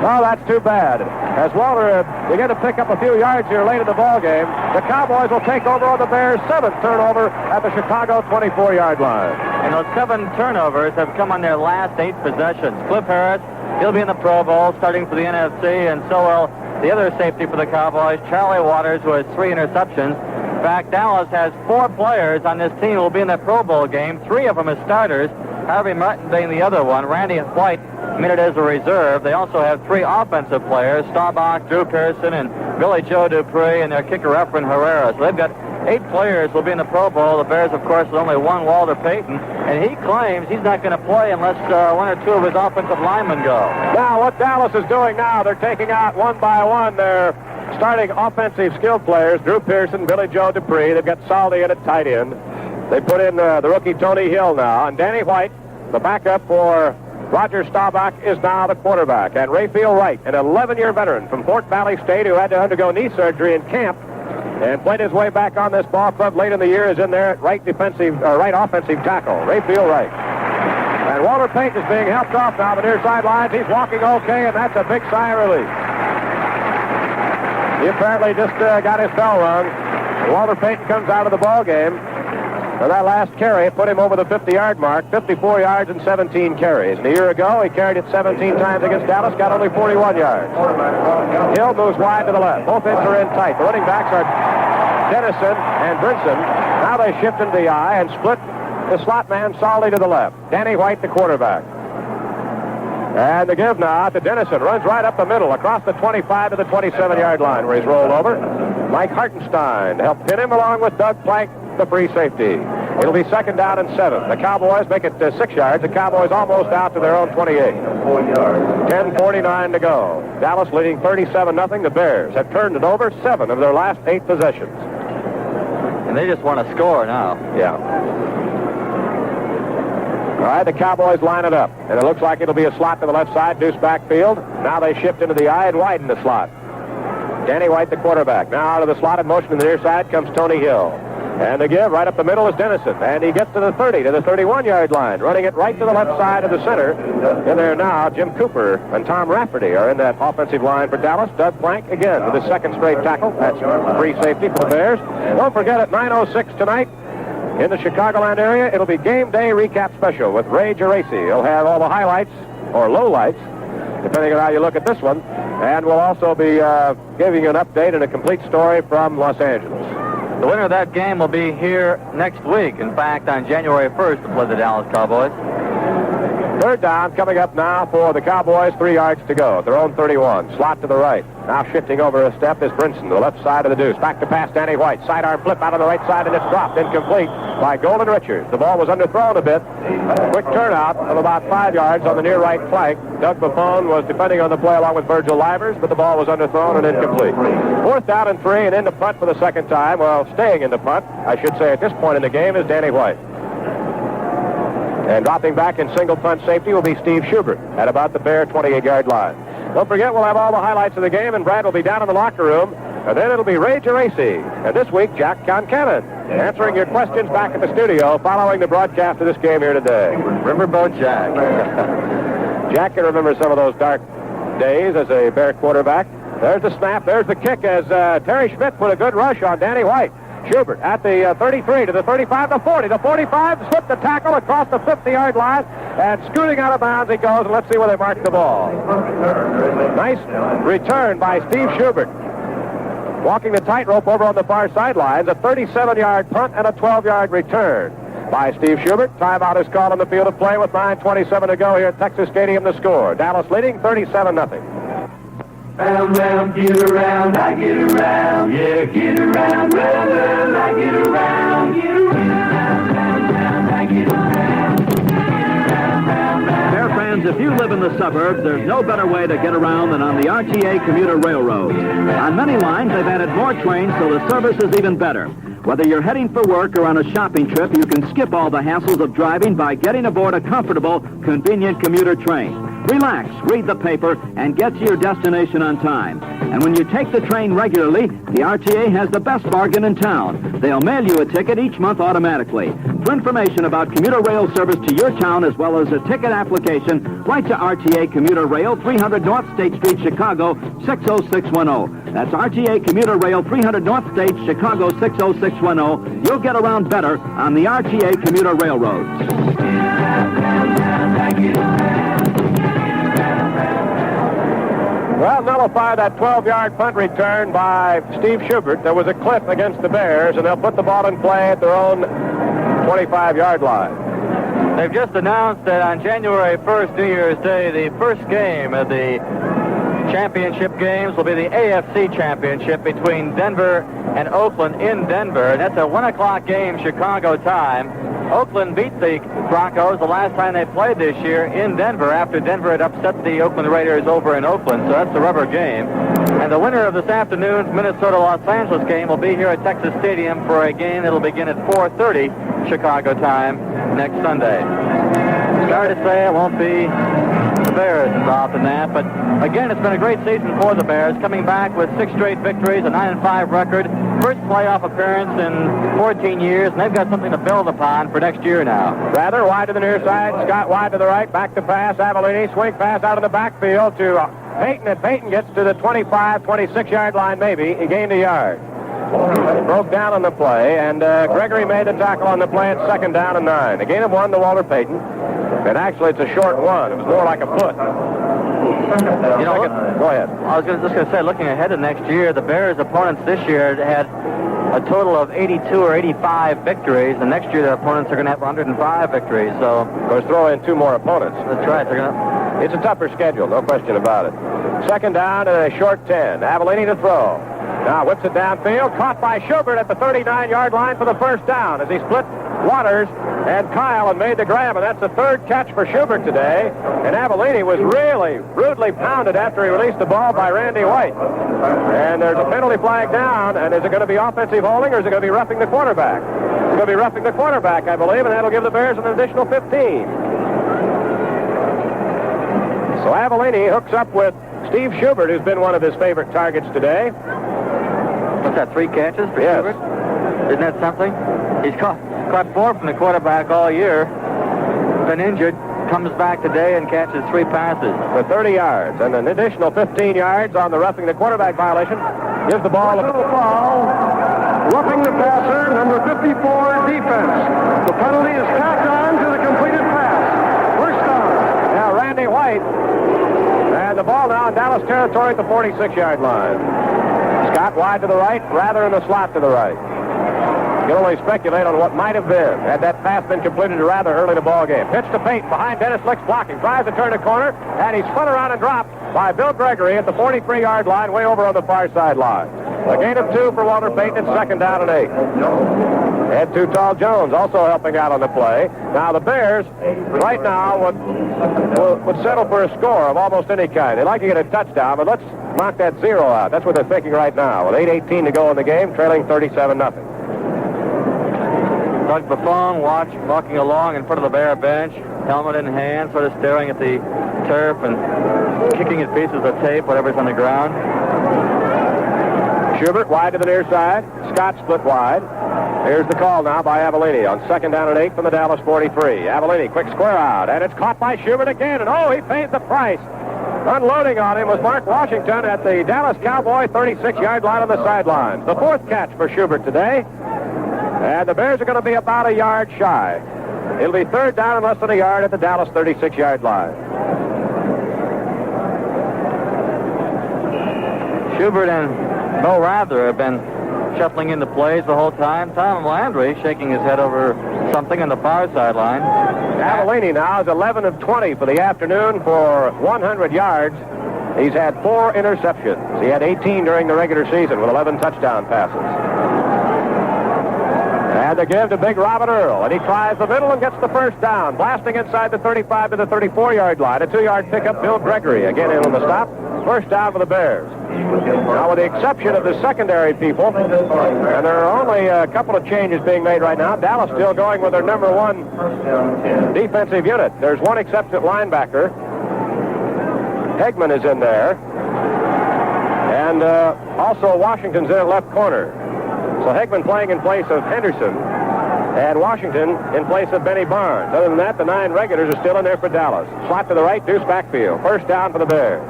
Oh, that's too bad. As Walter begin to pick up a few yards here late in the ball game, the Cowboys will take over on the Bears' 7th turnover at the Chicago 24-yard line. And those 7 turnovers have come on their last 8 possessions. Cliff Harris, he'll be in the Pro Bowl starting for the NFC, and so will the other safety for the Cowboys, Charlie Waters, who has 3 interceptions. In fact, Dallas has 4 players on this team who will be in the Pro Bowl game, 3 of them as starters, Harvey Martin being the other one. Randy White minute as a reserve. They also have 3 offensive players, Staubach, Drew Pearson, and Billy Joe Dupree, and their kicker, Efren Herrera. So they've got 8 players will be in the Pro Bowl. The Bears, of course, with only 1, Walter Payton, and he claims he's not going to play unless 1 or 2 of his offensive linemen go. Now, what Dallas is doing now, they're taking out one by one their starting offensive skilled players, Drew Pearson, Billy Joe Dupree. They've got Saldi in at tight end. They put in the rookie Tony Hill now, and Danny White, the backup for Roger Staubach, is now the quarterback. And Rayfield Wright, an 11-year veteran from Fort Valley State who had to undergo knee surgery in camp and played his way back on this ball club late in the year, is in there at right offensive tackle, Rayfield Wright. And Walter Payton is being helped off now the near sidelines. He's walking okay, and that's a big sigh of relief. He apparently just got his bell rung. And Walter Payton comes out of the ball game. And that last carry put him over the 50-yard mark, 54 yards and 17 carries. And a year ago, he carried it 17 times against Dallas, got only 41 yards. Hill moves wide to the left. Both ends are in tight. The running backs are Dennison and Brinson. Now they shift into the I and split the slot man solidly to the left. Danny White, the quarterback. And the give now to Dennison. Runs right up the middle, across the 25 to the 27-yard line, where he's rolled over. Mike Hartenstein helped pin him along with Doug Plank, the free safety. It'll be 2nd down and 7. The Cowboys make it 6 yards. The Cowboys almost out to their own 28. 10:49 to go. Dallas leading 37-0. The Bears have turned it over 7 of their last 8 possessions. And they just want to score now. Yeah. All right, the Cowboys line it up. And it looks like it'll be a slot to the left side, deuce backfield. Now they shift into the I and widen the slot. Danny White, the quarterback. Now out of the slot in motion to the near side comes Tony Hill. And the give right up the middle is Dennison. And he gets to the 30, to the 31-yard line, running it right to the left side of the center. In there now, Jim Cooper and Tom Rafferty are in that offensive line for Dallas. Doug Plank, again, with his 2nd straight tackle. That's free safety for the Bears. Don't forget, at 9:06 tonight, in the Chicagoland area, it'll be Game Day Recap Special with Ray Geraci. He'll have all the highlights, or lowlights, depending on how you look at this one. And we'll also be giving you an update and a complete story from Los Angeles. The winner of that game will be here next week. In fact, on January 1st to play the Dallas Cowboys. 3rd down coming up now for the Cowboys. 3 yards to go. Their own 31. Slot to the right. Now shifting over a step is Brinson, the left side of the deuce. Back to pass Danny White. Sidearm flip out on the right side, and it's dropped. Incomplete by Golden Richards. The ball was underthrown a bit. Quick turnout of about 5 yards on the near right flank. Doug Buffon was defending on the play along with Virgil Livers, but the ball was underthrown and incomplete. 4th down and 3, and into punt for the 2nd time. Well, staying in the punt, I should say, at this point in the game, is Danny White. And dropping back in single punt safety will be Steve Schubert at about the Bear 28-yard line. Don't forget, we'll have all the highlights of the game, and Brad will be down in the locker room. And then it'll be Ray Geraci. And this week, Jack Concannon answering your questions back at the studio following the broadcast of this game here today. Riverboat Jack. Jack can remember some of those dark days as a Bear quarterback. There's the snap. There's the kick as Terry Schmidt put a good rush on Danny White. Schubert at the 33 to the 35, the 40, the 45, slipped the tackle across the 50-yard line, and scooting out of bounds he goes, and let's see where they mark the ball. Nice return by Steve Schubert. Walking the tightrope over on the far sidelines, a 37-yard punt and a 12-yard return by Steve Schubert. Timeout is called on the field of play with 9:27 to go here at Texas Stadium. The score, Dallas leading 37-0. Round, round, get around, I get around, yeah, get around, round, round, I get around, get around, round, round, I get around, Bear fans, if you live in the suburbs, there's no better way to get around than on the RTA commuter railroad. On many lines, they've added more trains, so the service is even better. Whether you're heading for work or on a shopping trip, you can skip all the hassles of driving by getting aboard a comfortable, convenient commuter train. Relax, read the paper, and get to your destination on time. And when you take the train regularly, the RTA has the best bargain in town. They'll mail you a ticket each month automatically. For information about commuter rail service to your town as well as a ticket application, write to RTA Commuter Rail, 300 North State Street, Chicago, 60610. That's RTA Commuter Rail, 300 North State, Chicago, 60610. You'll get around better on the RTA Commuter Railroads. Well, nullify that 12-yard punt return by Steve Schubert. There was a clip against the Bears, and they'll put the ball in play at their own 25-yard line. They've just announced that on January 1st, New Year's Day, the first game of the championship games will be the AFC Championship between Denver and Oakland in Denver. And that's a 1 o'clock game, Chicago time. Oakland beat the Broncos the last time they played this year in Denver after Denver had upset the Oakland Raiders over in Oakland, so that's the rubber game. And the winner of this afternoon's Minnesota-Los Angeles game will be here at Texas Stadium for a game that will begin at 4:30 Chicago time next Sunday. Sorry to say it won't be the Bears involved in that, but again, it's been a great season for the Bears, coming back with 6 straight victories, a 9-5 record, first playoff appearance in 14 years, and they've got something to build upon for next year now. Rather wide to the near side, Scott wide to the right, back to pass, Avellini, swing pass out of the backfield to Payton, and Payton gets to the 25, 26-yard line maybe. He gained a yard. Broke down on the play, and Gregory made the tackle on the play at 2nd down and 9. The gain of 1 to Walter Payton, and actually it's a short 1. It was more like a foot. You know, go ahead. I was just going to say, looking ahead to next year, the Bears' opponents this year had a total of 82 or 85 victories, and next year their opponents are going to have 105 victories. So, of course, throw in 2 more opponents. That's right. They're going to. It's a tougher schedule, no question about it. 2nd down and a short 10. Avellini to throw. Now whips it downfield, caught by Schubert at the 39-yard line for the first down as he split Waters and Kyle and made the grab, and that's the 3rd catch for Schubert today. And Avellini was really brutally pounded after he released the ball by Randy White. And there's a penalty flag down, and is it going to be offensive holding or is it going to be roughing the quarterback? It's going to be roughing the quarterback, I believe, and that'll give the Bears an additional 15. So Avellini hooks up with Steve Schubert, who's been one of his favorite targets today. What's that, 3 catches for Schubert? Isn't that something? He's caught 4 from the quarterback all year. Been injured, comes back today and catches 3 passes. For 30 yards, and an additional 15 yards on the roughing the quarterback violation. Gives the ball a foul. Roughing the passer, number 54, defense. The penalty is tacked on to the completed pass. First down. Now Randy White. And the ball now in Dallas territory at the 46-yard line. Scott wide to the right, Rather in the slot to the right. You can only speculate on what might have been had that pass been completed to Rather early in the ball game. Pitch to Payton behind Dennis Lick's blocking. Tries to turn a corner, and he's spun around and dropped by Bill Gregory at the 43-yard line, way over on the far sideline. A gain of 2 for Walter Payton. It's 2nd down and 8. Ed Too Tall Jones also helping out on the play. Now the Bears, right now, would settle for a score of almost any kind. They'd like to get a touchdown, but let's knock that 0 out. That's what they're thinking right now. With 8:18 to go in the game, trailing 37-0. Doug Buffon walking along in front of the Bear bench, helmet in hand, sort of staring at the turf and kicking at pieces of tape, whatever's on the ground. Schubert wide to the near side. Scott split wide. Here's the call now by Avellini on 2nd down and 8 from the Dallas 43. Avellini, quick square out, and it's caught by Schubert again, and he paid the price. Unloading on him was Mark Washington at the Dallas Cowboy 36-yard line on the sidelines. The 4th catch for Schubert today. And the Bears are going to be about a yard shy. It'll be 3rd down and less than a yard at the Dallas 36-yard line. Schubert and Bo Rather have been shuffling into plays the whole time. Tom Landry shaking his head over something on the far sideline. Avellini now is 11 of 20 for the afternoon for 100 yards. He's had 4 interceptions. He had 18 during the regular season with 11 touchdown passes. And they give to big Robert Earl, and he tries the middle and gets the first down, blasting inside the 35 to the 34-yard line. A 2-yard pickup, Bill Gregory again in on the stop. First down for the Bears. Now, with the exception of the secondary people, and there are only a couple of changes being made right now, Dallas still going with their number 1 defensive unit. There's one exception at linebacker. Hegman is in there. And also Washington's in at left corner. So Hegman playing in place of Henderson. And Washington in place of Benny Barnes. Other than that, the 9 regulars are still in there for Dallas. Slot to the right, Deuce backfield. First down for the Bears.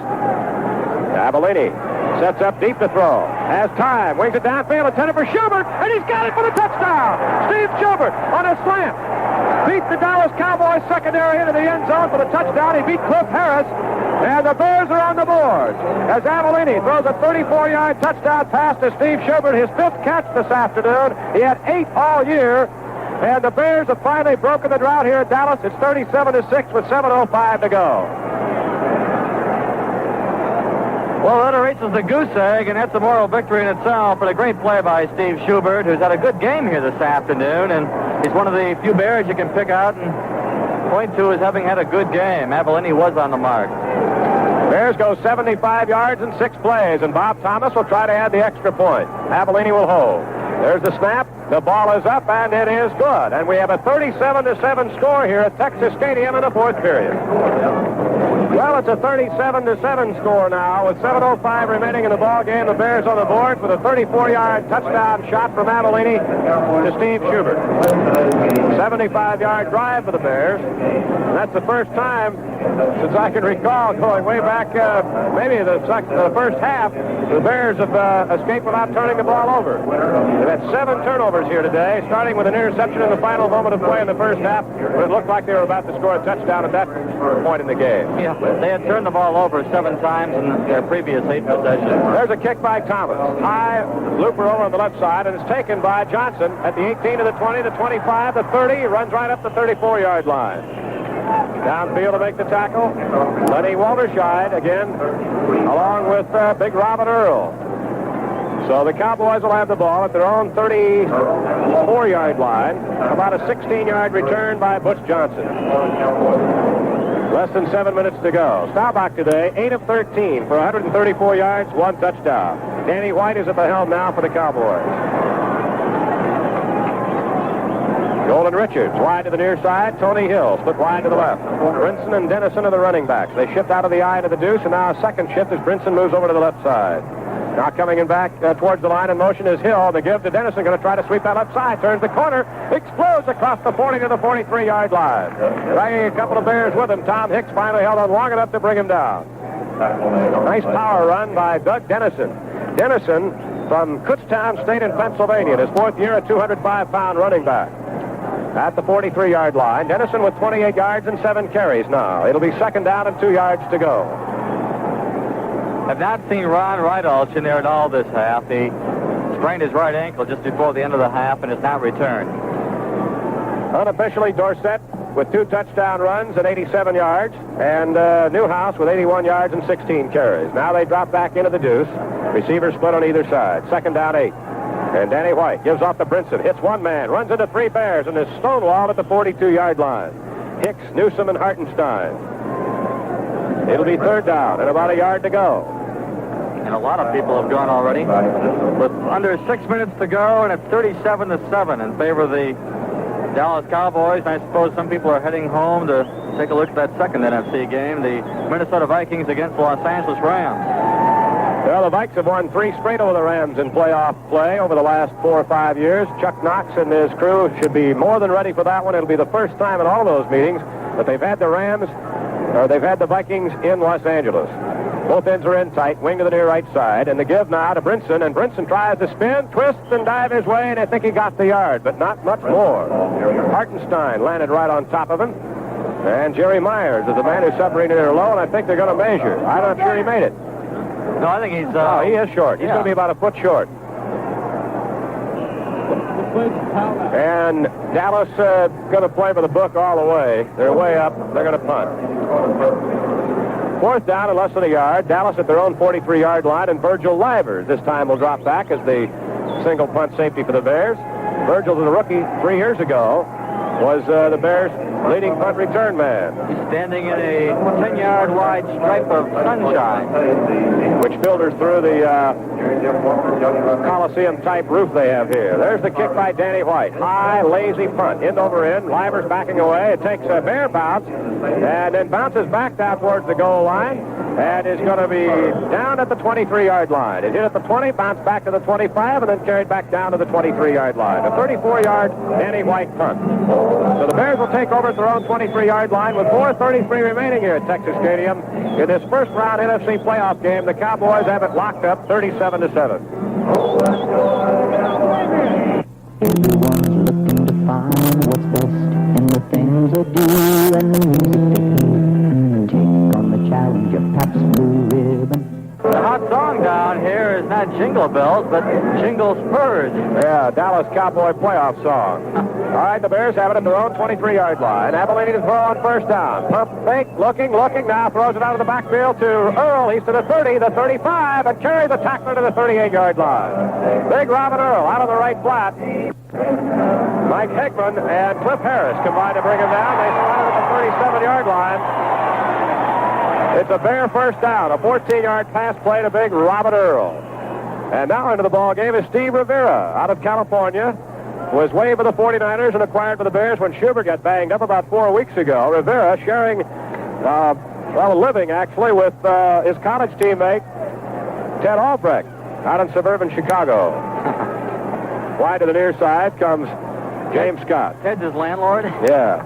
Avellini sets up deep to throw. Has time. Wings it downfield. Intended for Schubert. And he's got it for the touchdown. Steve Schubert on a slant. Beat the Dallas Cowboys secondary into the end zone for the touchdown. He beat Cliff Harris. And the Bears are on the board as Avellini throws a 34-yard touchdown pass to Steve Schubert, his 5th catch this afternoon. He had 8 all year. And the Bears have finally broken the drought here at Dallas. It's 37-6 with 7:05 to go. Well, that reaches the goose egg, and that's a moral victory in itself. But a great play by Steve Schubert, who's had a good game here this afternoon, and he's one of the few Bears you can pick out and point to as having had a good game. Avellini was on the mark. Bears go 75 yards in 6 plays, and Bob Thomas will try to add the extra point. Avellini will hold. There's the snap. The ball is up, and it is good. And we have a 37-7 score here at Texas Stadium in the 4th period. Well, it's a 37-7 score now with 7:05 remaining in the ball game. The Bears on the board with a 34-yard touchdown shot from Avellini to Steve Schubert. 75-yard drive for the Bears. And that's the first time since I can recall, going way back, maybe the first half, the Bears have escaped without turning the ball over. They've had 7 turnovers here today, starting with an interception in the final moment of play in the first half, but it looked like they were about to score a touchdown at that point in the game. Yeah, they had turned the ball over 7 times in their previous 8 possessions. There's a kick by Thomas. High looper over on the left side, and it's taken by Johnson at the 18 to the 20, the 25, the 30. He runs right up the 34-yard line. Downfield to make the tackle. Lenny Walterscheid again, along with Big Robin Earl. So the Cowboys will have the ball at their own 34-yard line. About a 16-yard return by Butch Johnson. Less than 7 minutes to go. Staubach today, 8 of 13 for 134 yards, 1 touchdown. Danny White is at the helm now for the Cowboys. Golden Richards wide to the near side. Tony Hill split wide to the left. Brinson and Dennison are the running backs. They shift out of the eye to the deuce, and now a second shift as Brinson moves over to the left side. Now coming in back towards the line in motion is Hill. The give to Dennison, going to try to sweep that left side. Turns the corner, explodes across the 40 to the 43-yard line. Dragging a couple of Bears with him. Tom Hicks finally held on long enough to bring him down. Nice power run by Doug Dennison. Dennison from Kutztown State in Pennsylvania. In his 4th year, a 205-pound running back. At the 43-yard line, Dennison with 28 yards and 7 carries now. It'll be 2nd down and 2 yards to go. I've not seen Ron Rydalch in there at all this half. He sprained his right ankle just before the end of the half and has not returned. Unofficially, Dorsett with 2 touchdown runs at 87 yards, and Newhouse with 81 yards and 16 carries. Now they drop back into the deuce. Receivers split on either side. 2nd down 8. And Danny White gives off to Brinson, hits one man, runs into 3 Bears, and is stonewalled at the 42-yard line. Hicks, Newsom, and Hartenstein. It'll be 3rd down and about a yard to go. And a lot of people have gone already. With under 6 minutes to go, and it's 37-7 in favor of the Dallas Cowboys. And I suppose some people are heading home to take a look at that second NFC game, the Minnesota Vikings against the Los Angeles Rams. Well, the Vikes have won 3 straight over the Rams in playoff play over the last 4 or 5 years. Chuck Knox and his crew should be more than ready for that one. It'll be the first time in all those meetings that they've had the Vikings in Los Angeles. Both ends are in tight, wing to the near right side, and the give now to Brinson, and Brinson tries to spin, twist, and dive his way, and I think he got the yard, but not much more. Hartenstein landed right on top of him, and Jerry Myers is the man who submarine there low, and I think they're going to measure. I'm not sure he made it. No, I think he's... he is short. He's going to be about a foot short. And Dallas going to play for the book all the way. They're way up. They're going to punt. 4th down and less than a yard. Dallas at their own 43-yard line, and Virgil Livers this time will drop back as the single punt safety for the Bears. Virgil was a rookie 3 years ago. Was the Bears' leading punt return man. He's standing in a 10-yard wide stripe of sunshine, which filters through the Coliseum-type roof they have here. There's the kick by Danny White. High, lazy punt, end over end. Livers backing away. It takes a Bear bounce, and then bounces back down towards the goal line. and is going to be down at the 23-yard line. It hit at the 20, bounced back to the 25, and then carried back down to the 23-yard line. A 34-yard Danny White punt. So the Bears will take over at their own 23-yard line with 4:33 remaining here at Texas Stadium. In this first-round NFC playoff game, the Cowboys have it locked up 37-7. Everyone's looking to find what's best in the things they do and the music they hear. Take on the challenge of Pabst Blue Ribbon. The hot song down here is not Jingle Bells, but Jingle Spurs. Yeah, Dallas Cowboy playoff song. All right, the Bears have it at their own 23-yard line. Avellini to throw on first down. Pump fake, looking, now throws it out of the backfield to Earl. He's to the 30, the 35, and carries the tackler to the 38-yard line. Big Robin Earl out of the right flat. Mike Hegman and Cliff Harris combined to bring him down. They slide him at the 37-yard line. It's a Bear first down, a 14-yard pass play to big Robert Earl. And now into the ball game is Steve Rivera out of California. Was waived for the 49ers and acquired for the Bears when Schubert got banged up about 4 weeks ago. Rivera sharing, a living actually with his college teammate, Ted Albrecht, out in suburban Chicago. Wide to the near side comes James Scott. Ted's his landlord? Yeah.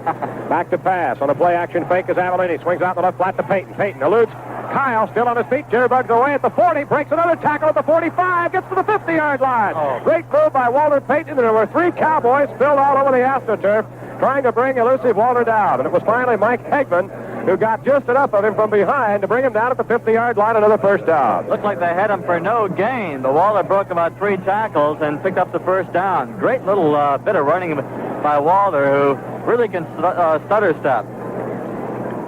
Back to pass on a play-action fake is Avellini. Swings out the left flat to Peyton. Peyton eludes Kyle, still on his feet. Jitterbugs away at the 40. Breaks another tackle at the 45. Gets to the 50-yard line. Oh. Great move by Walter Peyton. There were 3 Cowboys spilled all over the AstroTurf trying to bring elusive Walter down. And it was finally Mike Hegman who got just enough of him from behind to bring him down at the 50-yard line. Another first down. Looked like they had him for no gain. The Walter broke about 3 tackles and picked up the first down. Great little bit of running by Walter, who really can stutter step.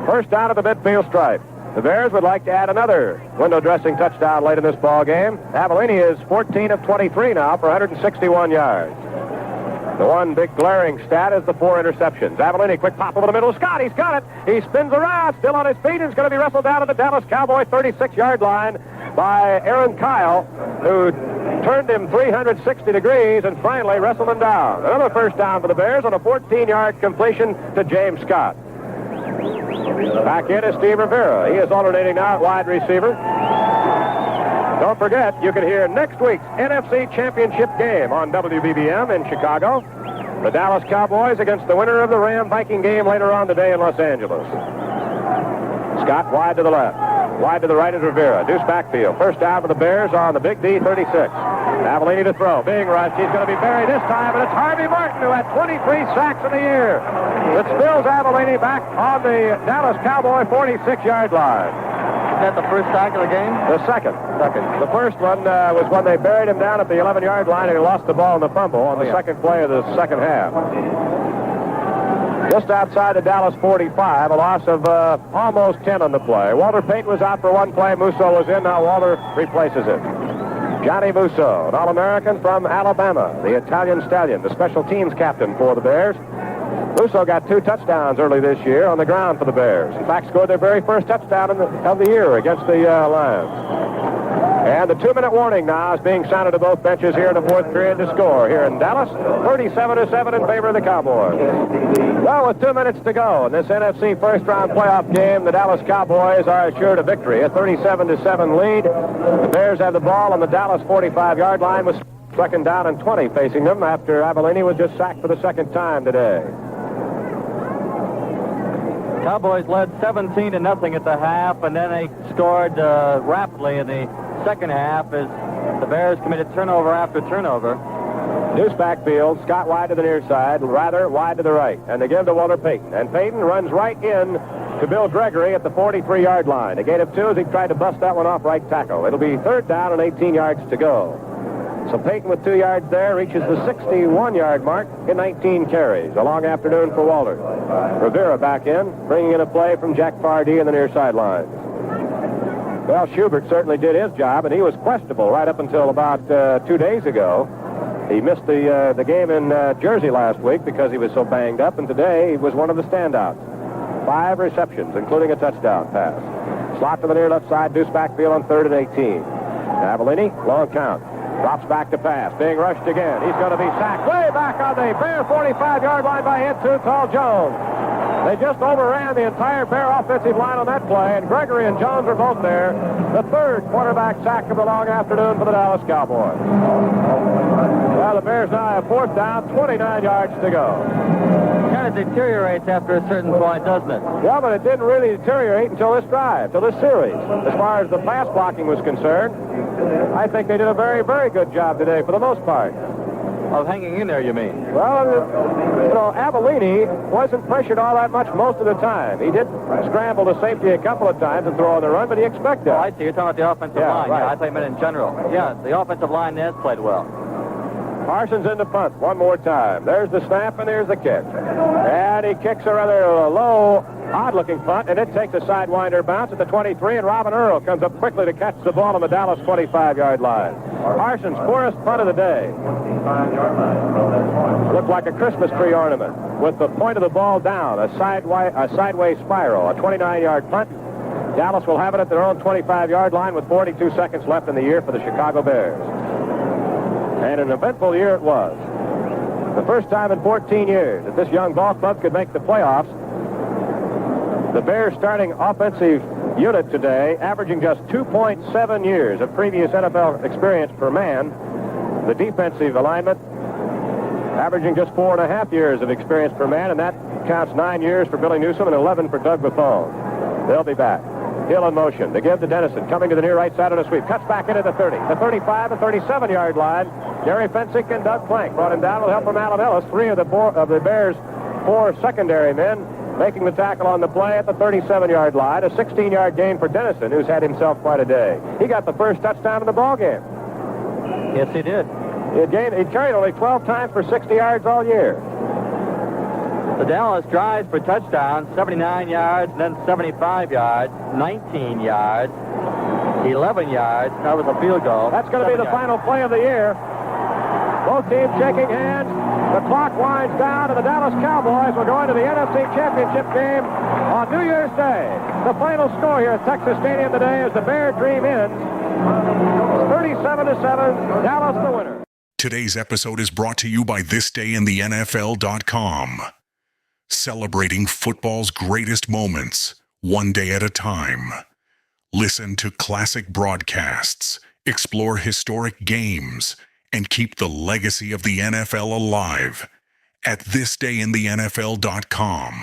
First down at the midfield stripe. The Bears would like to add another window dressing touchdown late in this ball game. Avellini is 14 of 23 now for 161 yards. The one big glaring stat is the 4 interceptions. Avellini, quick pop over the middle. Scott, he's got it. He spins around, still on his feet, and is going to be wrestled down at the Dallas Cowboy 36-yard line by Aaron Kyle, who turned him 360 degrees and finally wrestled him down. Another first down for the Bears on a 14-yard completion to James Scott. Back in is Steve Rivera. He is alternating now at wide receiver. Don't forget, you can hear next week's NFC Championship game on WBBM in Chicago. The Dallas Cowboys against the winner of the Ram-Viking game later on today in Los Angeles. Scott wide to the left. Wide to the right is Rivera. Deuce backfield. First down for the Bears on the big D, 36. Avellini to throw. Being rushed. He's going to be buried this time, and it's Harvey Martin who had 23 sacks in the year. It spills Avellini back on the Dallas Cowboy 46-yard line. Is that the first sack of the game? The second. The first one was when they buried him down at the 11-yard line and he lost the ball in the fumble on the second play of the second half. Just outside the Dallas 45, a loss of almost 10 on the play. Walter Payton was out for one play. Musso was in. Now Walter replaces it. Johnny Musso, an All-American from Alabama, the Italian Stallion, the special teams captain for the Bears. Musso got 2 touchdowns early this year on the ground for the Bears. In fact, scored their very first touchdown of the year against the Lions. And the 2-minute warning now is being sounded to both benches here in the fourth period to score here in Dallas. 37-7 in favor of the Cowboys. Well, with 2 minutes to go in this NFC first-round playoff game, the Dallas Cowboys are assured a victory, a 37-7 lead. The Bears have the ball on the Dallas 45-yard line with second down and 20 facing them after Avellini was just sacked for the second time today. Cowboys led 17-0 at the half, and then they scored rapidly in the second half as the Bears committed turnover after turnover. Deuce backfield, Scott wide to the near side, rather wide to the right, and they give to Walter Payton. And Payton runs right in to Bill Gregory at the 43-yard line. A gain of 2 as he tried to bust that one off right tackle. It'll be third down and 18 yards to go. So Payton with 2 yards there reaches the 61-yard mark in 19 carries. A long afternoon for Walter. Rivera back in, bringing in a play from Jack Pardee in the near sideline. Well, Schubert certainly did his job, and he was questionable right up until about 2 days ago. He missed the game in Jersey last week because he was so banged up, and today he was one of the standouts. 5 receptions, including a touchdown pass. Slot to the near left side, Deuce backfield on 3rd and 18. Avellini, long count. Drops back to pass. Being rushed again. He's going to be sacked way back on the Bear 45-yard line by Ed Too Tall Jones. They just overran the entire Bear offensive line on that play, and Gregory and Jones were both there. The third quarterback sack of the long afternoon for the Dallas Cowboys. Well, the Bears now have fourth down, 29 yards to go. Kind of deteriorates after a certain point, doesn't it? Yeah, but it didn't really deteriorate until this drive, till this series. As far as the pass blocking was concerned, I think they did a very, very good job today for the most part. Of hanging in there, you mean? Well, you know, Avellini wasn't pressured all that much most of the time. He did scramble to safety a couple of times and throw on the run, but he expected. Oh, I see. You're talking about the offensive line. Right. Yeah, I thought you meant in general. Yeah, the offensive line has played well. Parsons in the punt one more time. There's the snap, and there's the kick. And he kicks a rather low, odd-looking punt, and it takes a sidewinder bounce at the 23, and Robin Earl comes up quickly to catch the ball on the Dallas 25-yard line. Parsons' poorest punt of the day. Looked like a Christmas tree ornament with the point of the ball down, a sideways spiral, a 29-yard punt. Dallas will have it at their own 25-yard line with 42 seconds left in the year for the Chicago Bears. And an eventful year it was. The first time in 14 years that this young ball club could make the playoffs. The Bears starting offensive unit today, averaging just 2.7 years of previous NFL experience per man. The defensive alignment, averaging just 4.5 years of experience per man, and that counts 9 years for Billy Newsome and 11 for Doug Buffone. They'll be back. Hill in motion to give to Dennison, coming to the near right side on a sweep. Cuts back into the 30, the 35, the 37-yard line. Jerry Fensick and Doug Plank brought him down with help from Alan Ellis. Three of the Bears' four secondary men making the tackle on the play at the 37-yard line. A 16-yard gain for Dennison, who's had himself quite a day. He got the first touchdown in the ball game. Yes, he did. He carried only 12 times for 60 yards all year. The Dallas drives for touchdowns, 79 yards, then 75 yards, 19 yards, 11 yards. That was a field goal. That's going to be the final play of the year. Both teams shaking hands. The clock winds down, and the Dallas Cowboys will go into the NFC Championship game on New Year's Day. The final score here at Texas Stadium today as the Bear dream ends. 37-7, Dallas the winner. Today's episode is brought to you by thisdayinthennfl.com. Celebrating football's greatest moments, one day at a time. Listen to classic broadcasts, explore historic games, and keep the legacy of the NFL alive at thisdayinthennfl.com.